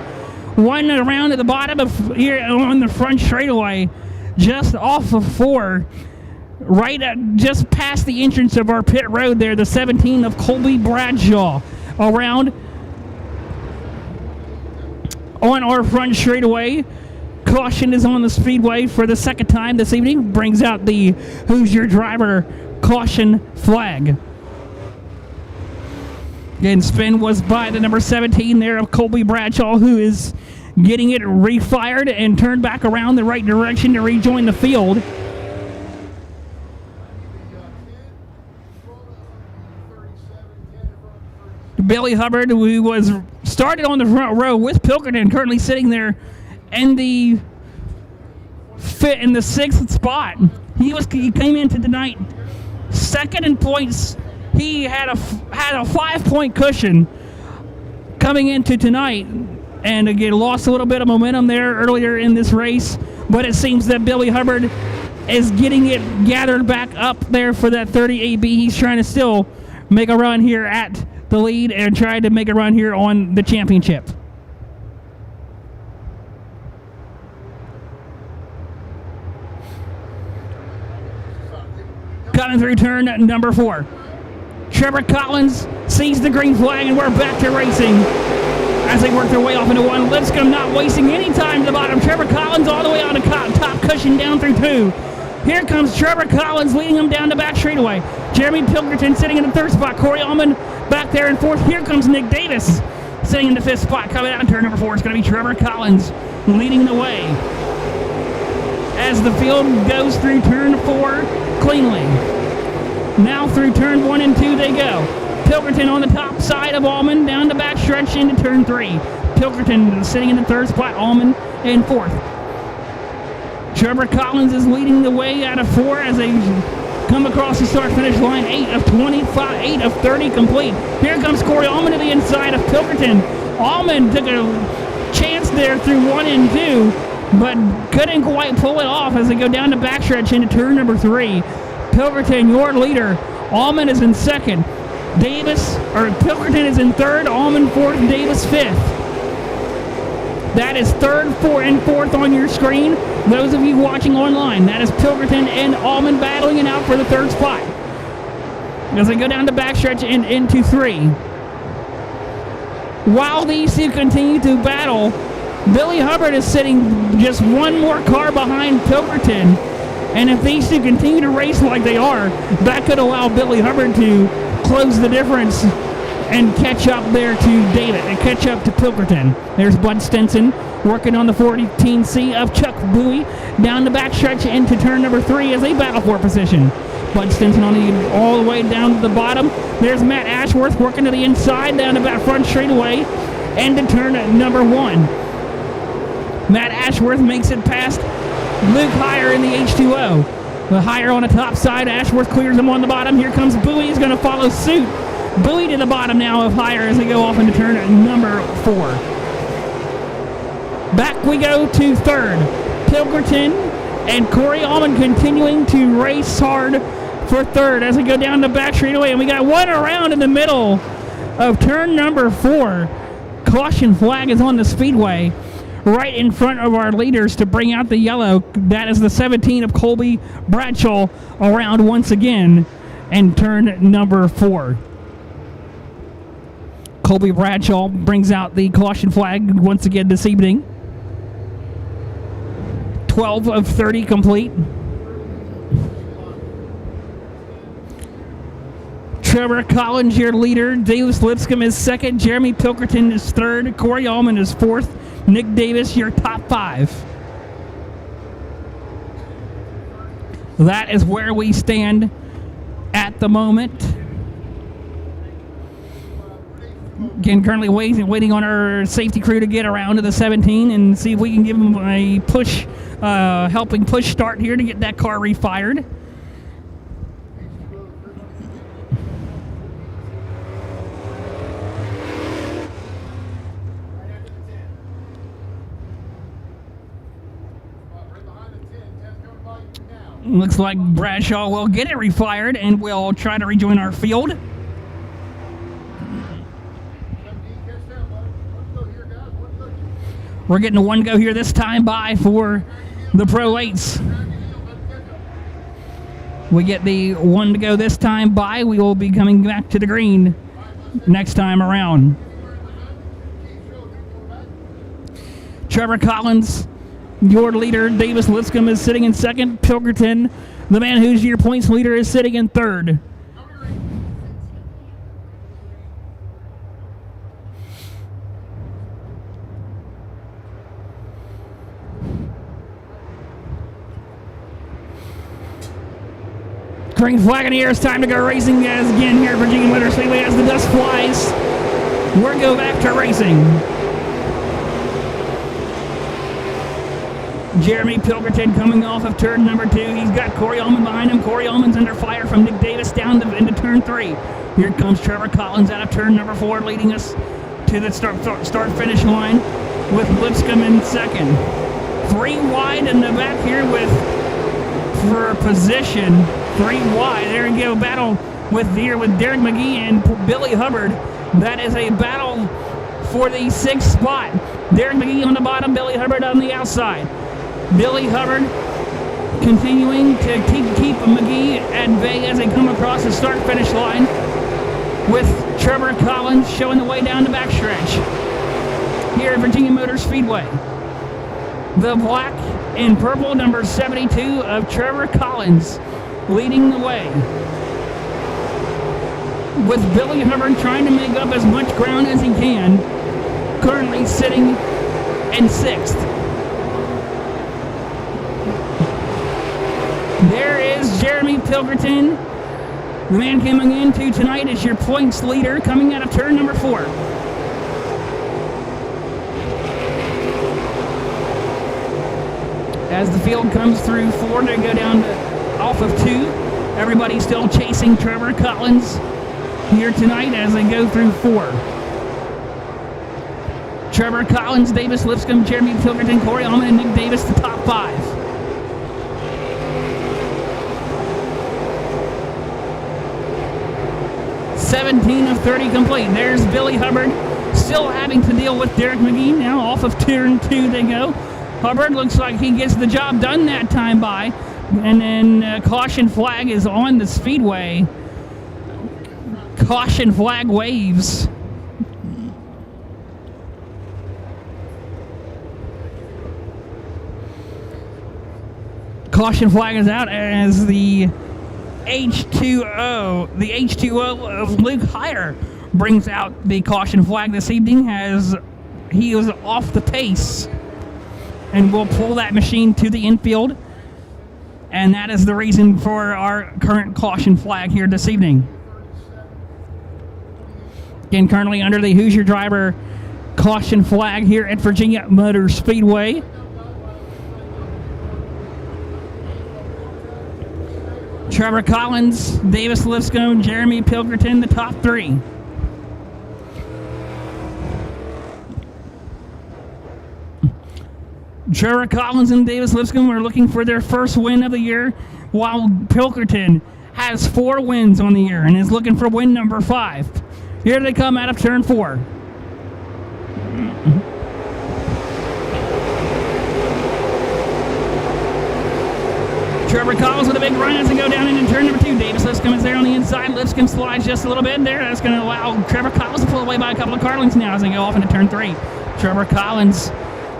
One around at the bottom of here on the front straightaway, just off of 4. Right at, just past the entrance of our pit road there, the 17 of Colby Bradshaw. Around on our front straightaway. Caution is on the speedway for the second time this evening. Brings out the Who's Your Driver caution flag. Again, spin was by the number 17 there of Colby Bradshaw, who is getting it refired and turned back around the right direction to rejoin the field. Billy Hubbard, who was started on the front row with Pilkington, currently sitting there in the 6th spot. He came into tonight 2nd in points. He had a 5-point cushion coming into tonight, and again lost a little bit of momentum there earlier in this race. But it seems that Billy Hubbard is getting it gathered back up there for that 30 AB. He's trying to still make a run here at the lead and try to make a run here on the championship. Coming through turn number 4. Trevor Collins sees the green flag, and we're back to racing as they work their way off into 1. Lipscomb not wasting any time to the bottom. Trevor Collins all the way on the top cushion down through 2. Here comes Trevor Collins leading him down the back straightaway. Jeremy Pilkington sitting in the 3rd spot. Corey Allman back there in 4th. Here comes Nick Davis sitting in the 5th spot. Coming out in turn number 4. It's going to be Trevor Collins leading the way as the field goes through turn 4 cleanly. Now through turn 1 and 2 they go. Pilkington on the top side of Allman, down the back stretch into turn 3. Pilkington sitting in the 3rd spot, Allman in 4th. Trevor Collins is leading the way out of 4 as they come across the start-finish line. 8 of 25, 8 of 30 complete. Here comes Corey Allman to the inside of Pilkington. Allman took a chance there through 1 and 2, but couldn't quite pull it off as they go down the backstretch into turn number 3. Pilkington, your leader. Allman is in 2nd. Pilkington is in 3rd. Allman 4th. Davis 5th. That is 3rd, 4th, and 4th on your screen. Those of you watching online, that is Pilkington and Allman battling it out for the 3rd spot as they go down the backstretch and into 3. While these two continue to battle, Billy Hubbard is sitting just one more car behind Pilkington. And if these two continue to race like they are, that could allow Billy Hubbard to close the difference and catch up there to David and catch up to Pilkington. There's Bud Stinson working on the 14C of Chuck Bowie down the backstretch into turn number 3 as they battle for position. Bud Stinson all the way down to the bottom. There's Matt Ashworth working to the inside down the back front straightaway into turn number 1. Matt Ashworth makes it past Luke Heyer in the H2O. The Heyer on the top side. Ashworth clears him on the bottom. Here comes Bowie. He's going to follow suit. Bowie to the bottom now of Heyer as they go off into turn number 4. Back we go to 3rd. Pilkington and Corey Allman continuing to race hard for 3rd as we go down the back straightaway. And we got one around in the middle of turn number 4. Caution flag is on the speedway. right in front of our leaders to bring out the yellow. That is the 17 of Colby Bradshaw around once again and turn number 4. Colby Bradshaw brings out the caution flag once again this evening. 12 of 30 complete. Trevor Collins, your leader. Davis Lipscomb is second. Jeremy Pilkerton is third. Corey Allman is fourth. Nick Davis, your top 5. That is where we stand at the moment. Again, currently waiting on our safety crew to get around to the 17 and see if we can give them a push, helping push start here to get that car refired. Looks like Bradshaw will get it refired and will try to rejoin our field. We're getting a one go here this time by for the Pro Lates. We get the one to go this time by. We will be coming back to the green next time around. Trevor Collins, your leader. Davis Lipscomb is sitting in second. Pilkerton, the man who's your points leader, is sitting in third. Green flag in the air. It's time to go racing as again here at Virginia Motor Speedway as the dust flies. We're going back to racing. Jeremy Pilkerton coming off of turn number 2. He's got Corey Allman behind him. Corey Allman's under fire from Nick Davis down into turn 3. Here comes Trevor Collins out of turn number 4, leading us to the start-finish line with Lipscomb in second. 3 wide in the back here for position. 3 wide. There we go. Battle with Derek McGee and Billy Hubbard. That is a battle for the 6th spot. Derek McGee on the bottom, Billy Hubbard on the outside. Billy Hubbard continuing to keep McGee at bay as they come across the start-finish line with Trevor Collins showing the way down the backstretch here at Virginia Motor Speedway. The black and purple number 72 of Trevor Collins leading the way, with Billy Hubbard trying to make up as much ground as he can, currently sitting in 6th. There is Jeremy Pilkerton, the man coming into tonight as your points leader, coming out of turn number 4. As the field comes through 4 to go down to off of 2, everybody still chasing Trevor Collins here tonight as they go through 4. Trevor Collins, Davis Lipscomb, Jeremy Pilkerton, Corey Allman, and Nick Davis, the top 5. $17 of 30 complete. There's Billy Hubbard still having to deal with Derek McGee. Now off of turn 2 they go. Hubbard looks like he gets the job done that time by. And then caution flag is on the speedway. Caution flag waves. Caution flag is out as the H2O of Luke Heyer brings out the caution flag this evening as he was off the pace. And we'll pull that machine to the infield. And that is the reason for our current caution flag here this evening. Again, currently under the Hoosier driver caution flag here at Virginia Motor Speedway. Trevor Collins, Davis Lipscomb, Jeremy Pilkerton, the top 3. Trevor Collins and Davis Lipscomb are looking for their first win of the year, while Pilkerton has 4 wins on the year and is looking for win number 5. Here they come out of turn 4. Trevor Collins with a big run as they go down into turn number 2. Davis Lipscomb is there on the inside. Lipscomb slides just a little bit there. That's going to allow Trevor Collins to pull away by a couple of car lengths now as they go off into turn 3. Trevor Collins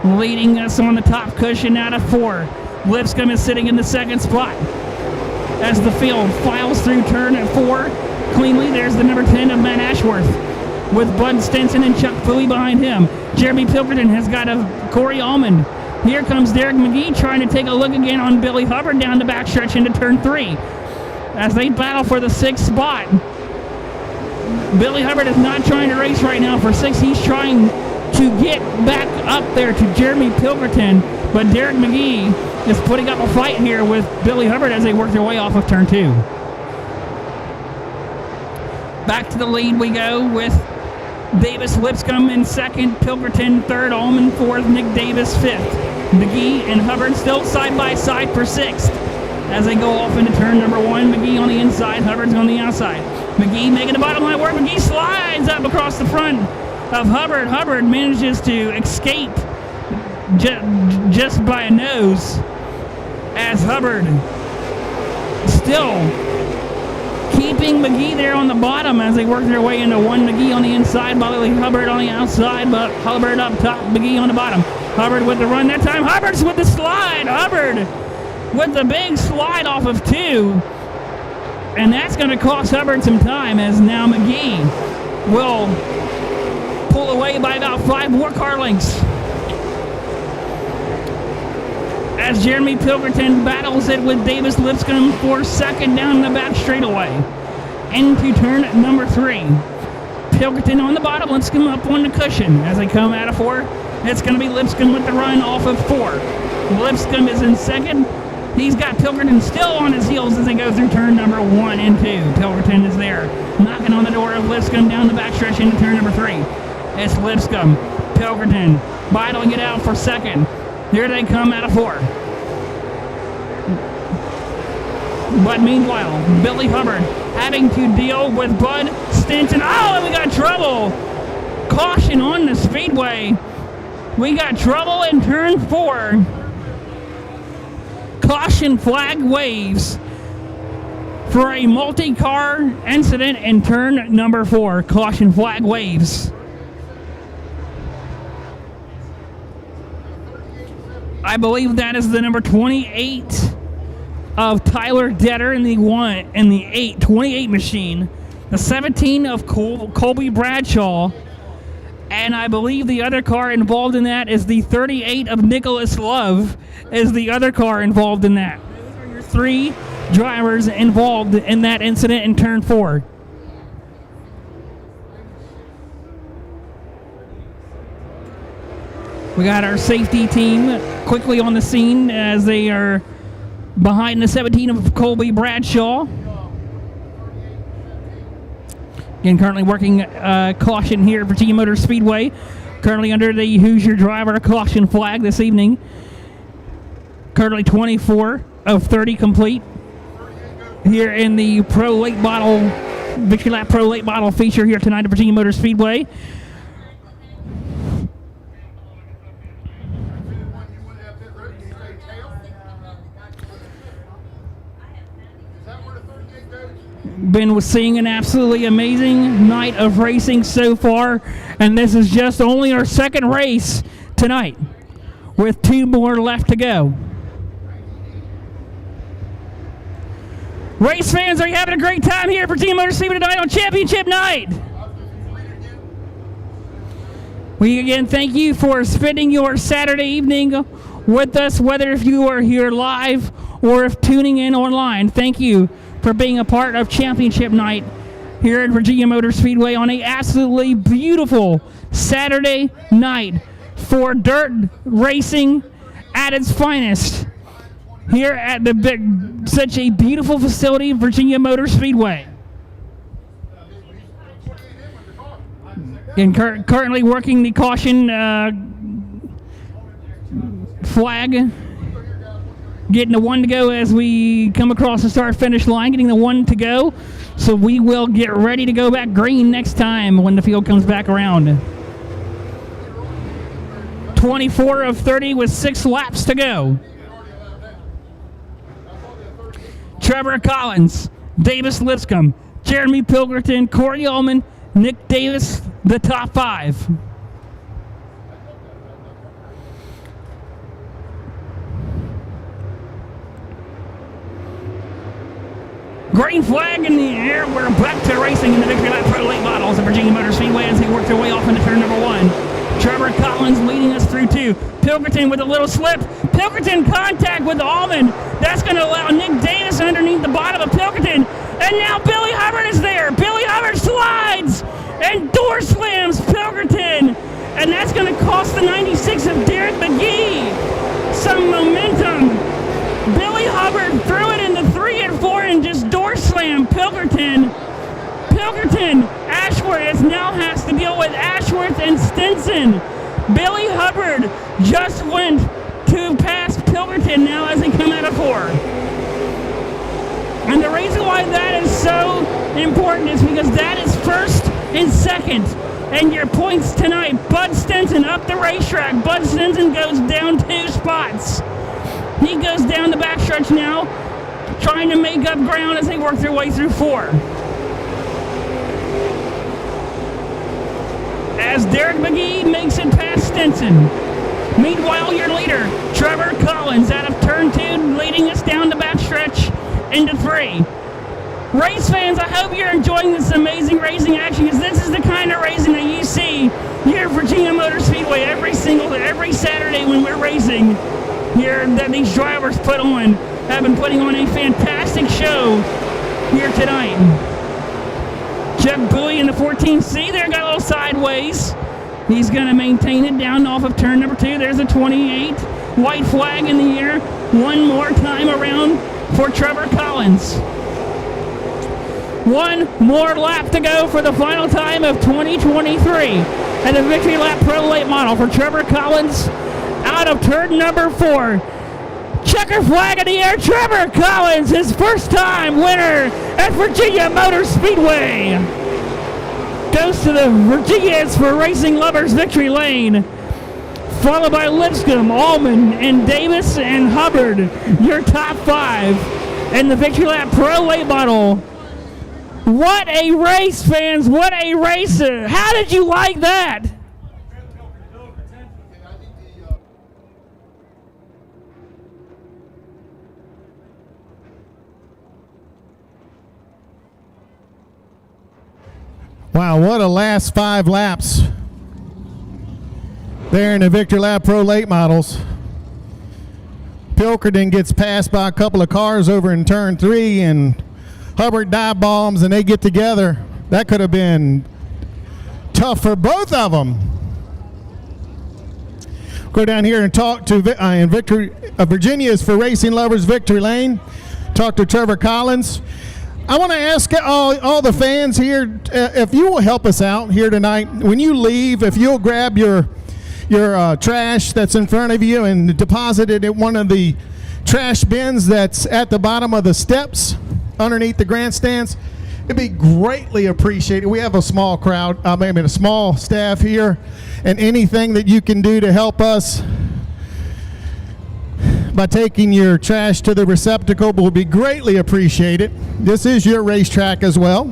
leading us on the top cushion out of 4. Lipscomb is sitting in the second spot as the field files through turn 4 cleanly. There's the number 10 of Matt Ashworth with Bud Stinson and Chuck Bowie behind him. Jeremy Pilkerton has got a Corey Almond. Here comes Derek McGee trying to take a look again on Billy Hubbard down the backstretch into turn 3 as they battle for the 6th spot. Billy Hubbard is not trying to race right now for 6. He's trying to get back up there to Jeremy Pilkerton, but Derek McGee is putting up a fight here with Billy Hubbard as they work their way off of turn 2. Back to the lead we go with Davis Lipscomb in 2nd, Pilkerton 3rd, Allman 4th, Nick Davis 5th. McGee and Hubbard still side by side for 6th as they go off into turn number 1. McGee on the inside, Hubbard's on the outside. McGee making the bottom line work. McGee slides up across the front of Hubbard. Hubbard manages to escape just by a nose as Hubbard still keeping McGee there on the bottom as they work their way into 1. McGee on the inside, Billy Hubbard on the outside, but Hubbard up top, McGee on the bottom. Hubbard with the run that time. Hubbard's with the slide. Hubbard with the big slide off of 2. And that's going to cost Hubbard some time as now McGee will pull away by about 5 more car lengths as Jeremy Pilkerton battles it with Davis Lipscomb for 2nd down the back straightaway into turn number 3. Pilkerton on the bottom, Lipscomb up on the cushion as they come out of 4. It's going to be Lipscomb with the run off of 4. Lipscomb is in 2nd. He's got Pilkerton still on his heels as they go through turn number 1 and 2. Pilkerton is there, knocking on the door of Lipscomb down the backstretch into turn number 3. It's Lipscomb, Pilkerton battling it out for 2nd. Here they come out of 4. But meanwhile, Billy Hubbard having to deal with Bud Stinson. Oh, and we got trouble. Caution on the speedway. We got trouble in turn 4. Caution flag waves for a multi-car incident in turn number 4. Caution flag waves. I believe that is the number 28 of Tyler Detter in the 28 machine, the 17 of Colby Bradshaw, and I believe the other car involved in that is the 38 of Nicholas Love, is the other car involved in that. Those are your 3 drivers involved in that incident in turn 4. We got our safety team quickly on the scene as they are behind the 17 of Colby Bradshaw. Again, currently working caution here at Virginia Motor Speedway. Currently under the Hoosier driver caution flag this evening. Currently 24 of 30 complete here in the Pro Late Model, Victory Lap Pro Late Model feature here tonight at Virginia Motor Speedway. Been seeing an absolutely amazing night of racing so far, and this is just only our 2nd race tonight with 2 more left to go. Race fans, are you having a great time here at Virginia Motor Speedway tonight on Championship Night? We again thank you for spending your Saturday evening with us, whether if you are here live or if tuning in online. Thank you for being a part of Championship Night here at Virginia Motor Speedway on a absolutely beautiful Saturday night for dirt racing at its finest here at such a beautiful facility, Virginia Motor Speedway. And currently working the caution flag, getting the 1 to go as we come across the start-finish line, getting the 1 to go. So we will get ready to go back green next time when the field comes back around. 24 of 30 with 6 laps to go. Trevor Collins, Davis Lipscomb, Jeremy Pilgerton, Corey Ullman, Nick Davis, the top 5. Green flag in the air. We're back to racing in the Victory Lap Pro Late Models at Virginia Motor Speedway as they work their way off into turn number 1. Trevor Collins leading us through 2. Pilgerton with a little slip. Pilgerton contact with Allman. That's going to allow Nick Davis underneath the bottom of Pilgerton. And now Billy Hubbard is there. Billy Hubbard slides and door slams Pilgerton. And that's going to cost the 96 of Derek McGee some momentum. Billy Hubbard threw it in the 3 and 4 and just door slammed Pilgerton. Ashworth now has to deal with Ashworth and Stinson. Billy Hubbard just went to pass Pilgerton now as they come out of 4. And the reason why that is so important is because that is first and second. And your points tonight, Bud Stinson up the racetrack. Bud Stinson goes down 2 spots. He goes down the backstretch now, trying to make up ground as they work their way through 4. As Derek McGee makes it past Stinson. Meanwhile, your leader, Trevor Collins, out of turn 2, leading us down the backstretch into 3. Race fans, I hope you're enjoying this amazing racing action, because this is the kind of racing that you see here at Virginia Motor Speedway every Saturday when we're racing here that these drivers put on. Have been putting on a fantastic show here tonight. Jeff Bowie in the 14C there got a little sideways. He's going to maintain it down off of turn number 2. There's a 28. White flag in the air. One more time around for Trevor Collins. One more lap to go for the final time of 2023. And the Victory Lap Pro Late Model for Trevor Collins out of turn number 4. Checker flag in the air. Trevor Collins, his first time winner at Virginia Motor Speedway. Goes to the Virginians for Racing Lovers victory lane. Followed by Lipscomb, Allman, and Davis and Hubbard. Your top 5 in the Victory Lap Pro Late Model. What a race, fans. What a race. How did you like that? Wow, what a last 5 laps there in the Victory Lap Pro Late Models. Pilkerton gets passed by a couple of cars over in turn 3, and Hubbard dive bombs, and they get together. That could have been tough for both of them. Go down here and talk to Virginia's for Racing Lovers Victory Lane. Talk to Trevor Collins. I want to ask all the fans here, if you will help us out here tonight. When you leave, if you'll grab your trash that's in front of you and deposit it at one of the trash bins that's at the bottom of the steps underneath the grandstands, it'd be greatly appreciated. We have a small crowd, a small staff here, and anything that you can do to help us by taking your trash to the receptacle will be greatly appreciated. This is your racetrack as well.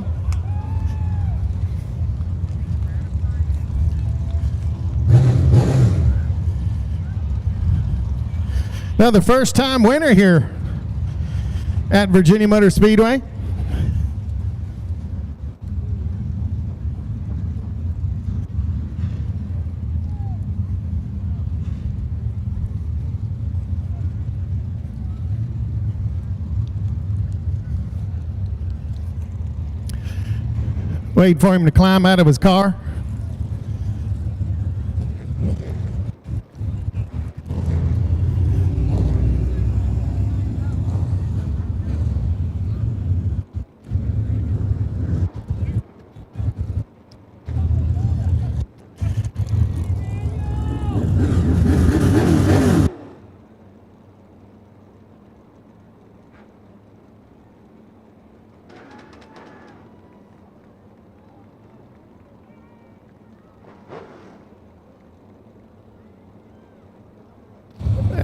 Now the first time winner here at Virginia Motor Speedway. Wait for him to climb out of his car.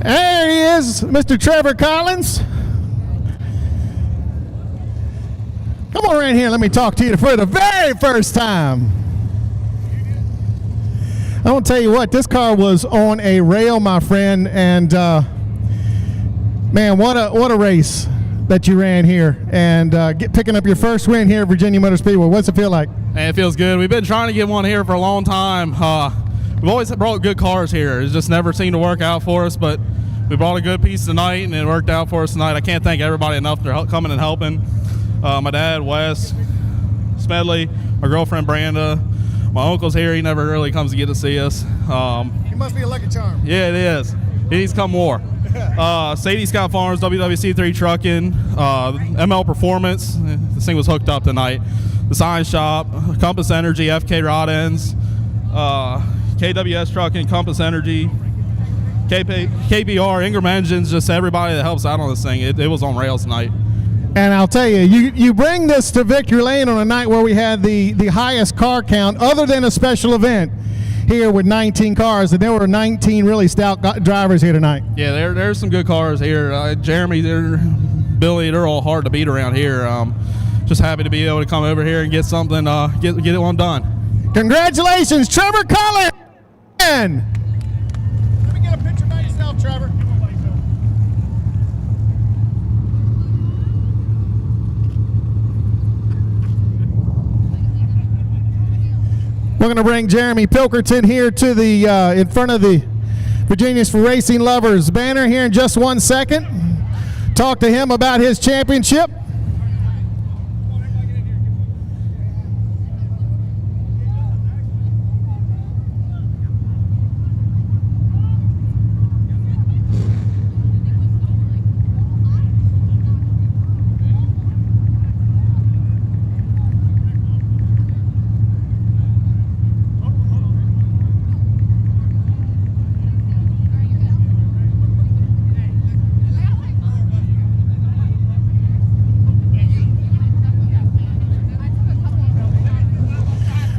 There he is, Mr. Trevor Collins. Come on right here. Let me talk to you for the very first time. I want to tell you what, this car was on a rail, my friend, and man, what a race that you ran here, and picking up your first win here at Virginia Motor Speedway. What's it feel like? Man, it feels good. We've been trying to get one here for a long time. We've always brought good cars here. It's just never seemed to work out for us, but we brought a good piece tonight, and it worked out for us tonight. I can't thank everybody enough for coming and helping. My dad, Wes, Smedley, my girlfriend, Branda. My uncle's here. He never really comes to get to see us. You must be a lucky charm. Yeah, it is. He needs to come more. Sadie Scott Farms, WWC3 Truckin, ML Performance. This thing was hooked up tonight. The Sign Shop, Compass Energy, FK Rod Ends, KWS Trucking, Compass Energy, KBR, Ingram Engines, just everybody that helps out on this thing. It was on rails tonight. And I'll tell you, you bring this to Victory Lane on a night where we had the highest car count other than a special event here with 19 cars, and there were 19 really stout drivers here tonight. Yeah, there's some good cars here. Jeremy, Billy, they're all hard to beat around here. Just happy to be able to come over here and get something, get it one done. Congratulations, Trevor Cullen! Let me get a picture by yourself, Trevor. We're going to bring Jeremy Pilkerton here to the in front of the Virginia's for Racing Lovers banner here in just 1 second. Talk to him about his championship.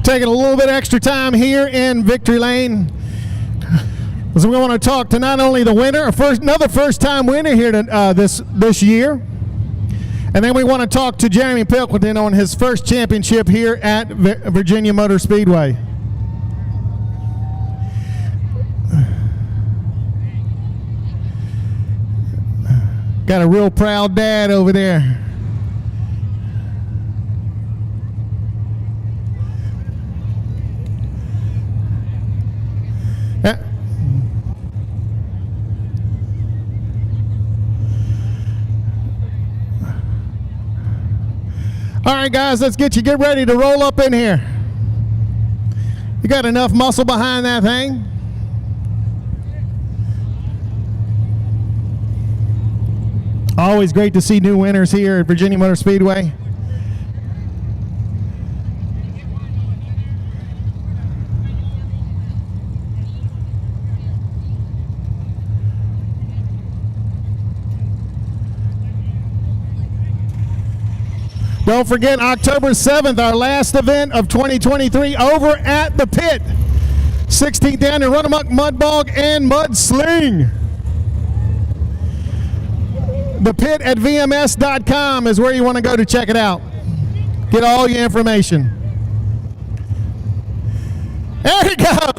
Taking a little bit extra time here in Victory Lane, because we want to talk to not only the winner, another first-time winner here this year, and then we want to talk to Jeremy Pilkington on his first championship here at Virginia Motor Speedway. Got a real proud dad over there. All right, guys, let's get ready to roll up in here. You got enough muscle behind that thing? Always great to see new winners here at Virginia Motor Speedway. Don't forget, October 7th, our last event of 2023 over at the pit. 16th Annual Run Amok Mud Bog and Mud Sling. The pit at VMS.com is where you want to go to check it out. Get all your information. There you go.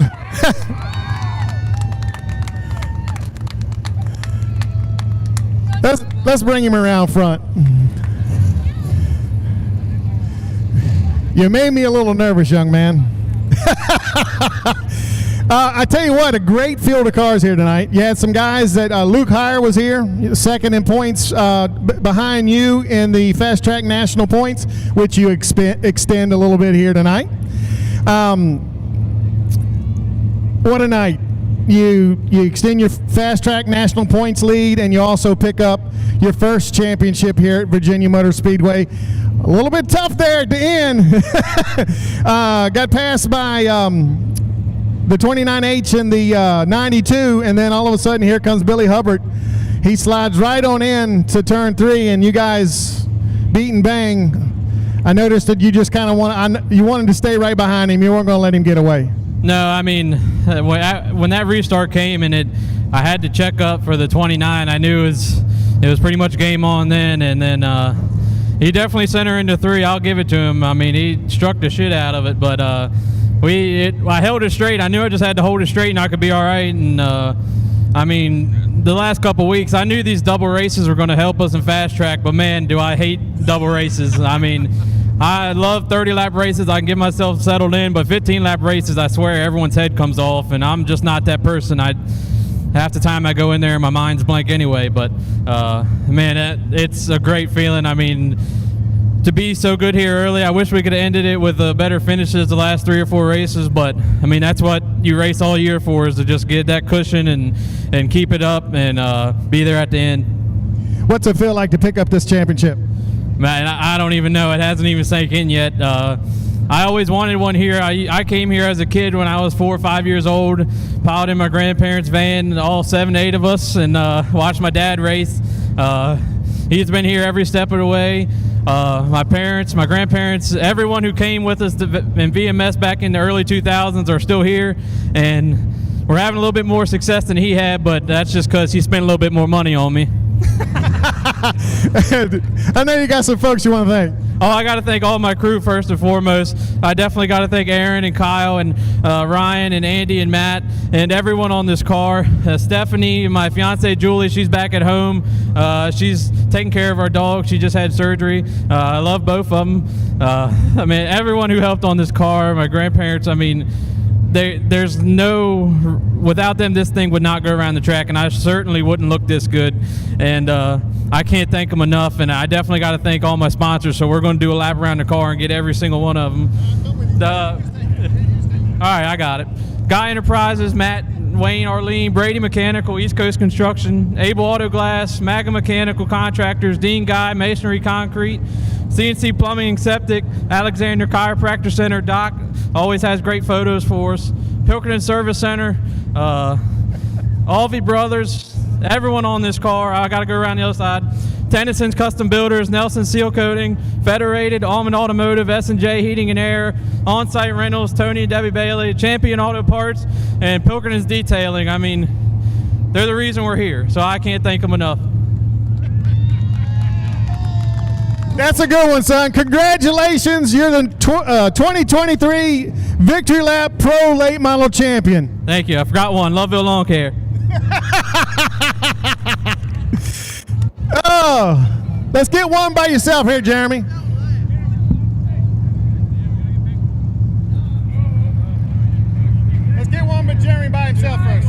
Let's bring him around front. You made me a little nervous, young man. I tell you what, a great field of cars here tonight. You had some guys that Luke Heyer was here, second in points behind you in the Fast Track National Points, which you extend a little bit here tonight. What a night. You extend your Fast Track National Points lead, and you also pick up your first championship here at Virginia Motor Speedway. A little bit tough there at the end. Got passed by the 29H and the 92, and then all of a sudden here comes Billy Hubbard. He slides right on in to turn 3, and you guys beat and bang. I noticed that you just kind of wanted to stay right behind him. You weren't going to let him get away. No, I mean, when that restart came and I had to check up for the 29, I knew it was pretty much game on then, and then he definitely sent her into 3. I'll give it to him. I mean, he struck the shit out of it, but I held it straight. I knew I just had to hold it straight and I could be all right. And I mean, the last couple weeks, I knew these double races were going to help us in fast track, but man, do I hate double races. I mean, I love 30-lap races. I can get myself settled in, but 15-lap races, I swear, everyone's head comes off, and I'm just not that person. Half the time I go in there and my mind's blank anyway, but man, it's a great feeling. I mean, to be so good here early, I wish we could have ended it with better finishes the last 3 or 4 races, but I mean, that's what you race all year for, is to just get that cushion and keep it up and be there at the end. What's it feel like to pick up this championship? Man, I don't even know. It hasn't even sank in yet. I always wanted one here. I came here as a kid when I was 4 or 5 years old, piled in my grandparents' van, all 7, 8 of us, and watched my dad race. He's been here every step of the way. My parents, my grandparents, everyone who came with us in VMS back in the early 2000s are still here, and we're having a little bit more success than he had, but that's just because he spent a little bit more money on me. I know you got some folks you want to thank. Oh, I got to thank all my crew first and foremost. I definitely got to thank Aaron and Kyle and Ryan and Andy and Matt and everyone on this car. Stephanie, my fiance Julie, she's back at home. She's taking care of our dog. She just had surgery. I love both of them. I mean, everyone who helped on this car, my grandparents, I mean, there's no, without them, this thing would not go around the track, and I certainly wouldn't look this good. And I can't thank them enough, and I definitely got to thank all my sponsors. So we're going to do a lap around the car and get every single one of them. All right, I got it. Guy Enterprises, Matt, Wayne, Arlene, Brady Mechanical, East Coast Construction, Able Auto Glass, Maga Mechanical Contractors, Dean Guy, Masonry Concrete, CNC Plumbing and Septic, Alexander Chiropractor Center, Doc always has great photos for us, Pilkington Service Center, Alvey Brothers, everyone on this car. I got to go around the other side. Tennyson's Custom Builders, Nelson Seal Coating, Federated, Almond Automotive, S&J Heating and Air, On-Site Rentals, Tony and Debbie Bailey, Champion Auto Parts, and Pilkington's Detailing. I mean, they're the reason we're here, so I can't thank them enough. That's a good one, son. Congratulations. You're the 2023 Victory Lap Pro Late Model Champion. Thank you. I forgot one. Loveville Lawn Care. Oh, let's get one by yourself here, Jeremy. Let's get one by Jeremy by himself first.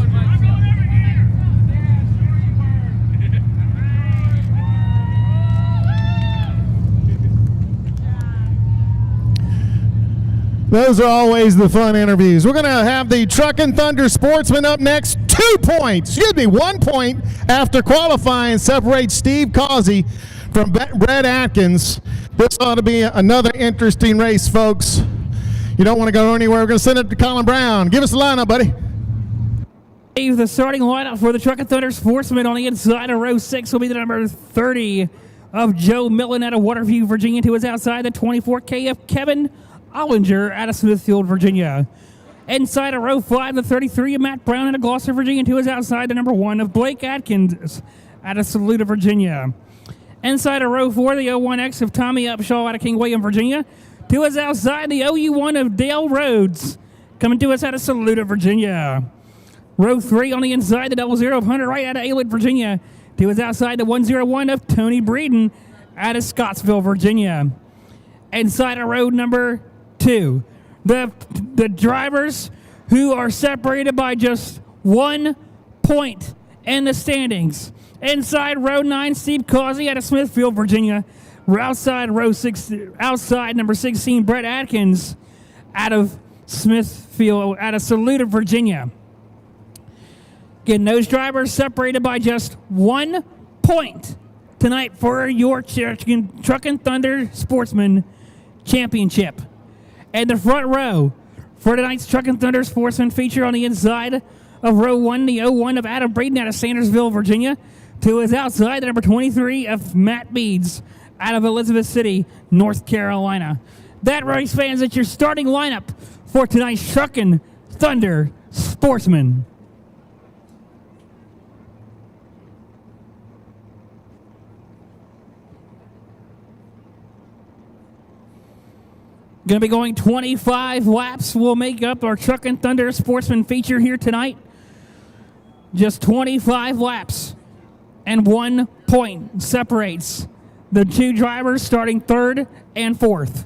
Those are always the fun interviews. We're going to have the Truckin Thunder Sportsman up next. 1 point after qualifying separates Steve Causey from Brett Atkins. This ought to be another interesting race, folks. You don't want to go anywhere. We're going to send it to Colin Brown. Give us the lineup, buddy. The starting lineup for the Truckin Thunder Sportsman on the inside of row 6 will be the number 30 of Joe Millen out of Waterview, Virginia, to his outside, the 24K of Kevin Ollinger out of Smithfield, Virginia. Inside of row 5, the 33 of Matt Brown out of Gloucester, Virginia, to his outside, the number 1 of Blake Atkins out of Saluda, Virginia. Inside of row 4, the 01X of Tommy Upshaw out of King William, Virginia, to his outside, the OU1 of Dale Rhodes coming to us out of Saluda, Virginia. Row 3 on the inside, the 00 of Hunter Wright out of Aylett, Virginia, to his outside, the 101 of Tony Breeden out of Scottsville, Virginia. Inside of row number 2, the drivers who are separated by just 1 point in the standings. Inside row 9, Steve Causey out of Smithfield, Virginia. Outside row 6, outside number 16, Brett Atkins out of Smithfield, out of Saluda, Virginia. Again, those drivers separated by just 1 point tonight for your Truckin Thunder Sportsman Championship. And the front row for tonight's Truckin Thunder Sportsman feature on the inside of row 1, the 01 of Adam Braden out of Sandersville, Virginia, to his outside, the number 23 of Matt Beeds out of Elizabeth City, North Carolina. That, race fans, is your starting lineup for tonight's Truckin Thunder Sportsman. Going to be going 25 laps. Will make up our Truckin Thunder Sportsman feature here tonight. Just 25 laps. And 1 point separates the two drivers starting third and fourth.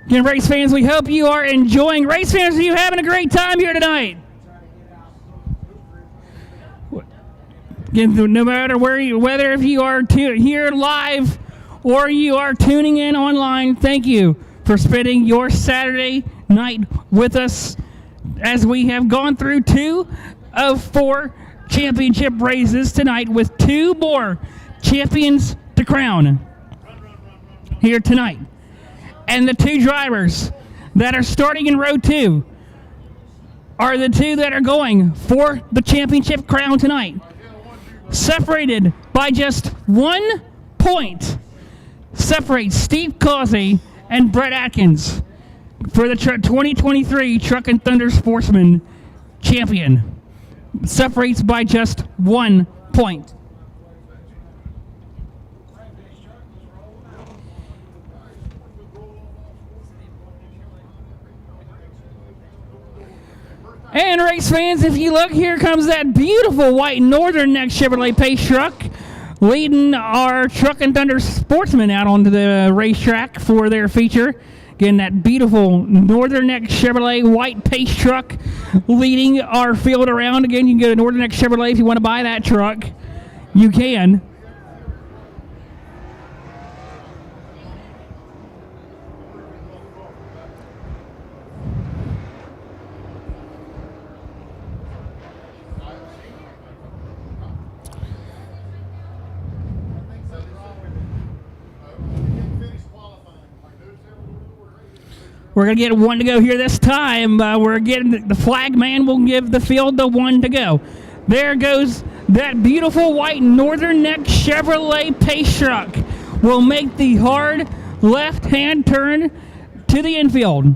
Again, race fans, we hope you are enjoying. Race fans, are you having a great time here tonight? Again, no matter whether if you are here live or you are tuning in online, thank you for spending your Saturday night with us as we have gone through 2 of 4 championship races tonight with 2 more champions to crown here tonight. And the 2 drivers that are starting in row 2 are the 2 that are going for the championship crown tonight. Separated by just 1 point. Separates Steve Causey and Brett Atkins for the 2023 Truckin Thunder Sportsman champion. Separates by just 1 point. And race fans, if you look, here comes that beautiful white Northern Neck Chevrolet Pace truck leading our Truckin Thunder Sportsman out onto the racetrack for their feature. Again, that beautiful Northern Neck Chevrolet white Pace truck leading our field around. Again, you can go to Northern Neck Chevrolet if you want to buy that truck. You can. We're going to get 1 to go here this time. We're getting the flag man will give the field the 1 to go. There goes that beautiful white Northern Neck Chevrolet Pace truck. Will make the hard left-hand turn to the infield.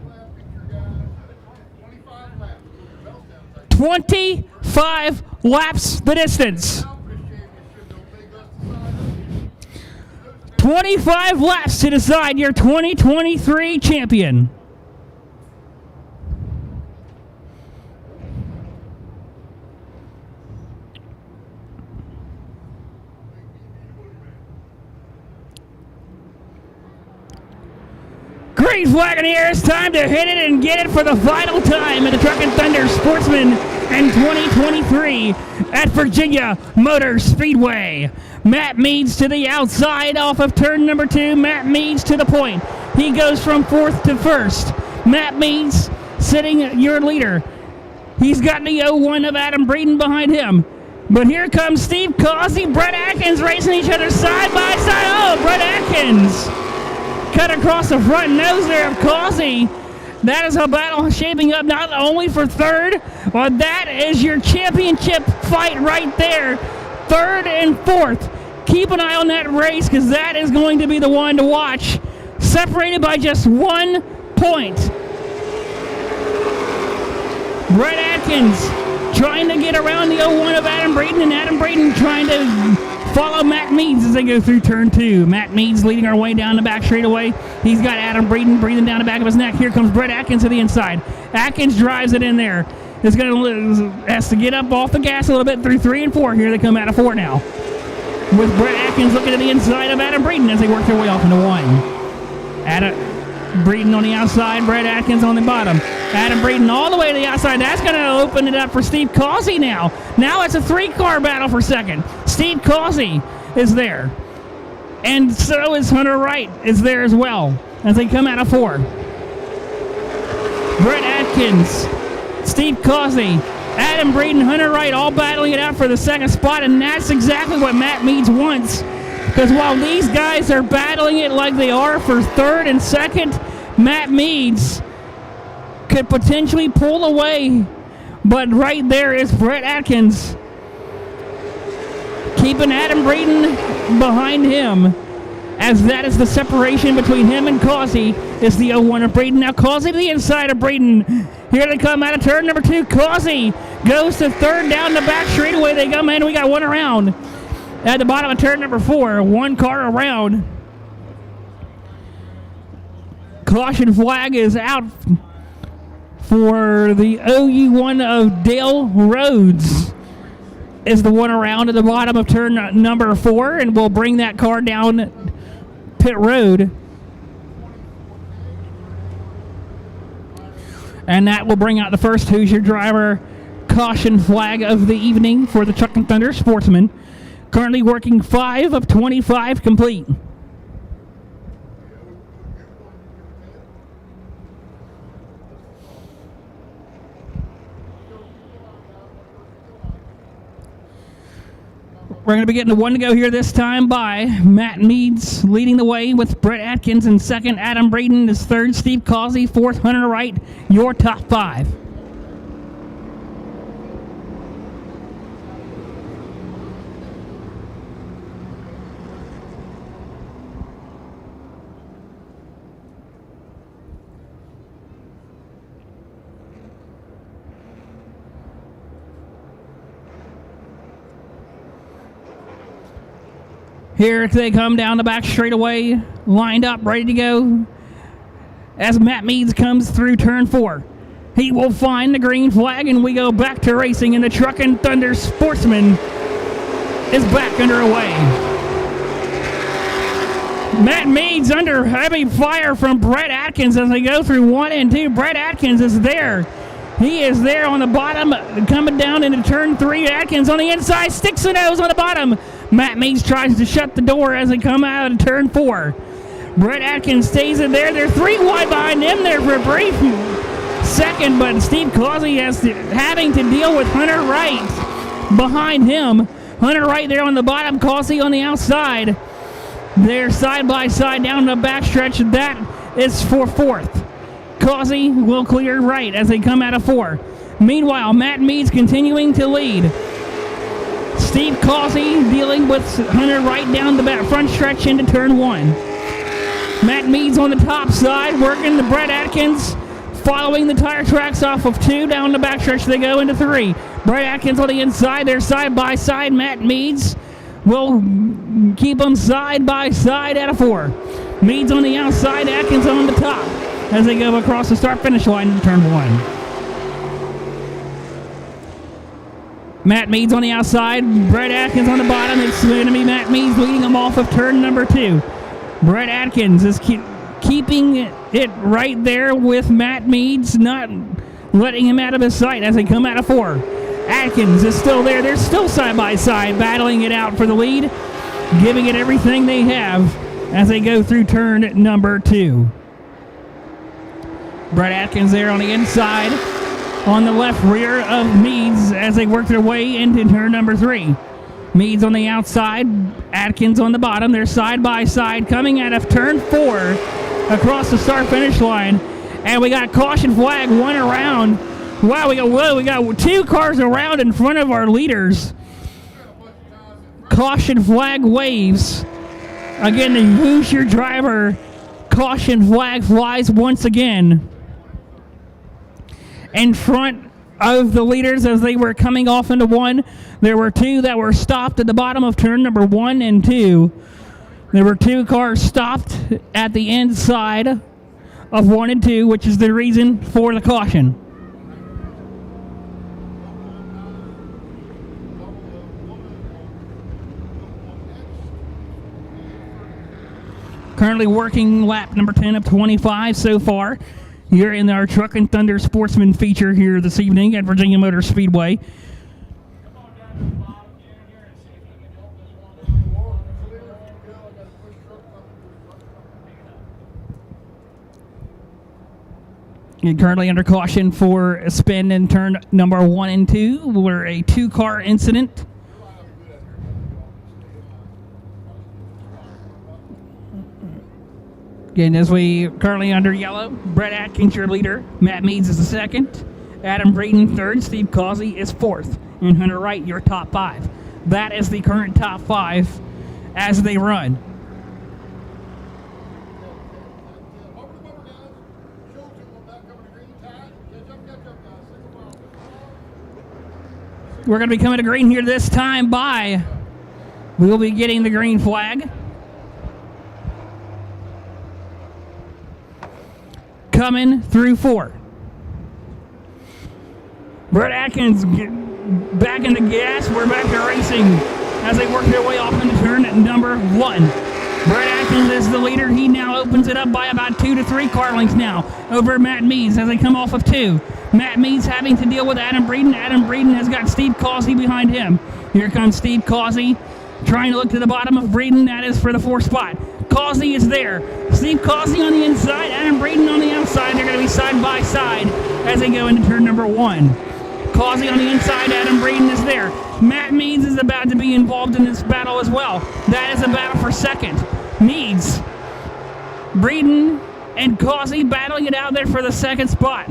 25 laps the distance. 25 laps to decide your 2023 champion. Green flag in the air. It's time to hit it and get it for the final time at the Truckin Thunder Sportsman in 2023 at Virginia Motor Speedway. Matt Meads to the outside off of turn number 2. Matt Meads to the point. He goes from 4th to 1st. Matt Meads sitting your leader. He's got the 01 of Adam Breeden behind him. But here comes Steve Causey, Brett Atkins racing each other side by side. Oh, Brett Atkins cut across the front nose there of Causey. That is a battle shaping up not only for 3rd, but that is your championship fight right there. 3rd and 4th. Keep an eye on that race because that is going to be the one to watch. Separated by just 1 point. Brett Atkins trying to get around the 01 of Adam Breeden, and Adam Breeden trying to follow Matt Meads as they go through turn 2. Matt Meads leading our way down the back straightaway. He's got Adam Breeden breathing down the back of his neck. Here comes Brett Atkins to the inside. Atkins drives it in there. Has to get up off the gas a little bit through 3 and 4. Here they come out of 4 now. With Brett Atkins looking to the inside of Adam Breeden as they work their way off into 1. Adam Breeden on the outside, Brett Atkins on the bottom. Adam Breeden all the way to the outside. That's going to open it up for Steve Causey now. Now it's a 3-car battle for 2nd. Steve Causey is there. And so is Hunter Wright is there as well as they come out of 4. Brett Atkins, Steve Causey, Adam Breeden, Hunter Wright all battling it out for the 2nd spot, and that's exactly what Matt Meads wants. Because while these guys are battling it like they are for 3rd and 2nd, Matt Meads could potentially pull away. But right there is Brett Atkins keeping Adam Braden behind him, as that is the separation between him and Causey, is the 01 of Braden. Now Causey to the inside of Braden. Here they come out of turn number 2. Causey goes to third down the back straightaway. They come in. We got one around at the bottom of turn number 4. One car around. Caution flag is out for the OU1 of Dale Rhodes. Is the one around at the bottom of turn number 4, and we'll bring that car down pit road. And that will bring out the first Hoosier driver caution flag of the evening for the Truckin Thunder Sportsman. Currently working 5 of 25 complete. We're going to be getting the one to go here this time by Matt Meads leading the way with Brett Atkins in second. Adam Braden is third. Steve Causey fourth. Hunter Wright, your top 5. Here they come down the back straightaway, lined up, ready to go. As Matt Meads comes through turn 4, he will find the green flag, and we go back to racing, and the Truckin Thunder Sportsman is back underway. Matt Meads under heavy fire from Brett Atkins as they go through 1 and 2. Brett Atkins is there. He is there on the bottom, coming down into turn 3. Atkins on the inside, sticks the nose on the bottom. Matt Meads tries to shut the door as they come out of turn 4. Brett Atkins stays in there. They're 3 wide behind him there for a brief second, but Steve Causey having to deal with Hunter Wright behind him. Hunter Wright there on the bottom, Causey on the outside. They're side by side down the backstretch. That is for 4th. Causey will clear Wright as they come out of 4. Meanwhile, Matt Meads continuing to lead. Steve Causey dealing with Hunter Wright down the back front stretch into turn 1. Matt Meads on the top side, working the Brett Atkins, following the tire tracks off of 2. Down the back stretch they go into 3. Brett Atkins on the inside, they're side by side. Matt Meads will keep them side by side at a 4. Meads on the outside, Atkins on the top as they go across the start-finish line in turn 1. Matt Meads on the outside, Brett Atkins on the bottom. It's going to be Matt Meads leading them off of turn number 2. Brett Atkins is keeping it right there with Matt Meads, not letting him out of his sight as they come out of 4. Atkins is still there. They're still side by side, battling it out for the lead, giving it everything they have as they go through turn number 2. Brett Atkins there on the inside, on the left rear of Meads as they work their way into turn number 3. Meads on the outside, Atkins on the bottom. They're side by side coming out of turn 4 across the start-finish line. And we got caution flag, 1 around. Wow, we got 2 cars around in front of our leaders. Caution flag waves. Again, the Hoosier driver caution flag flies once again in front of the leaders as they were coming off into 1. There were 2 that were stopped at the bottom of turn number 1 and 2. There were 2 cars stopped at the inside of 1 and 2, which is the reason for the caution. Currently working lap number 10 of 25 so far. You're in our Truckin Thunder Sportsman feature here this evening at Virginia Motor Speedway. And currently under caution for a spin in turn number 1 and 2. We're a 2-car incident. Again, as we currently under yellow, Brett Atkins, your leader. Matt Meads is the second. Adam Braden, third. Steve Causey is fourth. And Hunter Wright, your top 5. That is the current top 5 as they run. We're going to be coming to green here this time by. We will be getting the green flag. Coming through 4. Brett Atkins back in the gas. We're back to racing as they work their way off into turn at number 1. Brett Atkins is the leader. He now opens it up by about 2 to 3 car lengths now over Matt Meads as they come off of 2. Matt Meads having to deal with Adam Breeden. Adam Breeden has got Steve Causey behind him. Here comes Steve Causey trying to look to the bottom of Breeden. That is for the 4th spot. Causey is there. Steve Causey on the inside, Adam Breeden on the outside. They're going to be side by side as they go into turn number 1. Causey on the inside, Adam Breeden is there. Matt Meads is about to be involved in this battle as well. That is a battle for 2nd. Meads, Breeden, and Causey battling it out there for the 2nd spot.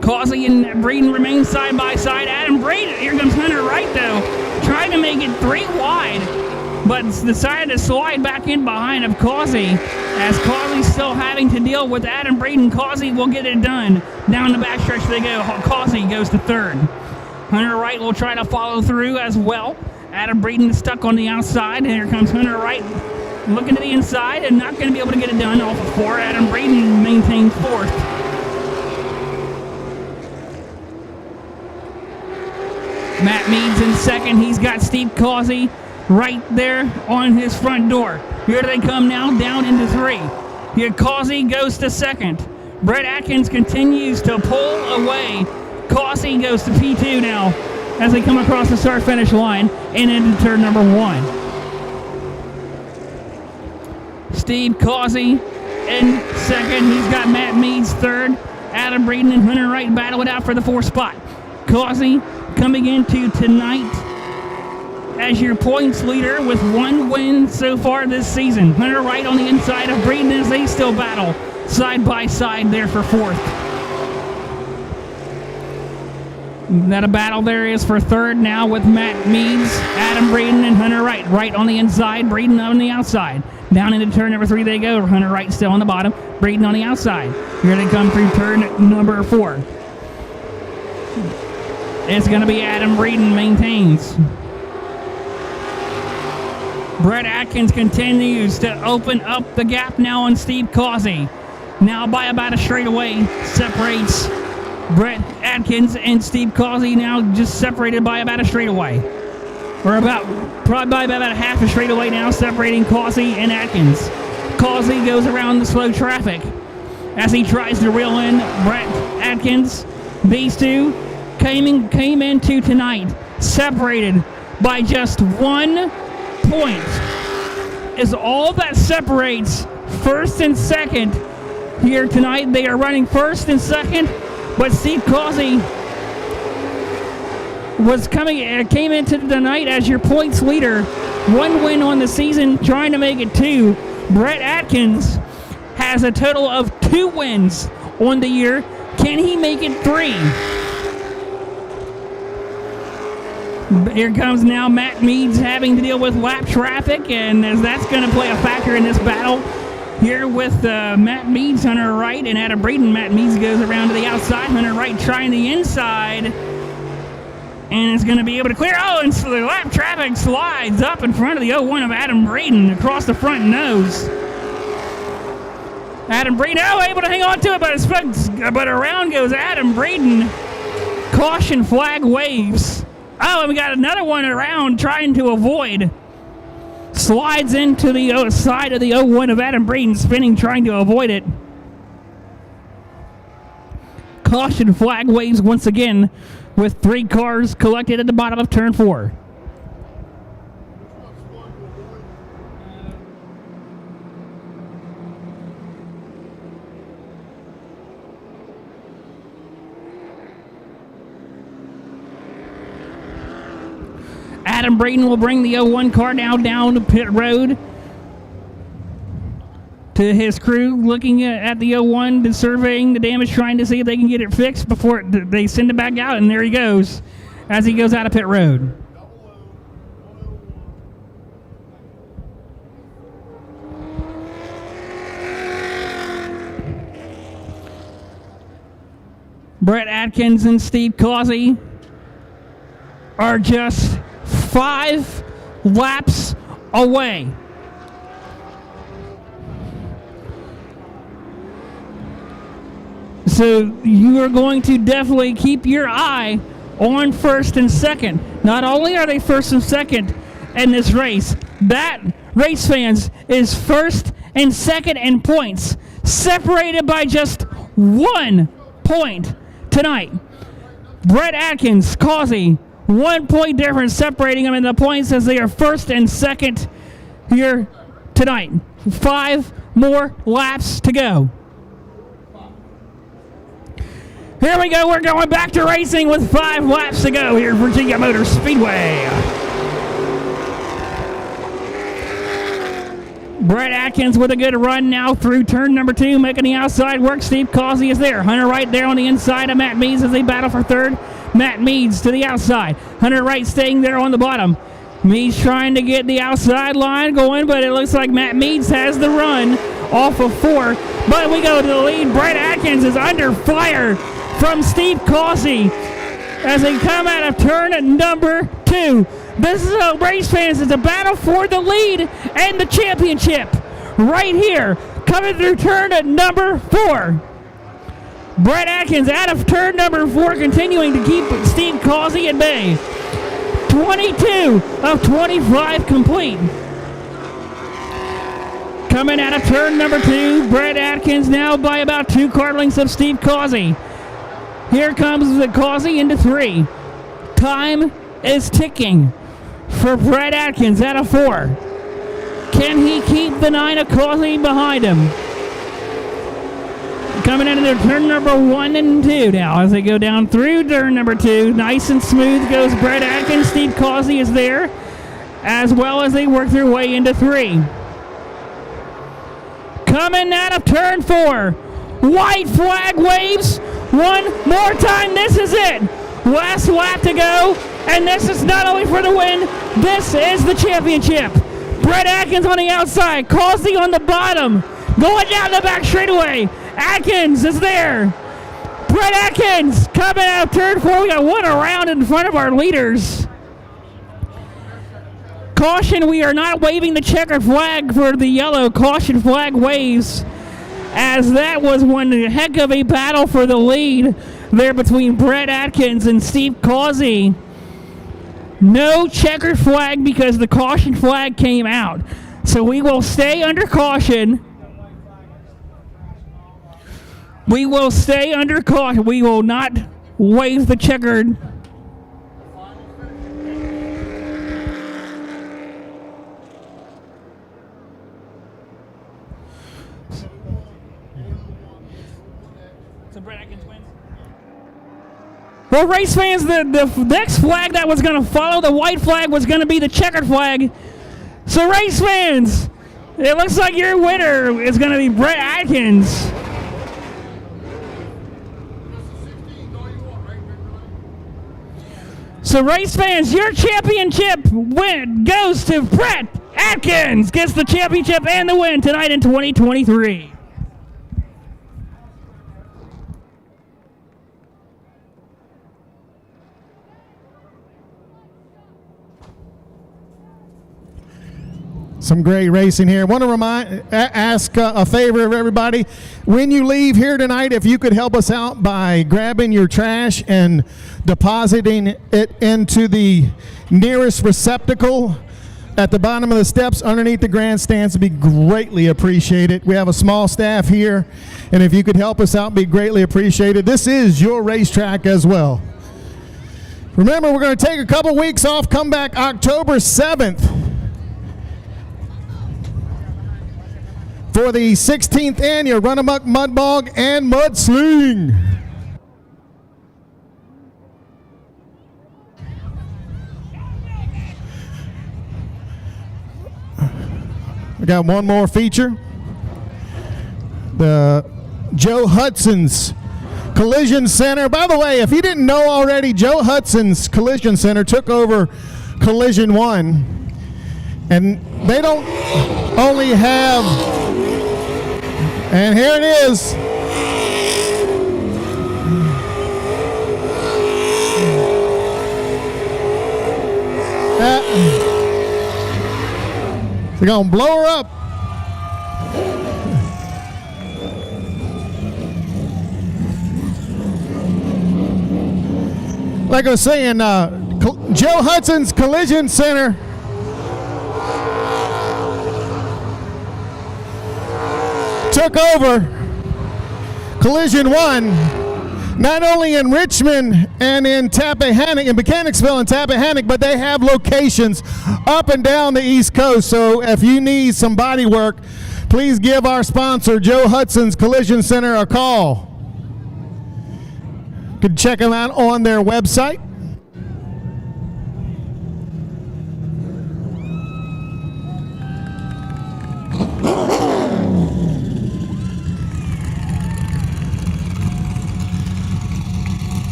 Causey and Breeden remain side by side. Adam Breeden, here comes Hunter Wright though, trying to make it 3 wide, but decided to slide back in behind of Causey, as Causey still having to deal with Adam Breeden. Causey will get it done. Down the backstretch they go. Causey goes to 3rd. Hunter Wright will try to follow through as well. Adam Breeden is stuck on the outside, and here comes Hunter Wright looking to the inside and not going to be able to get it done off of 4. Adam Breeden maintains 4th. Matt Meads in 2nd. He's got Steve Causey right there on his front door. Here they come now, down into 3. Here Causey goes to 2nd. Brett Atkins continues to pull away. Causey goes to P2 now as they come across the start-finish line and into turn number 1. Steve Causey in 2nd. He's got Matt Meads 3rd. Adam Breeden and Hunter Wright battle it out for the 4th spot. Causey coming into tonight as your points leader with 1 win so far this season. Hunter Wright on the inside of Breeden as they still battle side by side there for 4th. That a battle there is for 3rd now with Matt Meads, Adam Breeden, and Hunter Wright. Wright on the inside, Breeden on the outside. Down into turn number 3 they go. Hunter Wright still on the bottom, Breeden on the outside. Here they come through turn number 4. It's going to be Adam Breeden maintains. Brett Atkins continues to open up the gap now on Steve Causey. Now by about a straightaway separates Brett Atkins and Steve Causey, now just separated by about a straightaway. Or probably by about a half a straightaway now, separating Causey and Atkins. Causey goes around the slow traffic as he tries to reel in Brett Atkins. These two came into tonight separated by just 1 point. Is all that separates 1st and 2nd here tonight. They are running 1st and 2nd, but Steve Causey came into tonight as your points leader. 1 win on the season, trying to make it 2. Brett Atkins has a total of 2 wins on the year. Can he make it 3? Here comes now Matt Meads having to deal with lap traffic, and as that's going to play a factor in this battle. Here with Matt Meads, Hunter Wright, and Adam Breeden. Matt Meads goes around to the outside. Hunter Wright trying the inside, and is going to be able to clear. Oh, and so the lap traffic slides up in front of the 01 of Adam Breeden across the front nose. Adam Breeden, able to hang on to it, but around goes Adam Breeden. Caution flag waves. Oh, and we got another one around trying to avoid. Slides into the side of the 01 of Adam Breeden, spinning, trying to avoid it. Caution flag waves once again with 3 cars collected at the bottom of turn 4. Adam Breeden will bring the 01 car now down to pit road to his crew, looking at the 01, surveying the damage, trying to see if they can get it fixed before they send it back out, and there he goes as he goes out of pit road. Brett Atkins and Steve Causey are just 5 laps away. So you are going to definitely keep your eye on first and second. Not only are they first and second in this race, that, race fans, is first and second in points, separated by just 1 point tonight. Brett Atkins, Causey, 1 point difference separating them in the points as they are first and second here tonight. 5 more laps to go. Here we go. We're going back to racing with 5 laps to go here at Virginia Motor Speedway. Brett Atkins with a good run now through turn number 2, making the outside work. Steve Causey is there. Hunter Wright there on the inside of Matt Meads as they battle for third. Matt Meads to the outside. Hunter Wright staying there on the bottom. Meads trying to get the outside line going, but it looks like Matt Meads has the run off of 4. But we go to the lead. Brett Atkins is under fire from Steve Causey as they come out of turn at number 2. This is a race fans. It's a battle for the lead and the championship right here. Coming through turn at number 4. Brett Atkins out of turn number 4, continuing to keep Steve Causey at bay. 22 of 25 complete. Coming out of turn number 2, Brett Atkins now by about 2 car lengths of Steve Causey. Here comes the Causey into 3. Time is ticking for Brett Atkins out of 4. Can he keep the 9 of Causey behind him? Coming into turn number 1 and 2 now as they go down through turn number 2. Nice and smooth goes Brett Atkins. Steve Causey is there as well as they work their way into 3. Coming out of turn 4. White flag waves. One more time. This is it. Last lap to go. And this is not only for the win. This is the championship. Brett Atkins on the outside. Causey on the bottom. Going down the back straightaway. Atkins is there. Brett Atkins coming out of turn 4. We got 1 around in front of our leaders. Caution, we are not waving the checkered flag for the yellow. Caution flag waves, as that was one heck of a battle for the lead there between Brett Atkins and Steve Causey. No checkered flag because the caution flag came out. So we will stay under caution. We will stay under caution. We will not wave the checkered. So Brett Atkins wins. Well, race fans, the next flag that was going to follow the white flag was going to be the checkered flag. So race fans, it looks like your winner is going to be Brett Atkins. So race fans, your championship win goes to Brett Atkins. Gets the championship and the win tonight in 2023. Some great racing here. Want to ask a favor of everybody. When you leave here tonight, if you could help us out by grabbing your trash and depositing it into the nearest receptacle at the bottom of the steps underneath the grandstands, would be greatly appreciated. We have a small staff here, and if you could help us out, be greatly appreciated. This is your racetrack as well. Remember, we're going to take a couple weeks off, come back October 7th. For the 16th annual Run Amok Mud Bog and Mud Sling. We got one more feature. The Joe Hudson's Collision Center. By the way, if you didn't know already, Joe Hudson's Collision Center took over Collision 1. And they don't only have, and here it is. They're going to blow her up. Like I was saying, Joe Hudson's Collision Center took over Collision 1, not only in Richmond and in Tappahannock, in Mechanicsville and Tappahannock, but they have locations up and down the East Coast. So if you need some body work, please give our sponsor, Joe Hudson's Collision Center, a call. You can check them out on their website.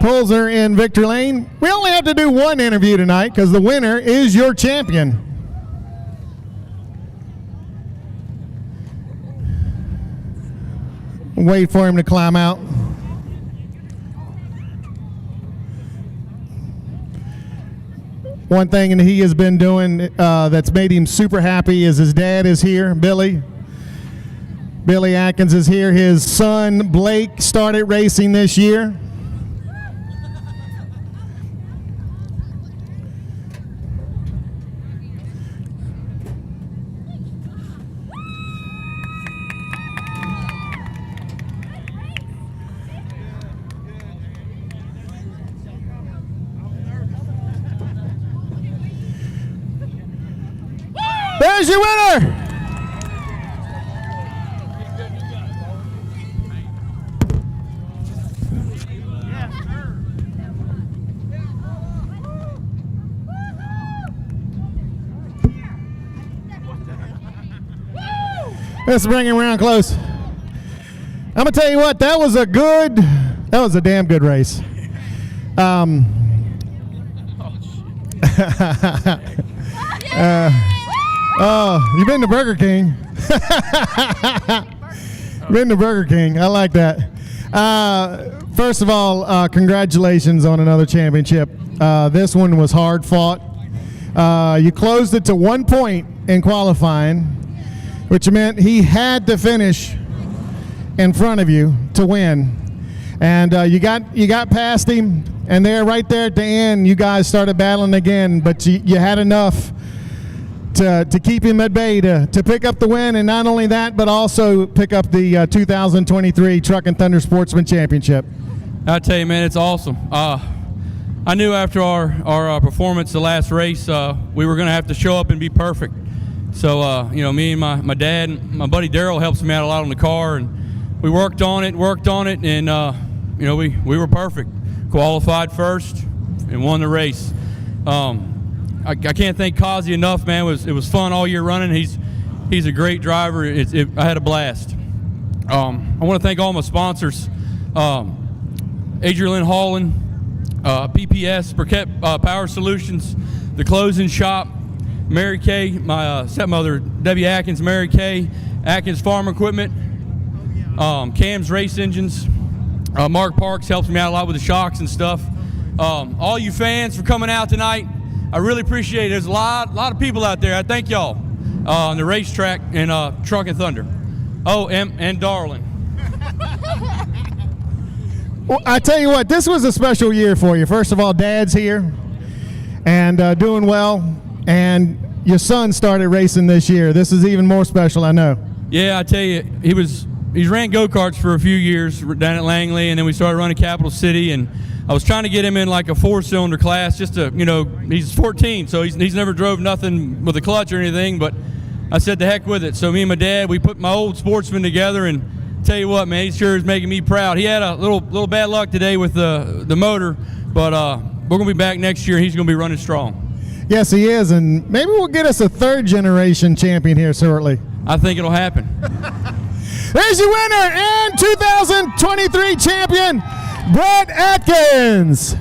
Pulls are in Victor Lane. We only have to do one interview tonight because the winner is your champion. Wait for him to climb out. One thing that he has been doing that's made him super happy is his dad is here, Billy. Billy Atkins is here. His son, Blake, started racing this year. There's your winner! Let's bring him around close. I'm gonna tell you what, that was a damn good race. Oh, you've been to Burger King. Been to Burger King. I like that. First of all, congratulations on another championship. This one was hard fought. You closed it to 1 point in qualifying, which meant he had to finish in front of you to win. And you got past him, and there, right there at the end, you guys started battling again, but you had enough to keep him at bay to pick up the win, and not only that, but also pick up the 2023 Truckin Thunder Sportsman Championship. I tell you, man, it's awesome. I knew after our performance the last race, we were going to have to show up and be perfect. So, me and my dad and my buddy Daryl helps me out a lot on the car, and we worked on it, and, we were perfect. Qualified first and won the race. I can't thank Kazi enough, man. It was fun all year running. He's a great driver. I had a blast. I want to thank all my sponsors, Adrian Holland, PPS, Burkett Power Solutions, the Closing Shop, Mary Kay, my stepmother, Debbie Atkins, Mary Kay, Atkins Farm Equipment, Cam's Race Engines, Mark Parks helps me out a lot with the shocks and stuff. All you fans for coming out tonight, I really appreciate it. There's a lot of people out there. I thank y'all on the racetrack and Truckin Thunder. Oh, and Darling. Well, I tell you what, this was a special year for you. First of all, Dad's here and doing well, and your son started racing this year. This is even more special, I know. Yeah, I tell you, he's ran go-karts for a few years down at Langley, and then we started running Capital City, and I was trying to get him in like a 4-cylinder class just to, he's 14, so he's never drove nothing with a clutch or anything, but I said to heck with it. So me and my dad, we put my old Sportsman together, and tell you what, man, he sure is making me proud. He had a little bad luck today with the motor, but we're going to be back next year, and he's going to be running strong. Yes, he is, and maybe we'll get us a third-generation champion here shortly. I think it'll happen. There's your winner and 2023 champion, Brett Atkins.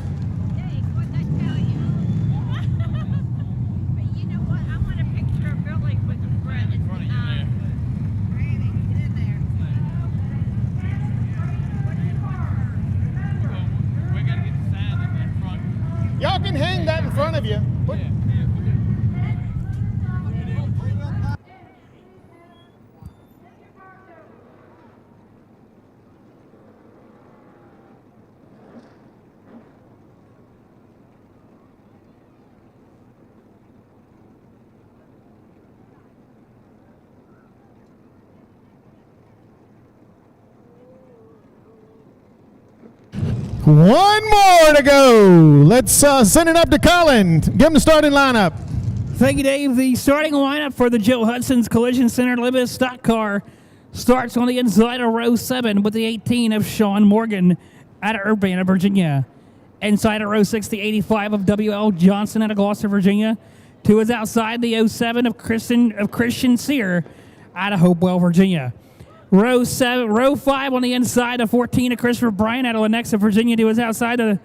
Y'all can hang that in front of you. One more to go. Let's send it up to Colin. Give him the starting lineup. Thank you, Dave. The starting lineup for the Joe Hudson's Collision Center Limited Stock Car starts on the inside of row 7 with the 18 of Sean Morgan out of Urbana, Virginia. Inside of row 6, the 85 of W.L. Johnson out of Gloucester, Virginia. 2 is outside the 07 of Christian Sear out of Hopewell, Virginia. Row 5 on the inside of 14 of Christopher Bryan out of Lenexa, Virginia. 2 is outside the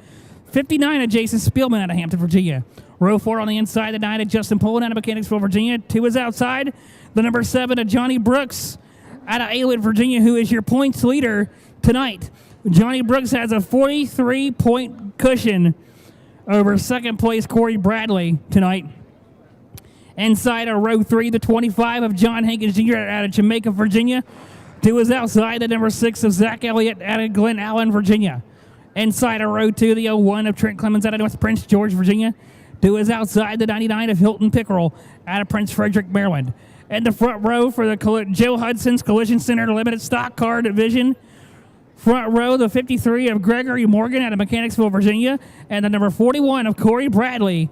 59 of Jason Spielman out of Hampton, Virginia. Row 4 on the inside, the 9 of Justin Poland out of Mechanicsville, Virginia. 2 is outside the number 7 of Johnny Brooks out of Aywood, Virginia, who is your points leader tonight. Johnny Brooks has a 43-point cushion over second place Corey Bradley tonight. Inside of row 3, the 25 of John Hankins Jr. out of Jamaica, Virginia. 2 is outside the number 6 of Zach Elliott out of Glen Allen, Virginia. Inside of row 2, the 01 of Trent Clemens out of North Prince George, Virginia. 2 is outside the 99 of Hilton Pickerel out of Prince Frederick, Maryland. And the front row for the Joe Hudson's Collision Center Limited Stock Car Division. Front row, the 53 of Gregory Morgan out of Mechanicsville, Virginia. And the number 41 of Corey Bradley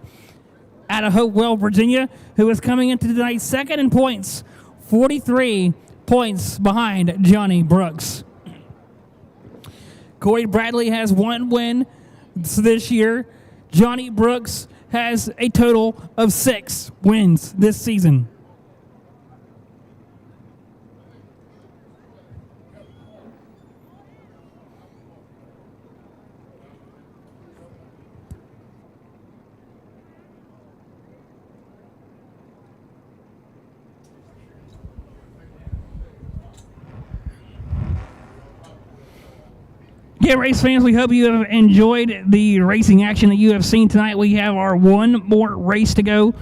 out of Hopewell, Virginia, who is coming into tonight second in points, 43 points behind Johnny Brooks. Corey Bradley has 1 win this year. Johnny Brooks has a total of 6 wins this season. Yeah, race fans, we hope you have enjoyed the racing action that you have seen tonight. We have our one more race to go.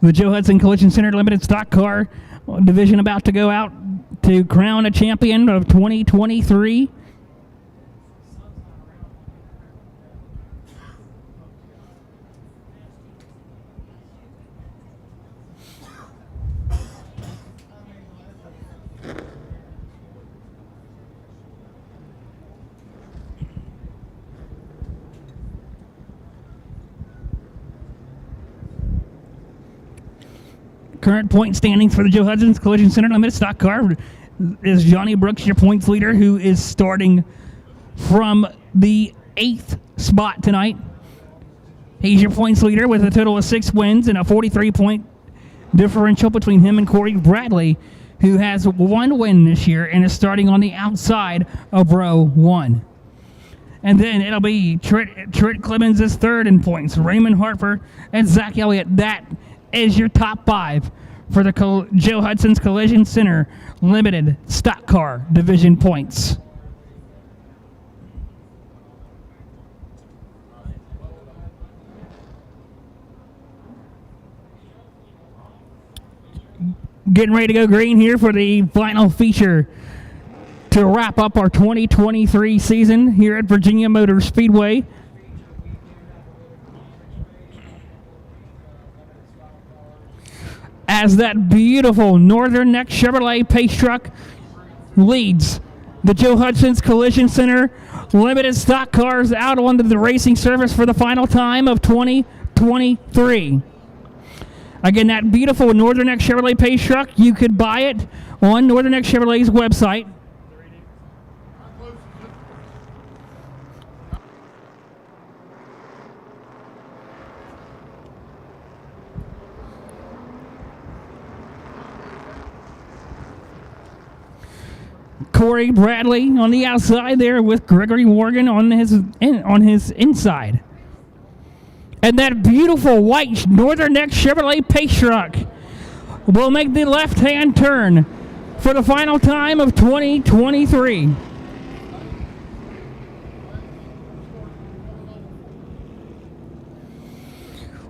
The Joe Hudson Collision Center Limited Stock Car Division about to go out to crown a champion of 2023. Current point standings for the Joe Hudson's Collision Center Limited Stock Car is Johnny Brooks, your points leader, who is starting from the 8th spot tonight. He's your points leader with a total of 6 wins and a 43-point differential between him and Corey Bradley, who has 1 win this year and is starting on the outside of row 1. And then it'll be Trent Clemens is third in points, Raymond Harper, and Zach Elliott. That is your top 5 for the Joe Hudson's Collision Center Limited Stock Car Division points. Getting ready to go green here for the final feature to wrap up our 2023 season here at Virginia Motor Speedway. As that beautiful Northern Neck Chevrolet Pace Truck leads the Joe Hudson's Collision Center Limited Stock Cars out onto the racing surface for the final time of 2023. Again, that beautiful Northern Neck Chevrolet Pace Truck, you could buy it on Northern Neck Chevrolet's website. Corey Bradley on the outside there with Gregory Morgan on his inside. And that beautiful white Northern Neck Chevrolet Pace Truck will make the left-hand turn for the final time of 2023.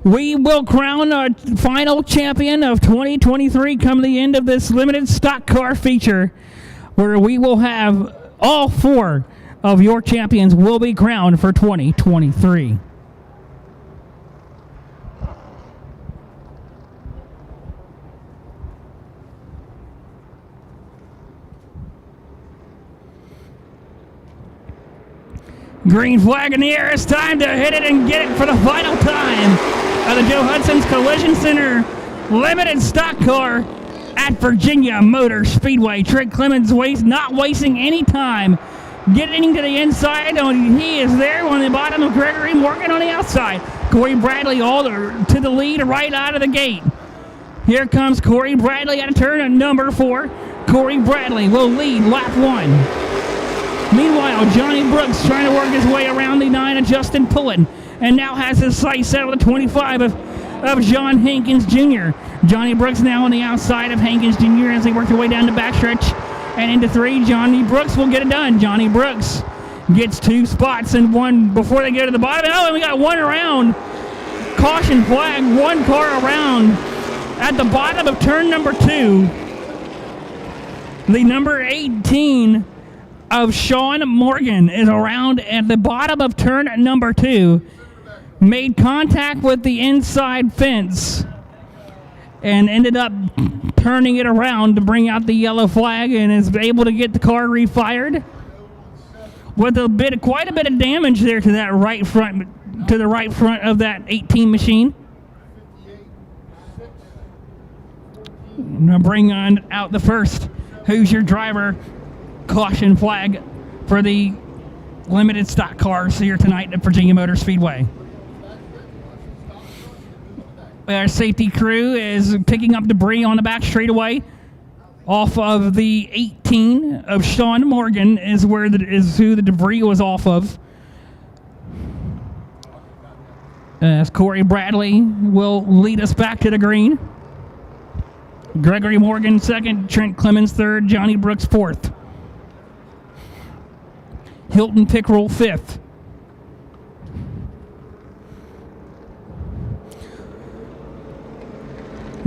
We will crown our final champion of 2023 come the end of this limited stock car feature, where we will have all 4 of your champions will be crowned for 2023. Green flag in the air. It's time to hit it and get it for the final time of the Joe Hudson's Collision Center limited stock car at Virginia Motor Speedway. Trent Clemens not wasting any time. Getting to the inside. He is there on the bottom of Gregory Morgan on the outside. Corey Bradley to the lead right out of the gate. Here comes Corey Bradley at a turn at number 4. Corey Bradley will lead lap 1. Meanwhile, Johnny Brooks trying to work his way around the 9 of Justin Pullen, and now has his sights set on the 25 of John Hankins Jr. Johnny Brooks now on the outside of Hankins Jr. as they work their way down the backstretch and into 3. Johnny Brooks will get it done. Johnny Brooks gets 2 spots and 1 before they go to the bottom. Oh, and we got 1 around. Caution flag, 1 car around at the bottom of turn number 2. The number 18 of Sean Morgan is around at the bottom of turn number 2. Made contact with the inside fence and ended up turning it around to bring out the yellow flag and is able to get the car refired with quite a bit of damage there to that right front of that 18 machine. Now bring out the first Who's Your Driver caution flag for the limited stock cars here tonight at Virginia Motor Speedway. Our safety crew is picking up debris on the back straightaway off of the 18 of Sean Morgan is who the debris was off of. As Corey Bradley will lead us back to the green. Gregory Morgan 2nd, Trent Clemens 3rd, Johnny Brooks 4th. Hilton Pickrell 5th.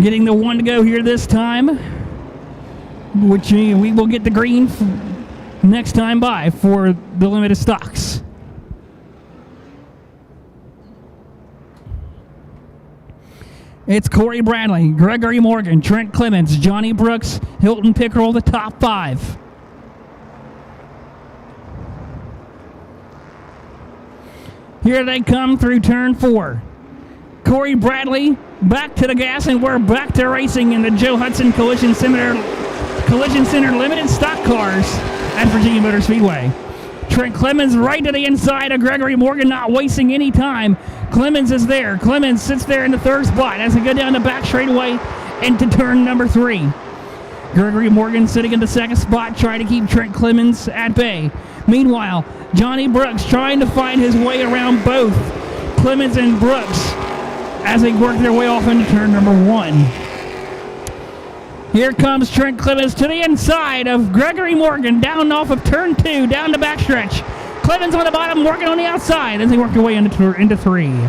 Getting the 1 to go here this time, which we will get the green next time by for the limited stocks. It's Corey Bradley, Gregory Morgan, Trent Clemens, Johnny Brooks, Hilton Pickrell, the top 5. Here they come through turn 4. Corey Bradley back to the gas, and we're back to racing in the Joe Hudson Collision Center limited stock cars at Virginia Motor Speedway. Trent Clemens right to the inside of Gregory Morgan, not wasting any time. Clemens is there. Clemens sits there in the 3rd spot as they go down the back straightaway into turn number 3. Gregory Morgan sitting in the 2nd spot, trying to keep Trent Clemens at bay. Meanwhile, Johnny Brooks trying to find his way around both Clemens and Brooks as they work their way off into turn number 1. Here comes Trent Clemens to the inside of Gregory Morgan, down off of turn 2, down the backstretch. Clemens on the bottom, Morgan on the outside as they work their way into 3.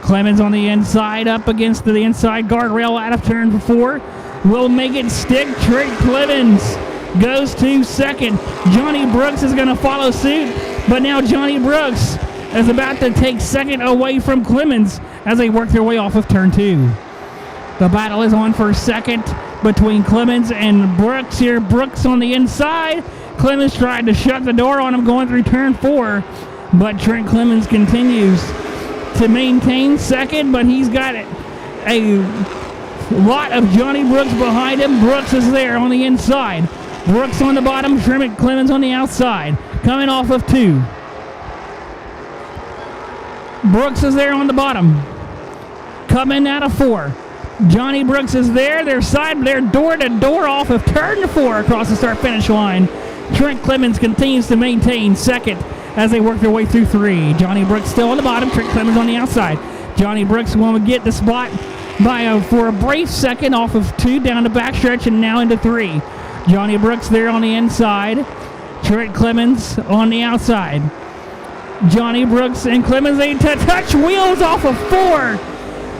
Clemens on the inside, up against the inside guardrail out of turn 4. Will make it stick. Trent Clemens goes to 2nd. Johnny Brooks is going to follow suit, but now Johnny Brooks is about to take 2nd away from Clemens as they work their way off of turn 2. The battle is on for 2nd between Clemens and Brooks here. Brooks on the inside. Clemens tried to shut the door on him going through turn 4, but Trent Clemens continues to maintain 2nd, but he's got a lot of Johnny Brooks behind him. Brooks is there on the inside. Brooks on the bottom, Trent Clemens on the outside, coming off of 2. Brooks is there on the bottom, coming out of 4. Johnny Brooks is there. They're door to door off of turn 4 across the start-finish line. Trent Clemens continues to maintain 2nd as they work their way through 3. Johnny Brooks still on the bottom. Trent Clemens on the outside. Johnny Brooks will get the spot for a brief 2nd off of 2 down the backstretch and now into 3. Johnny Brooks there on the inside. Trent Clemens on the outside. Johnny Brooks and Clemens, they touch wheels off of 4.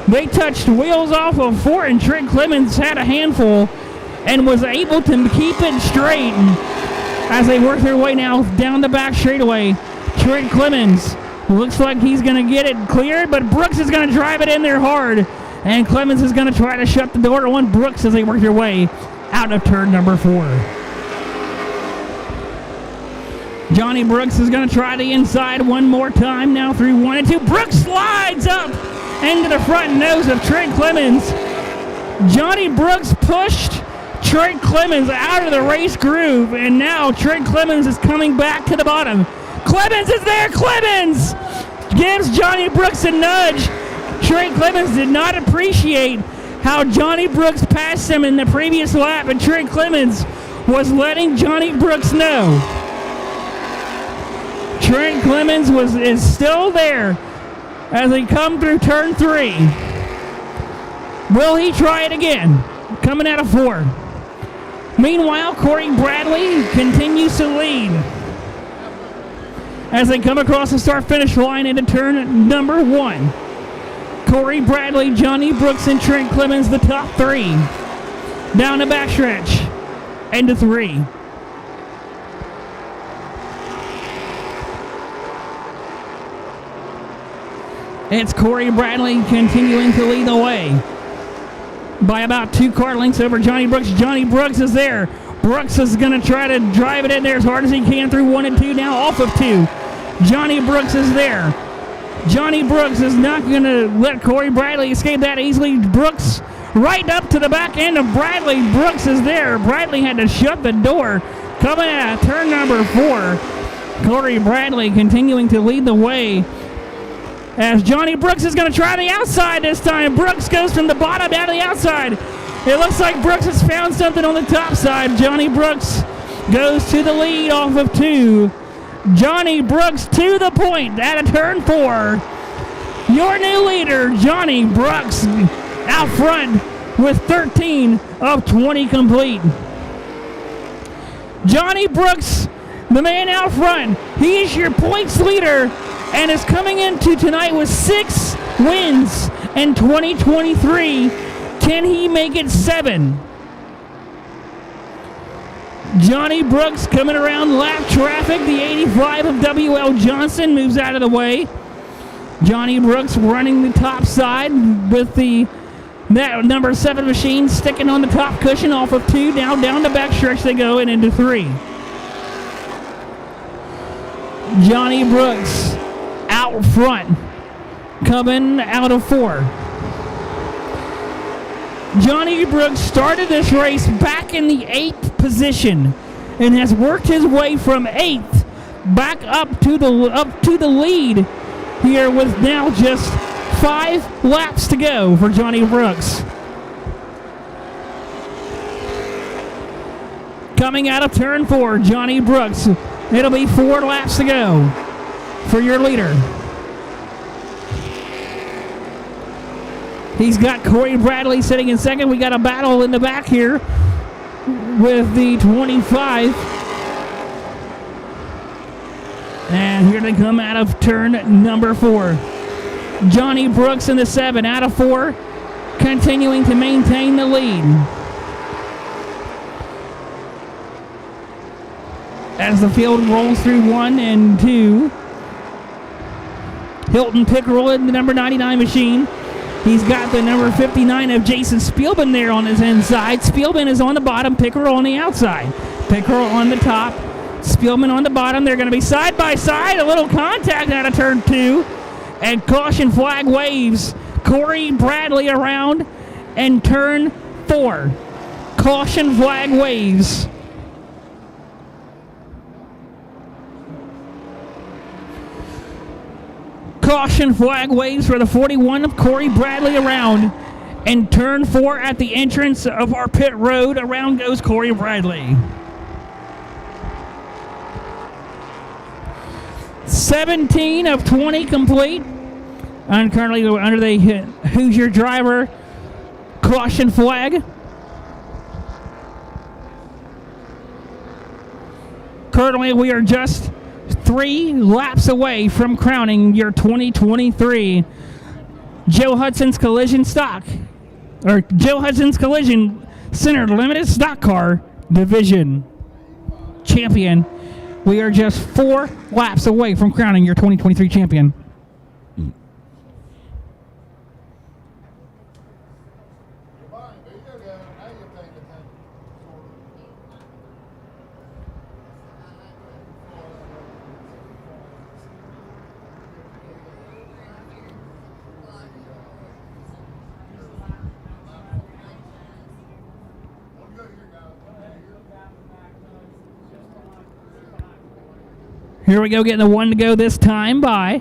They touched wheels off of 4, and Trent Clemens had a handful and was able to keep it straight as they work their way now down the back straightaway. Trent Clemens looks like he's going to get it cleared, but Brooks is going to drive it in there hard, and Clemens is going to try to shut the door on Brooks as they work their way out of turn number 4. Johnny Brooks is going to try the inside one more time now through 1 and 2. Brooks slides up into the front nose of Trent Clemens. Johnny Brooks pushed Trent Clemens out of the race groove, and now Trent Clemens is coming back to the bottom. Clemens is there. Clemens gives Johnny Brooks a nudge. Trent Clemens did not appreciate how Johnny Brooks passed him in the previous lap, and Trent Clemens was letting Johnny Brooks know. Trent Clemens is still there as they come through turn 3. Will he try it again? Coming out of 4. Meanwhile, Corey Bradley continues to lead as they come across the start-finish line into turn number 1. Corey Bradley, Johnny Brooks, and Trent Clemens, the top 3. Down the backstretch, into 3. It's Corey Bradley continuing to lead the way by about 2 car lengths over Johnny Brooks. Johnny Brooks is there. Brooks is going to try to drive it in there as hard as he can through 1 and 2, now off of 2. Johnny Brooks is there. Johnny Brooks is not going to let Corey Bradley escape that easily. Brooks right up to the back end of Bradley. Brooks is there. Bradley had to shut the door. Coming at turn number 4. Corey Bradley continuing to lead the way as Johnny Brooks is going to try the outside this time. Brooks goes from the bottom down to the outside. It looks like Brooks has found something on the top side. Johnny Brooks goes to the lead off of 2. Johnny Brooks to the point out of turn 4. Your new leader, Johnny Brooks, out front with 13 of 20 complete. Johnny Brooks, the man out front, he is your points leader and is coming into tonight with 6 wins in 2023. Can he make it 7? Johnny Brooks coming around lap traffic. The 85 of W.L. Johnson moves out of the way. Johnny Brooks running the top side with that number 7 machine sticking on the top cushion off of 2. Now down the backstretch they go and into 3. Johnny Brooks out front, coming out of 4. Johnny Brooks started this race back in the 8th position and has worked his way from 8th back up to the lead here with now just 5 laps to go for Johnny Brooks. Coming out of turn 4, Johnny Brooks. It'll be 4 laps to go for your leader. He's got Corey Bradley sitting in second. We got a battle in the back here with the 25. And here they come out of turn number 4. Johnny Brooks in the 7 out of 4, continuing to maintain the lead. As the field rolls through 1 and 2. Hilton Pickerel in the number 99 machine. He's got the number 59 of Jason Spielman there on his inside. Spielman is on the bottom, Pickerel on the outside. Pickerel on the top, Spielman on the bottom. They're going to be side by side. A little contact out of turn 2. And caution flag waves. Corey Bradley around and turn 4. Caution flag waves. Caution flag waves for the 41 of Corey Bradley around. And turn 4 at the entrance of our pit road. Around goes Corey Bradley. 17 of 20 complete. And currently under the Who's Your Driver caution flag. Currently we are just 3 laps away from crowning your 2023 Joe Hudson's Collision Center Limited Stock Car Division champion. We are just 4 laps away from crowning your 2023 champion. Here we go, getting the one to go this time by,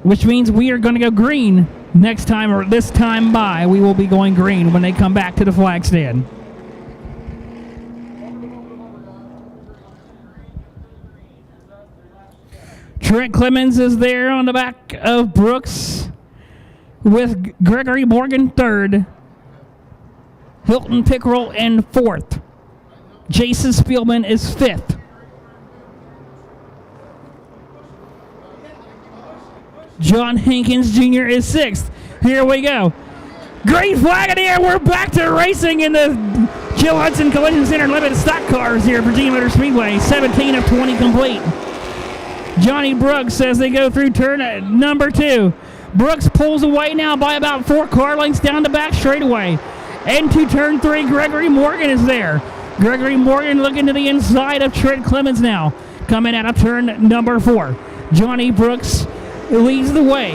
which means we are going to go green next time, or this time by. We will be going green when they come back to the flag stand. Trent Clemens is there on the back of Brooks with Gregory Morgan third. Hilton Pickerel in fourth. Jason Spielman is fifth. John Hankins Jr. is sixth. Here we go. Green flag in the air. We're back to racing in the Joe Hudson Collision Center Limited Stock Cars here at Virginia Motor Speedway. 17 of 20 complete. Johnny Brooks as they go through turn number 2. Brooks pulls away now by about 4 car lengths down the back straightaway. Into turn 3, Gregory Morgan is there. Gregory Morgan looking to the inside of Trent Clemens now. Coming out of turn number 4. Johnny Brooks leads the way.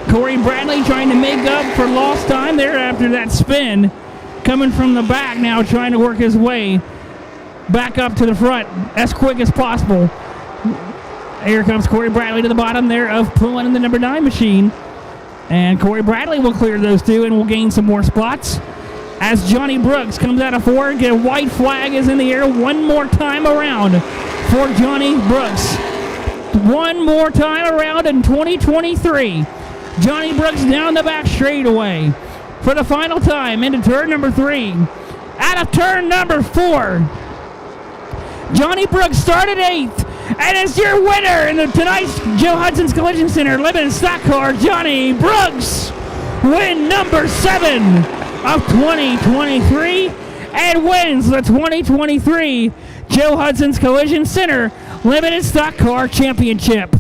Corey Bradley trying to make up for lost time there after that spin. Coming from the back now, trying to work his way back up to the front as quick as possible. Here comes Corey Bradley to the bottom there of pulling in the number 9 machine. And Corey Bradley will clear those 2 and will gain some more spots. As Johnny Brooks comes out of 4, get a white flag is in the air one more time around for Johnny Brooks. One more time around in 2023. Johnny Brooks down the back straightaway for the final time into turn number 3. Out of turn number 4, Johnny Brooks started 8th and is your winner in tonight's Joe Hudson's Collision Center Limited Stock Car. Johnny Brooks, win number 7 of 2023, and wins the 2023 Joe Hudson's Collision Center Limited Stock Car Championship.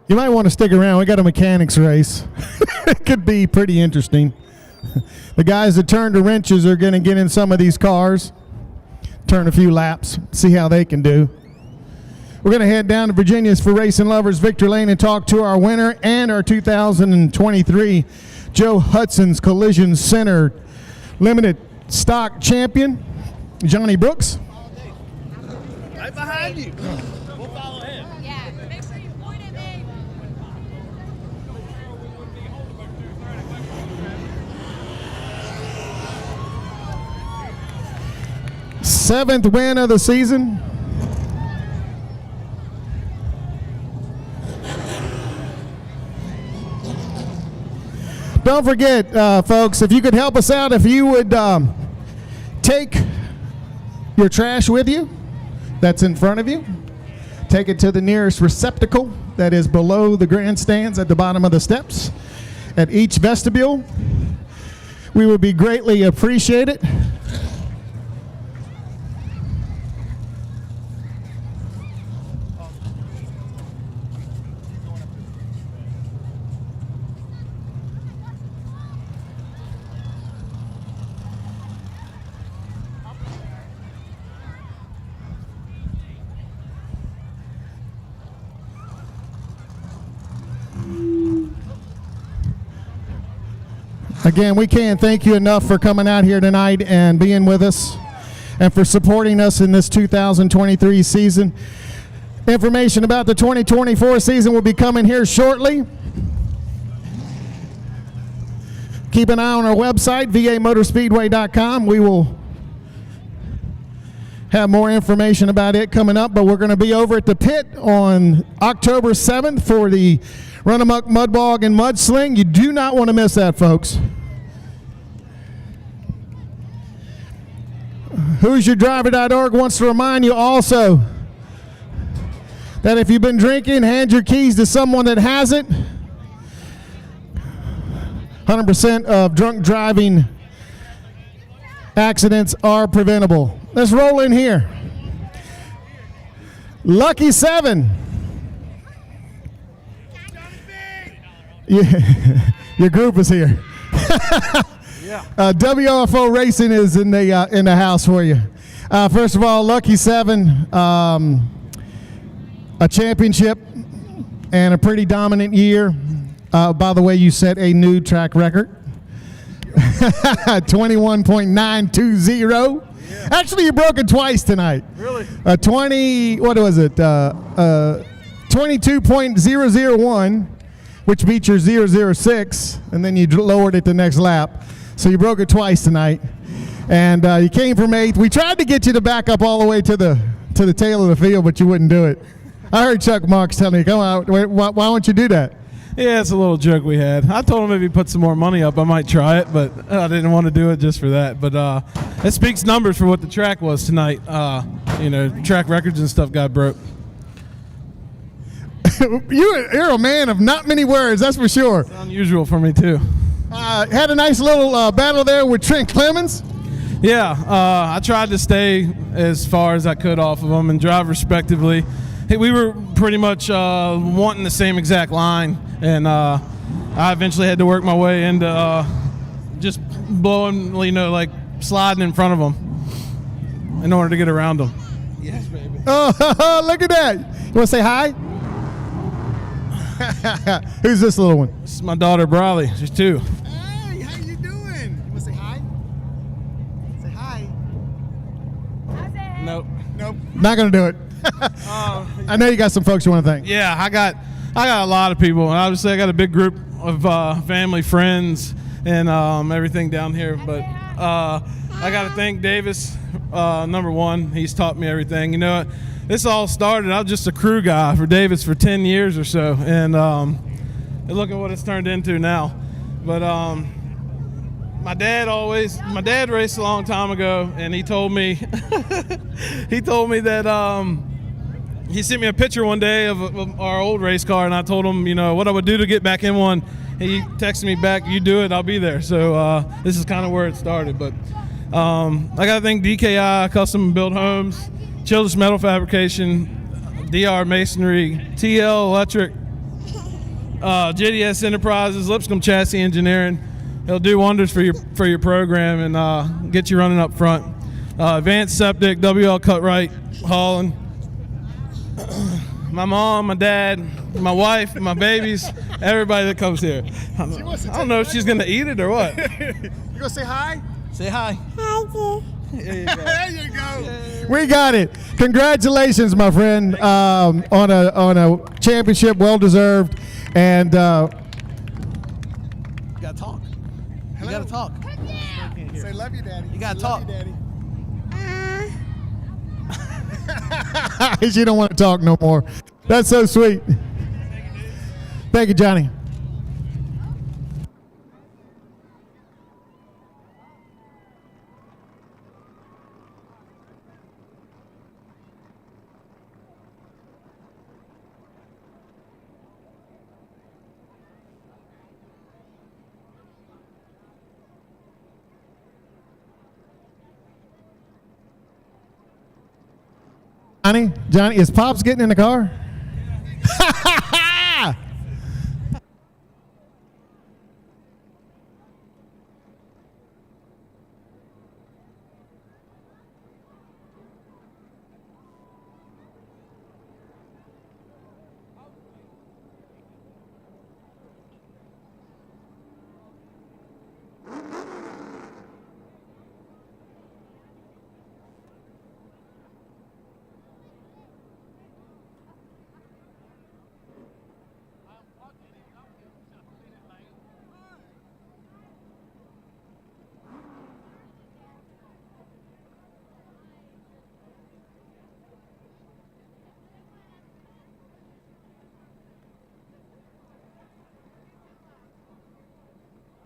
You might want to stick around. We got a mechanics race. It could be pretty interesting. The guys that turn the wrenches are going to get in some of these cars, turn a few laps, see how they can do. We're going to head down to Virginia's for Racing Lovers Victor Lane and talk to our winner and our 2023 Joe Hudson's Collision Center Limited Stock Champion, Johnny Brooks. Right behind you. We'll follow him. Yeah, make sure you point at me. Seventh win of the season. Don't forget, folks, if you could help us out, if you would take your trash with you that's in front of you, take it to the nearest receptacle that is below the grandstands at the bottom of the steps at each vestibule. We would be greatly appreciated. Again, we can't thank you enough for coming out here tonight and being with us and for supporting us in this 2023 season. Information about the 2024 season will be coming here shortly. Keep an eye on our website, vamotorspeedway.com. We will have more information about it coming up, but we're going to be over at the pit on October 7th for the Run Amok Mud Bog and Mud Sling. You do not want to miss that, folks. Who'syourdriver.org wants to remind you also that if you've been drinking, hand your keys to someone that hasn't. 100% of drunk driving accidents are preventable. Let's roll in here. Lucky 7. Yeah, your group is here. Yeah. WFO Racing is in the house for you. First of all, Lucky 7, a championship and a pretty dominant year. By the way, you set a new track record. 21.920. Actually, you broke it twice tonight. Really? 22.001, which beat your 006, and then you lowered it the next lap. So you broke it twice tonight. And you came from 8th. We tried to get you to back up all the way to the tail of the field, but you wouldn't do it. I heard Chuck Marks telling me, come on, why don't you do that? Yeah, it's a little joke we had. I told him if he put some more money up, I might try it, but I didn't want to do it just for that. But it speaks numbers for what the track was tonight. Track records and stuff got broke. You're a man of not many words, that's for sure. It's unusual for me, too. Had a nice little battle there with Trent Clemens. Yeah, I tried to stay as far as I could off of them and drive respectively. We were pretty much wanting the same exact line, and I eventually had to work my way into just blowing, like sliding in front of them in order to get around them. Yes, baby. Oh, look at that. You want to say hi? Who's this little one? This is my daughter, Briley. She's 2. Hey, how you doing? You want to say hi? Say hi. Nope. Not going to do it. I know you got some folks you want to thank. Yeah, I got a lot of people. Obviously, I got a big group of family, friends, and everything down here. But I got to thank Davis, number one. He's taught me everything. You know, this all started, I was just a crew guy for Davis for 10 years or so. And look at what it's turned into now. But my dad raced a long time ago, and he told me that he sent me a picture one day of our old race car, and I told him, what I would do to get back in one. He texted me back, you do it, I'll be there. So this is kind of where it started. But I got to thank DKI, Custom Built Homes, Childress Metal Fabrication, DR Masonry, TL Electric, JDS Enterprises, Lipscomb Chassis Engineering. He'll do wonders for your program and get you running up front. Advanced Septic, WL Cutright, Holland. My mom, my dad, my wife, my babies, everybody that comes here. I don't know if she's going to eat it or what. You going to say hi? Say hi. Hi, there you go. We got it. Congratulations, my friend, on a championship, well deserved. And You got to talk. You got to talk. say love you, Daddy. You got to talk. Daddy. She don't want to talk no more. That's so sweet. Thank you, Johnny. Johnny, is Pops getting in the car?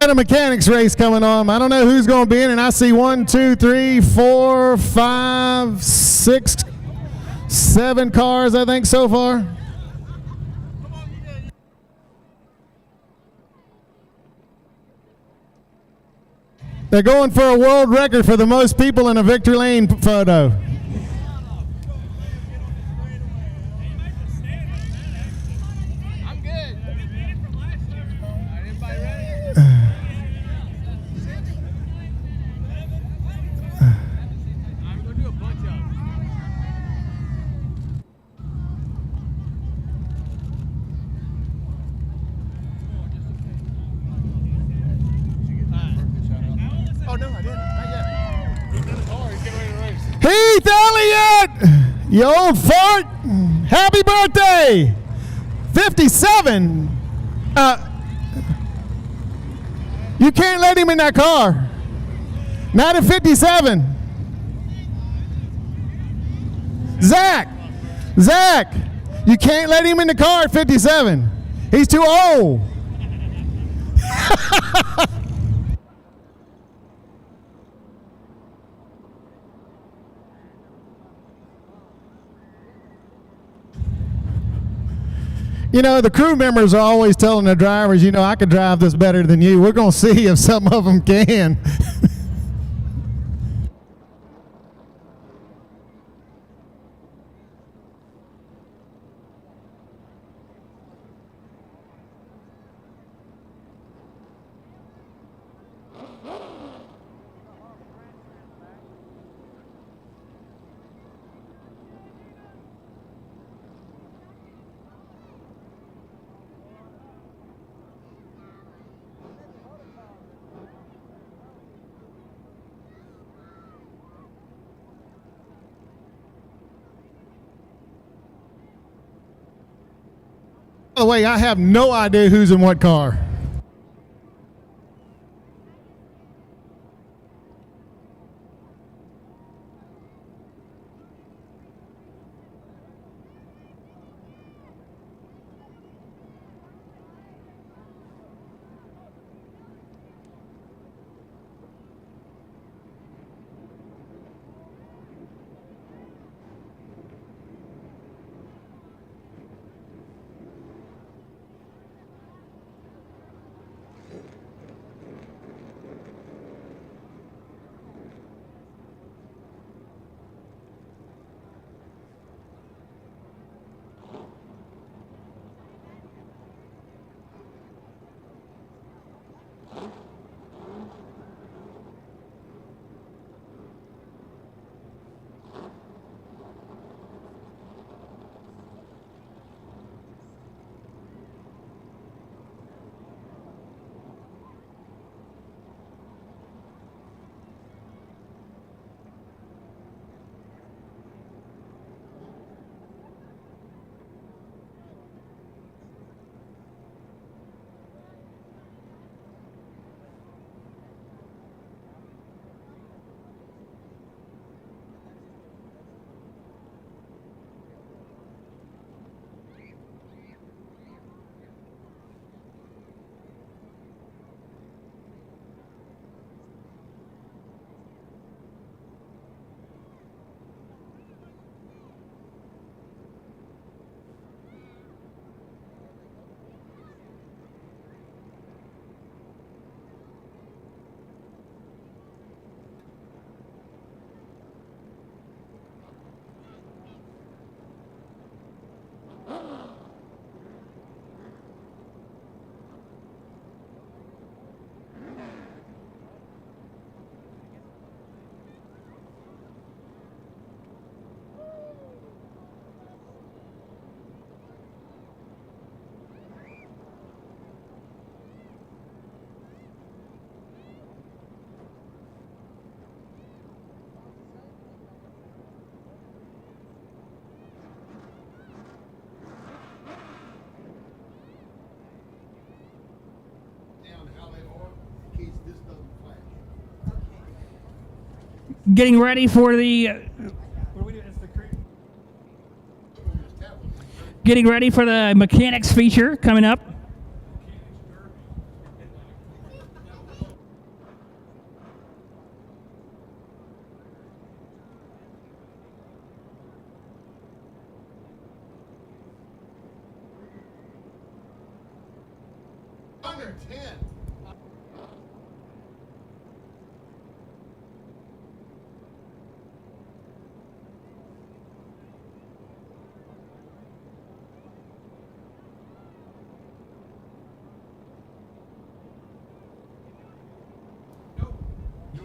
A mechanics race coming on. I don't know who's going to be in, and I see 1, 2, 3, 4, 5, 6, 7 cars, I think, so far. They're going for a world record for the most people in a victory lane photo. Heath Elliott, you old fart. Happy birthday. 57. You can't let him in that car. Not at 57. Zach, you can't let him in the car at 57. He's too old. You know, the crew members are always telling the drivers, you know, I could drive this better than you. We're going to see if some of them can. By the way, I have no idea who's in what car. Getting ready for the mechanics feature coming up. Under 10.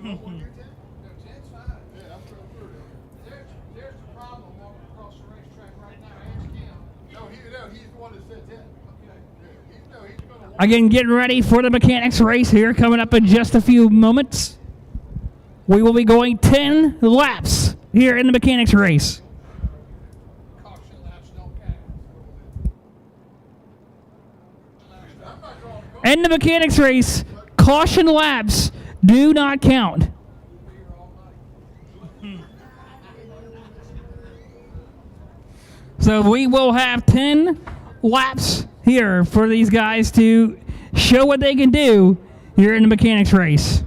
There's the problem walking across the racetrack right now. Ask him. No, he's the one that said 10. Okay. He's gonna Again, getting ready for the mechanics race here coming up in just a few moments. We will be going 10 laps here in the mechanics race. In the mechanics race, caution laps do not count. So we will have 10 laps here for these guys to show what they can do here in the mechanics race.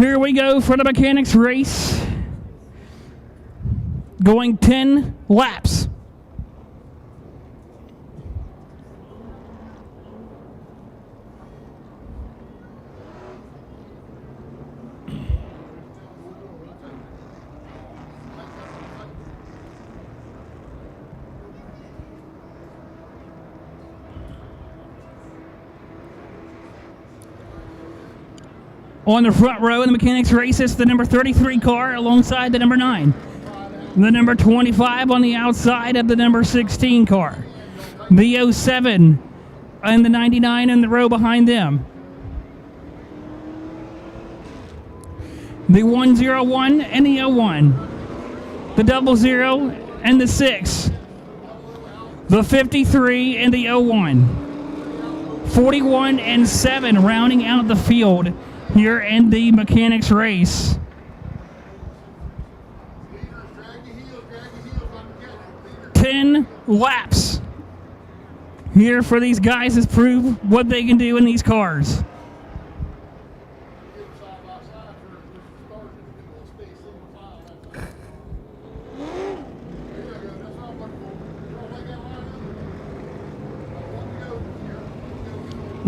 Here we go for the mechanics race. Going 10 laps. On the front row in the mechanics race is the number 33 car alongside the number 9. The number 25 on the outside of the number 16 car. The 07 and the 99 in the row behind them. The 101 and the 01. The 00 and the 6. The 53 and the 01. 41 and 7 rounding out the field here in the mechanics race. Ten laps here for these guys to prove what they can do in these cars.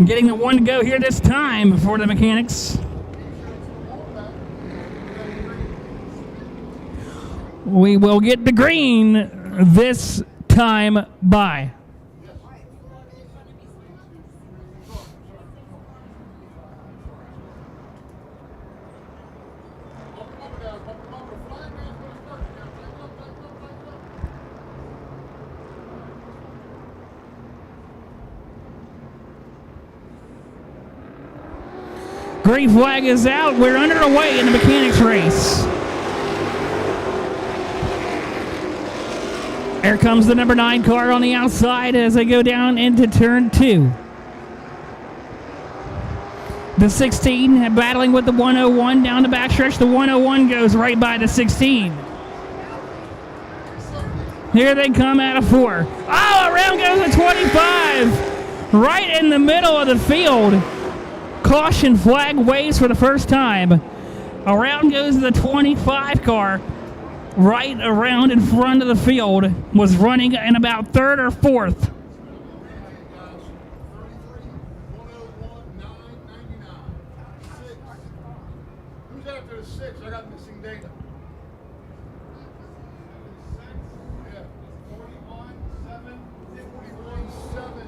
Getting the one to go here this time for the mechanics. We will get the green this time by. Green flag is out. We're underway in the mechanics race. Here comes the number 9 car on the outside as they go down into turn 2. The 16 battling with the 101 down the backstretch. The 101 goes right by the 16. Here they come out of 4. Oh, around goes the 25. Right in the middle of the field. Caution flag waves for the first time. Around goes the 25 car. Right around in front of the field. Was running in about 3rd or 4th. Who's after the 6? I got missing data. Yeah. 41-7. 41-7.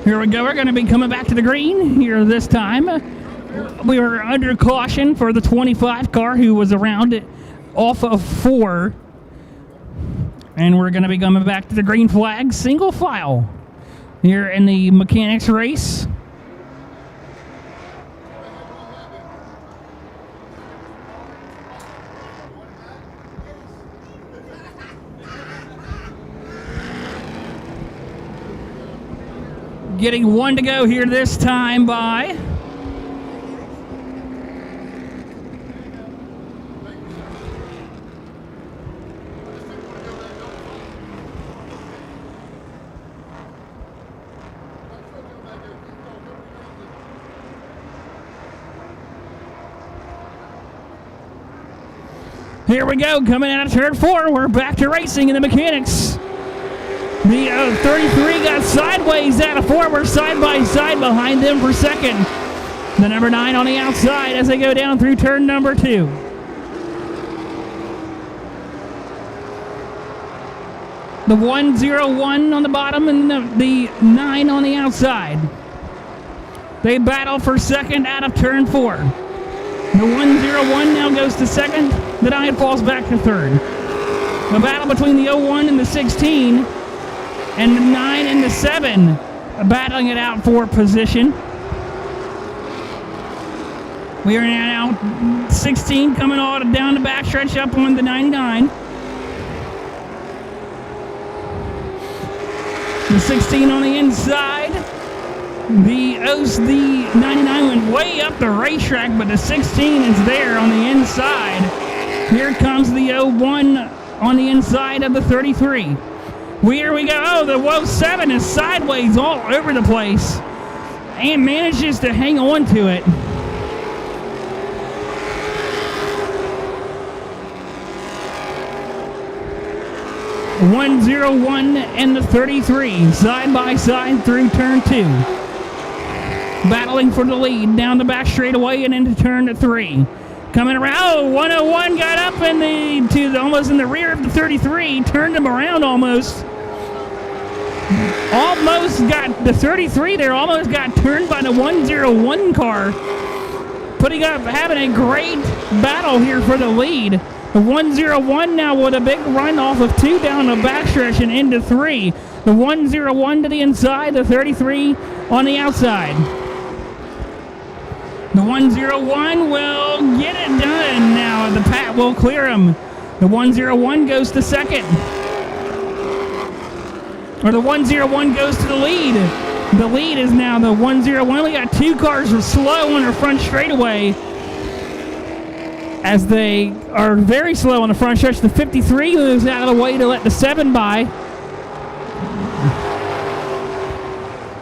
Here we go. We're going to be coming back to the green here this time. We were under caution for the 25 car who was around off of 4. And we're going to be coming back to the green flag single file here in the mechanics race. Getting 1 to go here this time by here we go, coming out of turn 4. We're back to racing in the mechanics. The 33 got sideways out of 4. We're side by side behind them for second. The number 9 on the outside as they go down through turn number 2. The 101 on the bottom and the 9 on the outside. They battle for second out of turn 4. The 101 now goes to second. The 9 falls back to third. The battle between the 01 and the 16 and the 9 and the 7 battling it out for position. We are now 16 coming all down the backstretch up on the 99. The 16 on the inside. The 99 went way up the racetrack, but the 16 is there on the inside. Here comes the 01 on the inside of the 33. Here we go. Oh, the 07 is sideways all over the place and manages to hang on to it. The 101 and the 33 side by side through turn 2. Battling for the lead down the back straightaway and into turn 3. Coming around, oh, 101 got up almost in the rear of the 33, turned him around almost. Almost got the 33 there, almost got turned by the 101 car. Having a great battle here for the lead. The 101 now with a big run off of 2 down the backstretch and into 3. The 101 to the inside, the 33 on the outside. The 101 will get it done now. The Pat will clear him. The 101 goes to second. Or the 101 goes to the lead. The lead is now the 101. We got 2 cars slow on the front straightaway as they are very slow on the front stretch. The 53 moves out of the way to let the 7 by.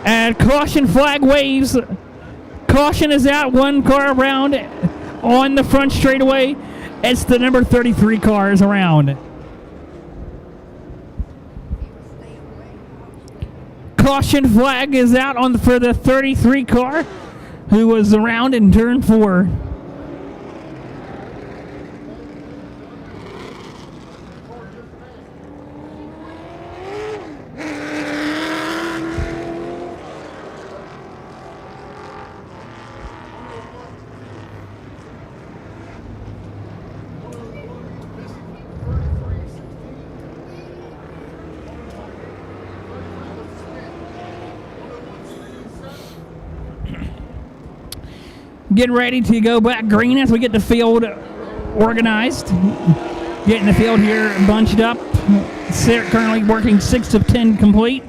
And caution flag waves. Caution is out. 1 car around on the front straightaway. It's the number 33 cars around. Caution flag is out for the 33 car who was around in turn 4. Get ready to go back green as we get the field organized. Getting the field here bunched up. Currently working 6 of 10 complete.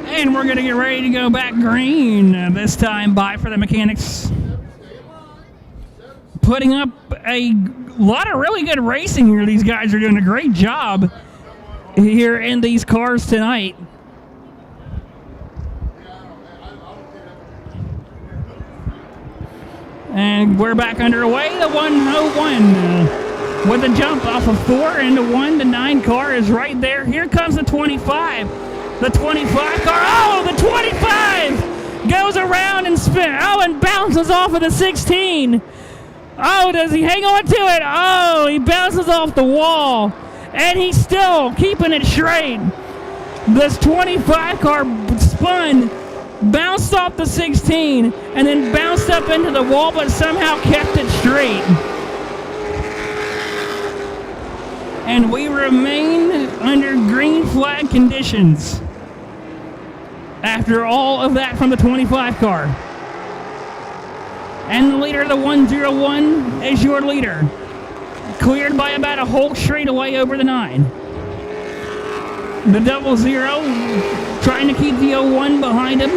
And we're going to get ready to go back green. This time by for the mechanics. Putting up a lot of really good racing here. These guys are doing a great job here in these cars tonight. And we're back underway. The 101 with a jump off of 4 and the 1 to 9 car is right there. Here comes the 25. The 25 car, oh, the 25 goes around and and bounces off of the 16. Oh, does he hang on to it? Oh, he bounces off the wall, and he's still keeping it straight. This 25 car spun, bounced off the 16, and then bounced up into the wall, but somehow kept it straight. And we remain under green flag conditions after all of that from the 25 car. And the leader of the 101 is your leader. Cleared by about a whole straightaway over the 9. The 00 trying to keep the 01 behind him.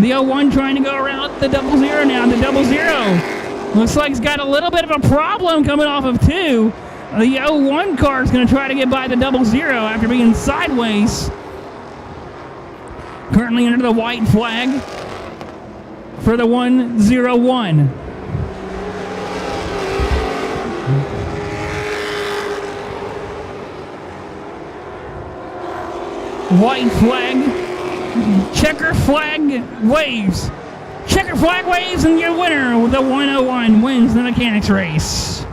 The 01 trying to go around the 00 now. The 00 looks like he's got a little bit of a problem coming off of 2. The 01 car is going to try to get by the 00 after being sideways. Currently under the white flag for the 101. White flag, checker flag waves. Checker flag waves, and your winner, the 101, wins the mechanics race.